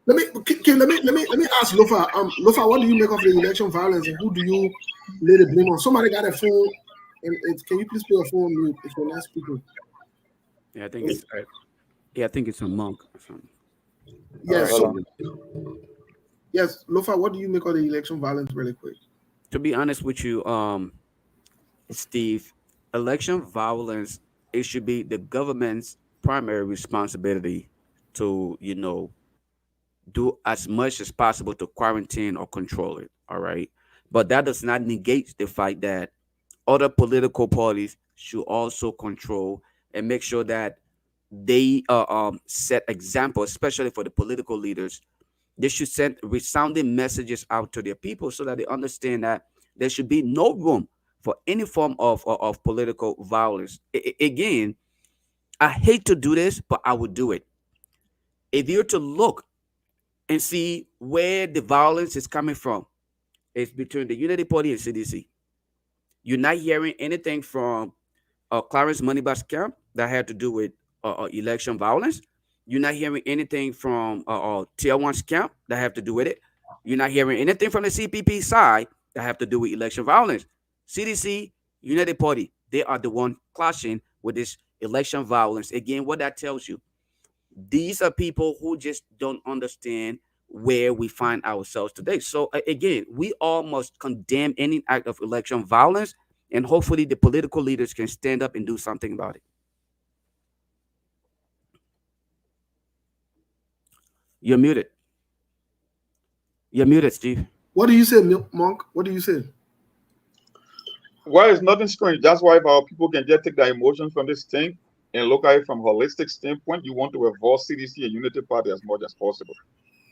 Let me ask Lofa. Lofa, what do you make of the election violence, and who do you lay the blame on? Somebody got a phone, and can you please put your phone on mute if you're not speaking? Yeah, I think it's. I think it's a monk or something. Yes. Hold Yes, Lofa, what do you make of the election violence, really quick? To be honest with you, Steve, election violence, it should be the government's primary responsibility to, do as much as possible to quarantine or control it. All right. But that does not negate the fact that other political parties should also control and make sure that they set example, especially for the political leaders. They should send resounding messages out to their people so that they understand that there should be no room for any form of political violence. Again, I hate to do this, but I would do it. If you're to look and see where the violence is coming from, it's between the Unity Party and CDC. You're not hearing anything from Clarence Moneyback's camp that had to do with election violence. You're not hearing anything from Tier 1's camp that have to do with it. You're not hearing anything from the CPP side that have to do with election violence. CDC, United Party, they are the one clashing with this election violence. Again, what that tells you, these are people who just don't understand where we find ourselves today. So again, we all must condemn any act of election violence, and hopefully the political leaders can stand up and do something about it. You're muted. You're muted, Steve. What do you say, Monk? What do you say? Well, it's nothing strange. That's why if our people can just take their emotions from this thing and look at it from a holistic standpoint, you want to avoid CDC and Unity Party as much as possible.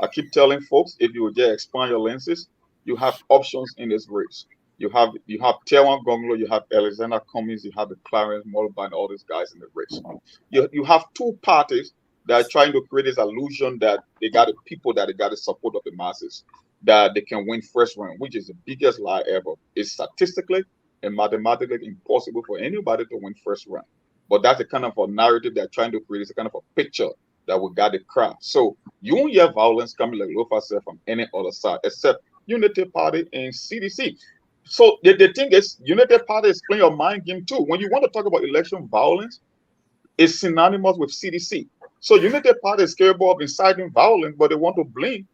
I keep telling folks, if you would just expand your lenses, you have options in this race. You have Tier 1 Gonglo, you have Alexander Cummings, you have the Clarence Mulliban, all these guys in the race. You have two parties that are trying to create this illusion that they got the people, that they got the support of the masses, that they can win first round, which is the biggest lie ever. It's statistically and mathematically impossible for anybody to win first round. But that's the kind of a narrative they're trying to create. It's a kind of a picture that we got the crowd. So you won't hear violence coming, like Lofa said, from any other side except Unity Party and CDC. So the thing is, Unity Party is playing a mind game too. When you want to talk about election violence, it's synonymous with CDC. So Unity Party is capable of inciting violence, but they want to blame.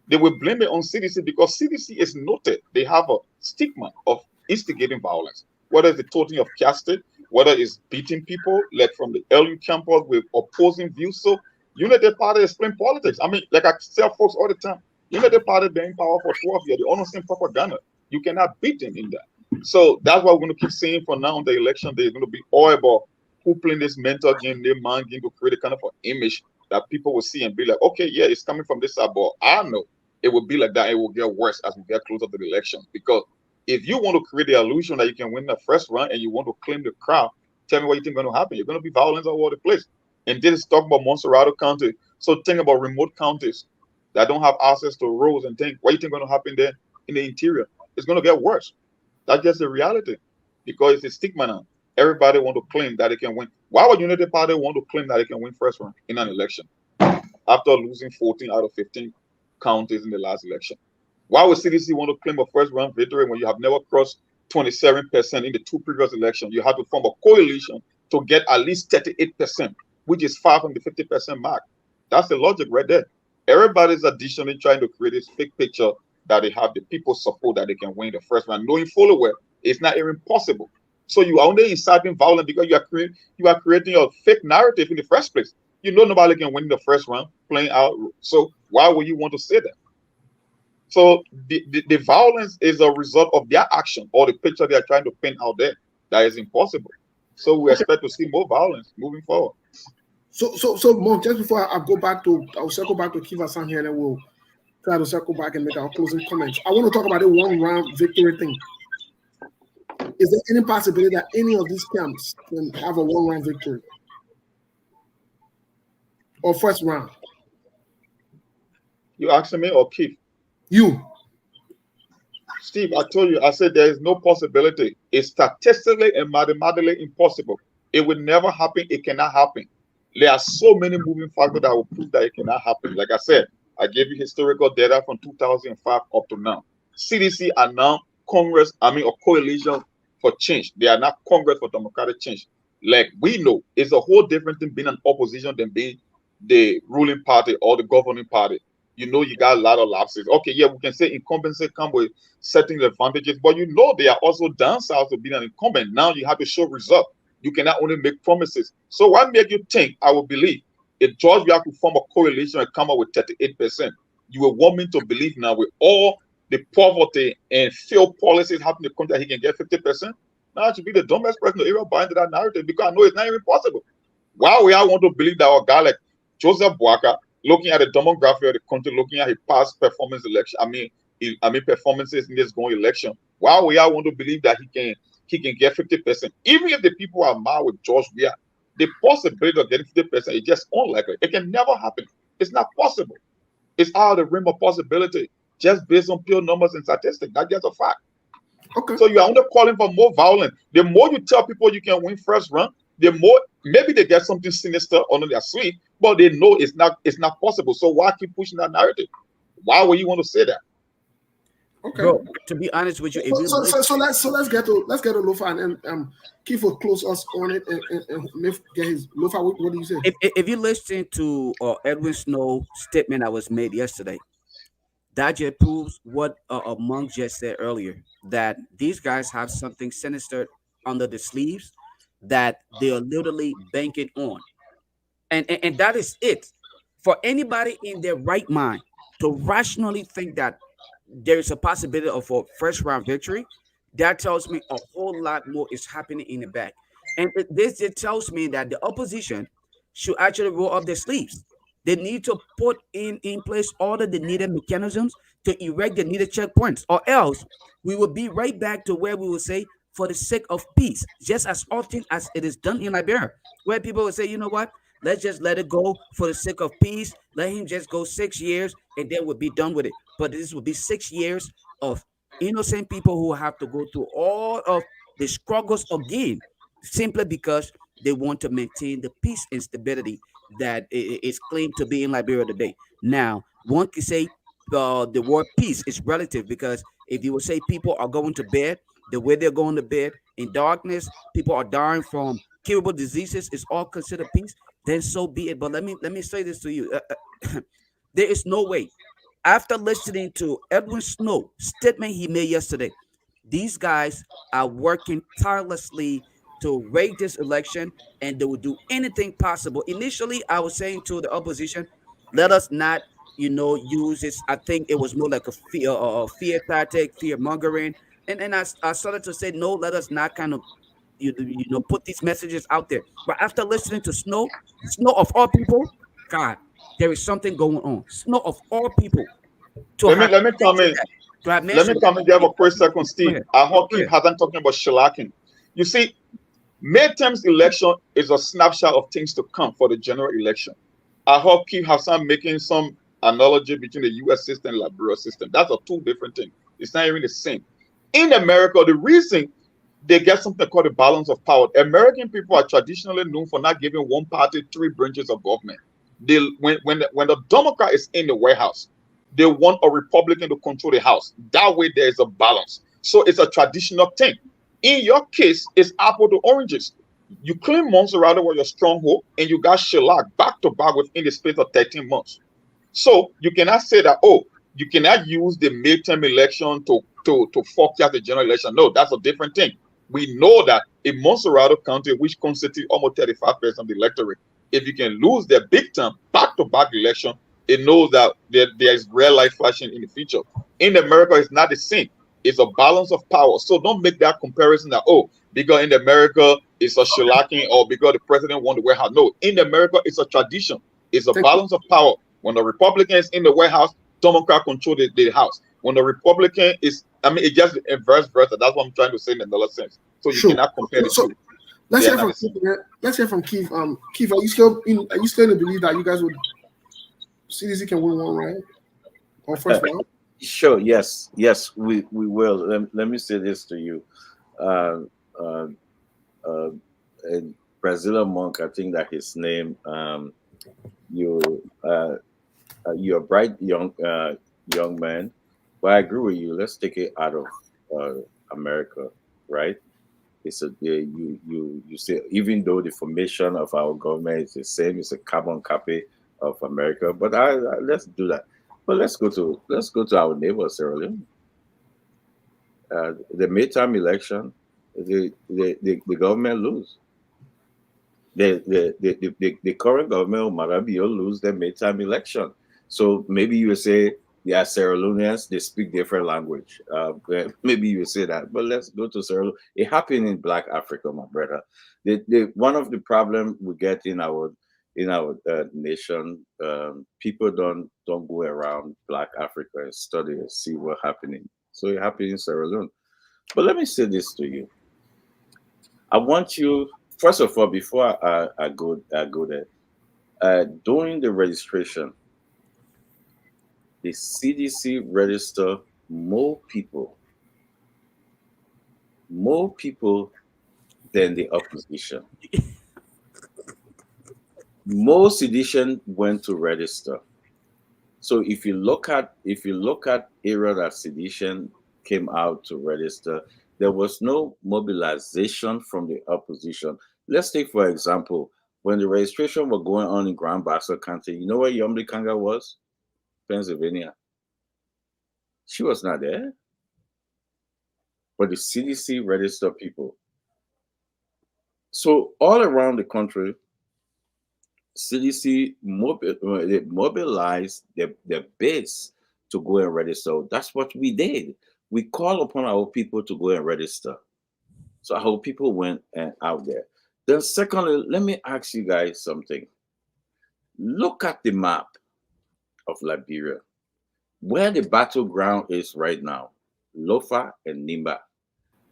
They will blame it on CDC because CDC is noted. They have a stigma of instigating violence, whether it's the toting of casted, whether it's beating people, like from the LU campus with opposing views. So Unity Party is playing politics. I mean, like I tell folks all the time, Unity Party been in power for 12 years. They understand propaganda. You cannot beat them in that. So that's what we're going to keep saying from now on the election day. It's going to be all about who playing this mental game, their mind game, to create a kind of an image that people will see and be like, okay, yeah, it's coming from this side, but I know it will be like that. It will get worse as we get closer to the election. Because if you want to create the illusion that you can win the first round and you want to claim the crowd, tell me what you think is going to happen. You're going to be violence all over the place. And this is talking about Montserrado County. So think about remote counties that don't have access to roads and think, what do you think is going to happen there in the interior? It's going to get worse. That's just the reality. Because it's a stigma now. Everybody want to claim that they can win. Why would Unity Party want to claim that they can win first round in an election after losing 14 out of 15 counties in the last election? Why would CDC want to claim a first round victory when you have never crossed 27% in the two previous elections? You have to form a coalition to get at least 38%, which is far from the 50% mark. That's the logic right there. Everybody's additionally trying to create this fake picture that they have the people's support that they can win the first round, knowing fully well it's not even possible. So you are only inciting violence because you are creating a fake narrative in the first place. You know nobody can win the first round playing out. So why would you want to say that? So the violence is a result of their action or the picture they are trying to paint out there. That is impossible. So we expect to see more violence moving forward. So Monk, just before I'll circle back to Kiva-san here, and then we'll try to circle back and make our closing comments. I want to talk about the one round victory thing. Is there any possibility that any of these camps can have a one round victory or first round? You asking me or Keith? You. Steve, I told you, I said there is no possibility. It's statistically and mathematically impossible. It will never happen. It cannot happen. There are so many moving factors that will prove that it cannot happen. Like I said, I gave you historical data from 2005 up to now. CDC are now Congress, or Coalition for Change. They are not Congress for Democratic Change. Like we know, it's a whole different thing being an opposition than being the ruling party or the governing party. You know, you got a lot of lapses. Okay, yeah, we can say incumbency come with certain advantages, but you know there are also downsides to being an incumbent. Now you have to show result. You cannot only make promises. So what make you think, I will believe, if George Weah could form a coalition and come up with 38%, you will want me to believe now with all the poverty and failed policies happening in the country that he can get 50%? Now it should be the dumbest person to ever buy into that narrative, because I know it's not even possible. Why would I want to believe that a guy like Joseph Boakai, looking at the demography of the country, looking at his past performance election, performances in this going election, why would I want to believe that he can get 50%? Even if the people are mad with George Weah, the possibility of getting 50% is just unlikely. It can never happen. It's not possible. It's out of the realm of possibility, just based on pure numbers and statistics. That's just a fact. Okay. So you are only calling for more violence. The more you tell people you can win first round, the more maybe they get something sinister under their sleeve, but they know it's not possible. So why keep pushing that narrative? Why would you want to say that? Okay. Bro, to be honest with you, if you let's get to Lofa and Keith will close us on it and get his Lofa. What do you say? if you listen to Edwin Snow statement that was made yesterday, that just proves what Monk just said earlier, that these guys have something sinister under the sleeves that they are literally banking on. And that is it. For anybody in their right mind to rationally think that there is a possibility of a first round victory, that tells me a whole lot more is happening in the back. And this just tells me that the opposition should actually roll up their sleeves. They need to put in place all of the needed mechanisms to erect the needed checkpoints, or else we will be right back to where we will say, for the sake of peace, just as often as it is done in Liberia, where people will say, you know what, let's just let it go for the sake of peace. Let him just go 6 years and then we'll be done with it. But this will be 6 years of innocent people who have to go through all of the struggles again, simply because they want to maintain the peace and stability that is claimed to be in Liberia today. Now, one can say the word peace is relative, because if you would say people are going to bed the way they're going to bed in darkness, people are dying from curable diseases, is all considered peace, then so be it. But let me say this to you. There is no way. After listening to Edwin Snow statement he made yesterday, these guys are working tirelessly to rig this election, and they will do anything possible. Initially, I was saying to the opposition, let us not, use this. I think it was more like a fear tactic, fear mongering. And I started to say, no, let us not kind of, put these messages out there. But after listening to Snow of all people, God, there is something going on. Snow of all people. Let me comment. Let me comment. Give a quick second, Steve. I hope Keith hasn't talking about shellacking. You see, midterms election is a snapshot of things to come for the general election. I hope Keith Hassan making some analogy between the U.S. system and Liberia system. That's a two different things. It's not even the same. In America, the reason they get something called the balance of power. American people are traditionally known for not giving one party three branches of government. When the Democrat is in the White House, they want a Republican to control the House. That way, there is a balance. So it's a traditional thing. In your case, it's apple to oranges. You claim Monserrate was your stronghold, and you got shellacked back to back within the space of 13 months. So you cannot say that, you cannot use the midterm election to forecast the general election. No, that's a different thing. We know that in Monserrate County, which constitutes almost 35% of the electorate, if you can lose their big term back-to-back election, it knows that there is real life flashing in the future. In America, it's not the same. It's a balance of power. So don't make that comparison that, because in America, it's a shellacking, or because the president won the White House. No, in America, it's a tradition. It's a balance of power. When the Republican is in the White House, Democrat control the House. When the Republican is, it's just inverse versa. That's what I'm trying to say in another sense. So you cannot compare the two. Let's hear from Keith. Keith, are you still in the belief that you guys would CDC can win one round or first round? Sure. Yes, we will. Let me say this to you. Brazilian Monk, I think that his name, You're a bright young man, but I agree with you. Let's take it out of America, right? It's a you say, even though the formation of our government is the same, it's a carbon copy of America. But let's do that. But let's go to our neighbor Sierra Leone. The midterm election, the government lose. The current government of Marabio lose the midterm election. So maybe you say, yeah, Sierra Leoneans, they speak different language. Maybe you say that, but let's go to Sierra Leone. It happened in Black Africa, my brother. One of the problems we get in our nation, people don't go around Black Africa and study and see what's happening. So it happened in Sierra Leone. But let me say this to you. I want you, first of all, before I go there, during the registration, the CDC register more people than the opposition. More sedition went to register. So if you look at area that sedition came out to register, there was no mobilization from the opposition. Let's take, for example, when the registration was going on in Grand Bassa County, you know where Yomli Kanga was? Pennsylvania. She was not there. But the CDC registered people. So all around the country, CDC mobilized their base to go and register. That's what we did. We called upon our people to go and register. So our people went out there. Then secondly, let me ask you guys something. Look at the map of Liberia, where the battleground is right now, Lofa and Nimba.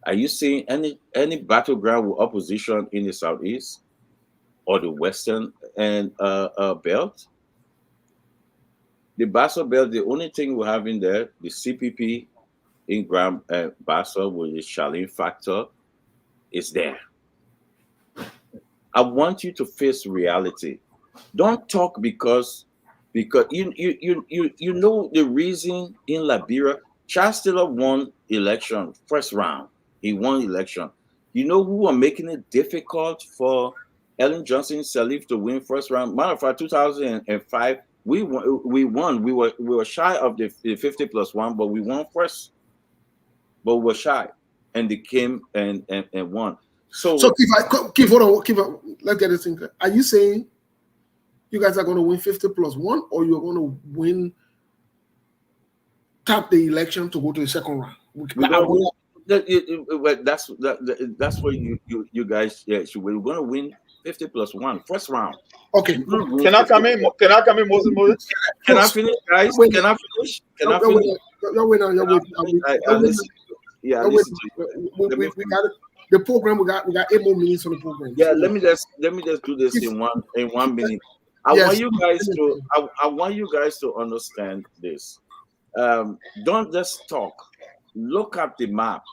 Are you seeing any battleground with opposition in the southeast or the western and belt? The Bassa belt, the only thing we have in there, the CPP in Grand Bassa with the Charlene factor, is there. I want you to face reality. Don't talk because you know the reason in Liberia. Charles Taylor won election first round. He won election. You know who are making it difficult for Ellen Johnson Sirleaf to win first round? Matter of fact, 2005, we won. We were shy of the 50+1, but we won first. But we were shy, and they came and won. So Keith, hold on, let's get this thing clear. Are you saying you guys are going to win 50+1, or you're going to tap the election to go to the second round? That's what you guys. Yeah, so we're going to win 50+1 first round. Okay. Can I come in? Moses? Can I finish, guys? Can I finish? You're winning. Listen to we got it. The program, we got 8 more minutes on the program. Yeah, let me just do this in 1 minute. I want you guys to understand this. Don't just talk. Look at the map.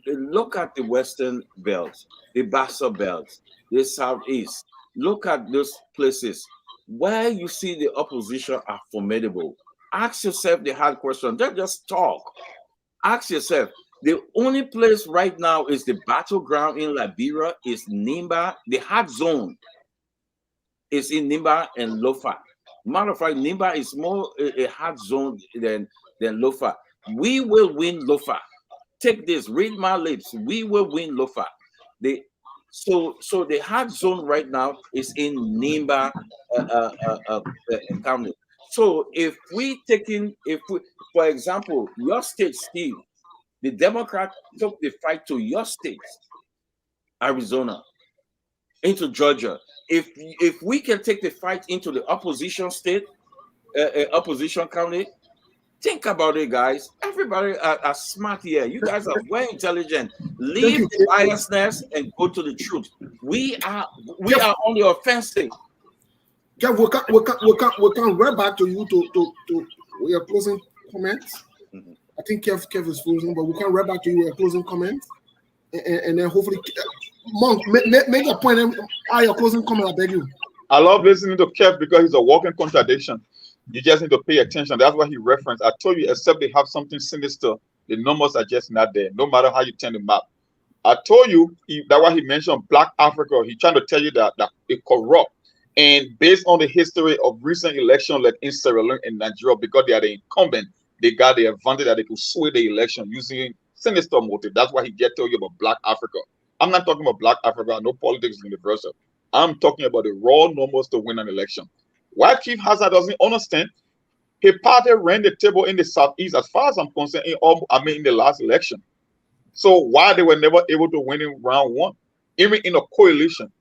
Look at the western belt, the Bassa belt, the southeast. Look at those places where you see the opposition are formidable. Ask yourself the hard question. Don't just talk. Ask yourself. The only place right now is the battleground in Liberia is Nimba. The hard zone is in Nimba and Lofa. Matter of fact, Nimba is more a hard zone than Lofa. We will win Lofa. Take this, read my lips. We will win Lofa. So the hard zone right now is in Nimba County. So if for example, your state, Steve, the Democrats took the fight to your state, Arizona, into Georgia. If we can take the fight into the opposition state, opposition county, think about it, guys. Everybody are smart here. You guys are very intelligent. Leave the biasness and go to the truth. We are on the offensive. Yeah, we'll come right back to you to your closing comments. Mm-hmm. I think Kev is frozen, but we'll come right back to you your closing comments, and then hopefully, Monk, make a point. Your closing comment, I beg you. I love listening to Kev because he's a walking contradiction. You just need to pay attention. That's why he referenced. I told you, except they have something sinister, the numbers are just not there, no matter how you turn the map. I told you that why he mentioned Black Africa. He's trying to tell you that it corrupt. And based on the history of recent elections like in Sierra Leone and Nigeria, because they are the incumbent, they got the advantage that they could sway the election using sinister motive. That's why he just told you about Black Africa. I'm not talking about Black Africa. No politics is universal. I'm talking about the raw numbers to win an election. Why Keith Hazard doesn't understand? His party ran the table in the Southeast, as far as I'm concerned, in the last election. So why they were never able to win in round one, even in a coalition,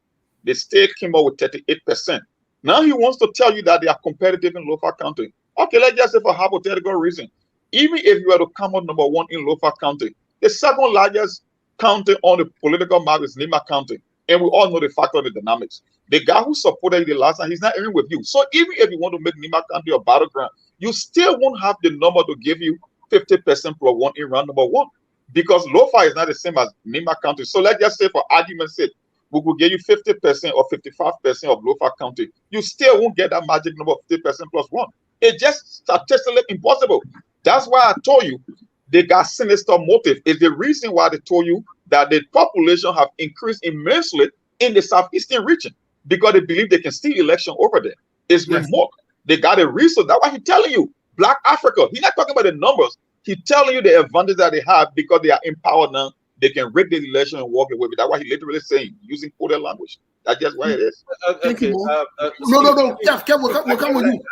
the state came up with 38%. Now he wants to tell you that they are competitive in Lofa County. Okay, let's just say for hypothetical reason, even if you were to come out number one in Lofa County, the second largest county on the political map is Lima County, and we all know the factor of the dynamics. The guy who supported you the last time, he's not even with you. So even if you want to make Lima County a battleground, you still won't have the number to give you 50% plus one in round number one, because Lofa is not the same as Lima County. So let's just say, for argument's sake, we could give you 50% or 55% of Lofa County. You still won't get that magic number of 50% plus one. It's just statistically impossible. That's why I told you they got sinister motive. It's the reason why they told you that the population have increased immensely in the southeastern region, because they believe they can steal election over there. It's remote. They got a reason. That's why he's telling you Black Africa. He's not talking about the numbers. He's telling you the advantage that they have because they are empowered now. They can rig the election and walk away. That's what he's literally saying, using coded language. That's just what it is. Thank you, no. Kev, we'll come with you.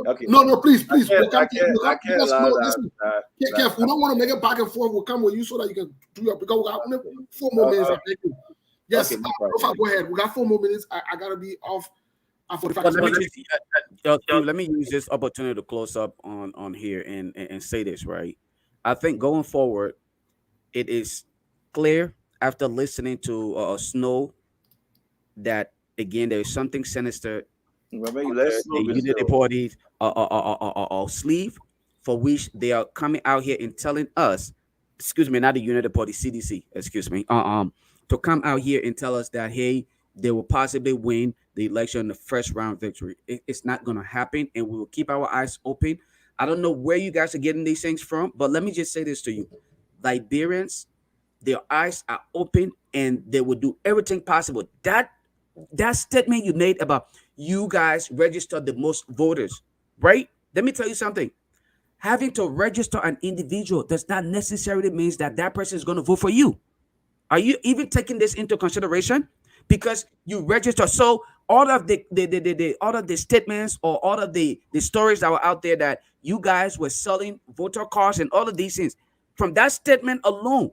Okay. No, please. I can't allow listen. Kev, we don't want to make it back and forth. We'll come with you so that you can do your, because we got 4 more minutes. Thank you. Yes, okay, go ahead. We got 4 more minutes. I gotta be off. Let me use this opportunity to close up on here and say this, right? I think going forward, it is clear after listening to Snow that again there is something sinister. The Unity Party's sleeve, for which they are coming out here and telling us, excuse me, not the Unity Party, CDC, excuse me, to come out here and tell us that, hey, they will possibly win the election in the first round victory. It's not going to happen, and we will keep our eyes open. I don't know where you guys are getting these things from, but let me just say this to you. Liberians, their eyes are open, and they will do everything possible. That statement you made about you guys registered the most voters, right? Let me tell you something. Having to register an individual does not necessarily mean that that person is going to vote for you. Are you even taking this into consideration? Because you register. So all of the statements or all of the stories that were out there that you guys were selling voter cards and all of these things, from that statement alone,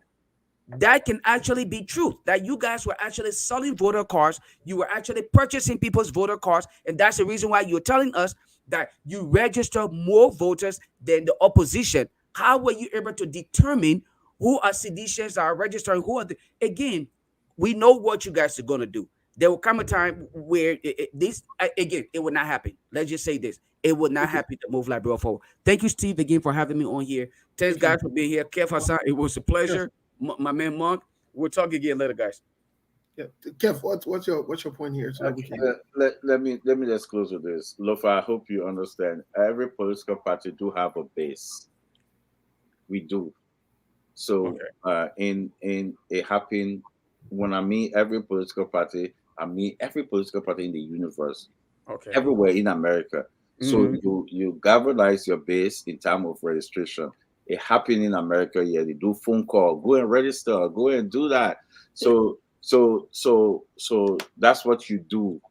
that can actually be true, that you guys were actually selling voter cards. You were actually purchasing people's voter cards. And that's the reason why you're telling us that you register more voters than the opposition. How were you able to determine who are seditious, are registering, who are again, we know what you guys are going to do. There will come a time where it will not happen. Let's just say this. It will not happen to move Liberia forward. Thank you, Steve, again, for having me on here. Thanks, guys, for being here. Kev Hassan, it was a pleasure. My man, Monk. We'll talk again later, guys. Yeah, Kev, what's your point here? So let me just close with this. Lofa, I hope you understand. Every political party do have a base. We do. So in it happened. When I mean every political party, I mean every political party in the universe, everywhere in America. So you galvanize your base in terms of registration. It happened in America. Yeah, they do phone call, go and register, go and do that. So that's what you do.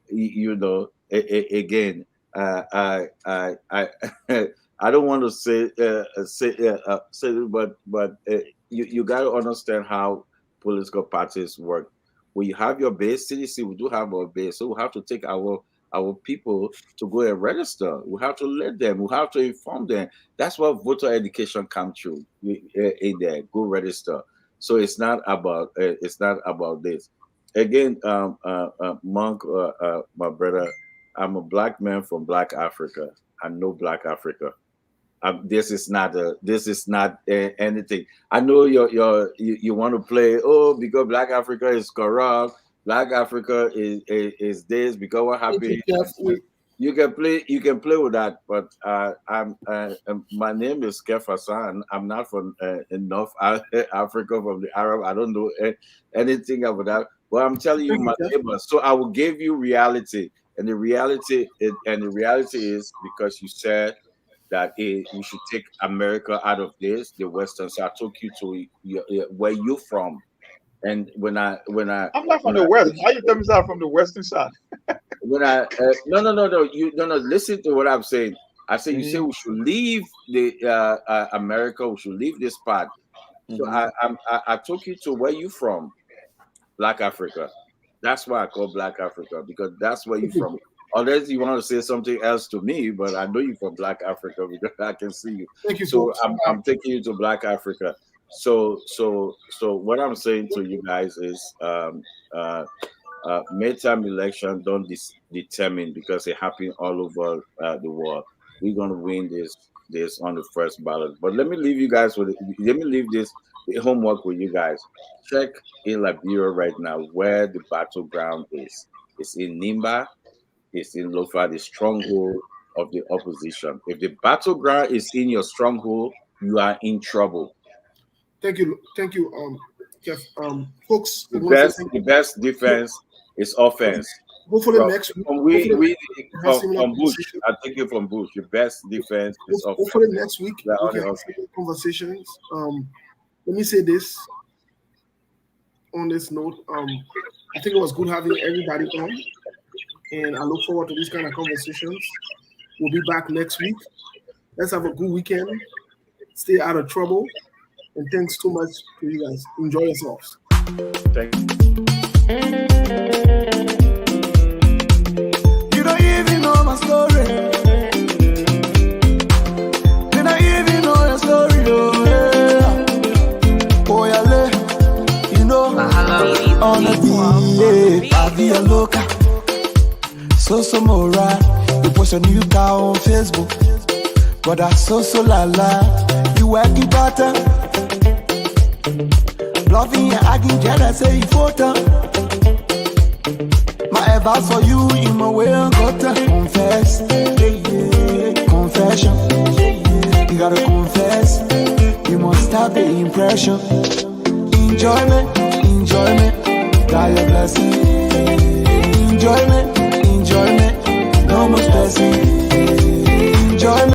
You know, again, I don't want to say but you got to understand how political parties work. When you have your base, CDC, we do have our base, so we have to take our people to go and register. We have to let them. We have to inform them. That's what voter education comes through in there. Go register. So it's not about this. Again, Monk, my brother, I'm a Black man from Black Africa. I know Black Africa. This is not anything. I know you want to play, because Black Africa is corrupt. Black Africa is this because what happened? You can play with that, but my name is Kef Hassan. I'm not from in North Africa, from the Arab. I don't know anything about that. But I'm telling you, my neighbor. So I will give you reality, and the reality is because you said that we should take America out of this, the Western. So I took you to where you from. And when I'm not from the West. How you tell me I'm from the Western side? No, listen to what I'm saying. I say you say we should leave the America. We should leave this part. So I took you to where you from, Black Africa. That's why I call Black Africa, because that's where you from. Unless you want to say something else to me, but I know you from Black Africa because I can see you. Thank you. So I'm taking you to Black Africa. So what I'm saying to you guys is midterm election don't determine, because it happened all over the world. We're gonna win this on the first ballot. But let me leave you guys with the homework with you guys. Check in Liberia right now where the battleground is. It's in Nimba, it's in Lofa, the stronghold of the opposition. If the battleground is in your stronghold, you are in trouble. Thank you, Jeff. Folks, the best defense is offense. Hopefully next week. From Bush, I take it from Bush. The best defense is offense. Hopefully next week we can have conversations. Let me say this on this note. I think it was good having everybody on, and I look forward to these kind of conversations. We'll be back next week. Let's have a good weekend. Stay out of trouble. And thanks so much to you guys. Enjoy yourselves. Thank you. You don't even know my story. You don't even know your story. Oh yeah, you know, on the beat, I be a loca. So moral. You post a new car on Facebook. But I so la la. You working better. Bluffing and acting jealous, say you photo. My advice for you, in my way, I got to confess. Confession. You gotta confess. You must have the impression. Enjoyment. God your blessing.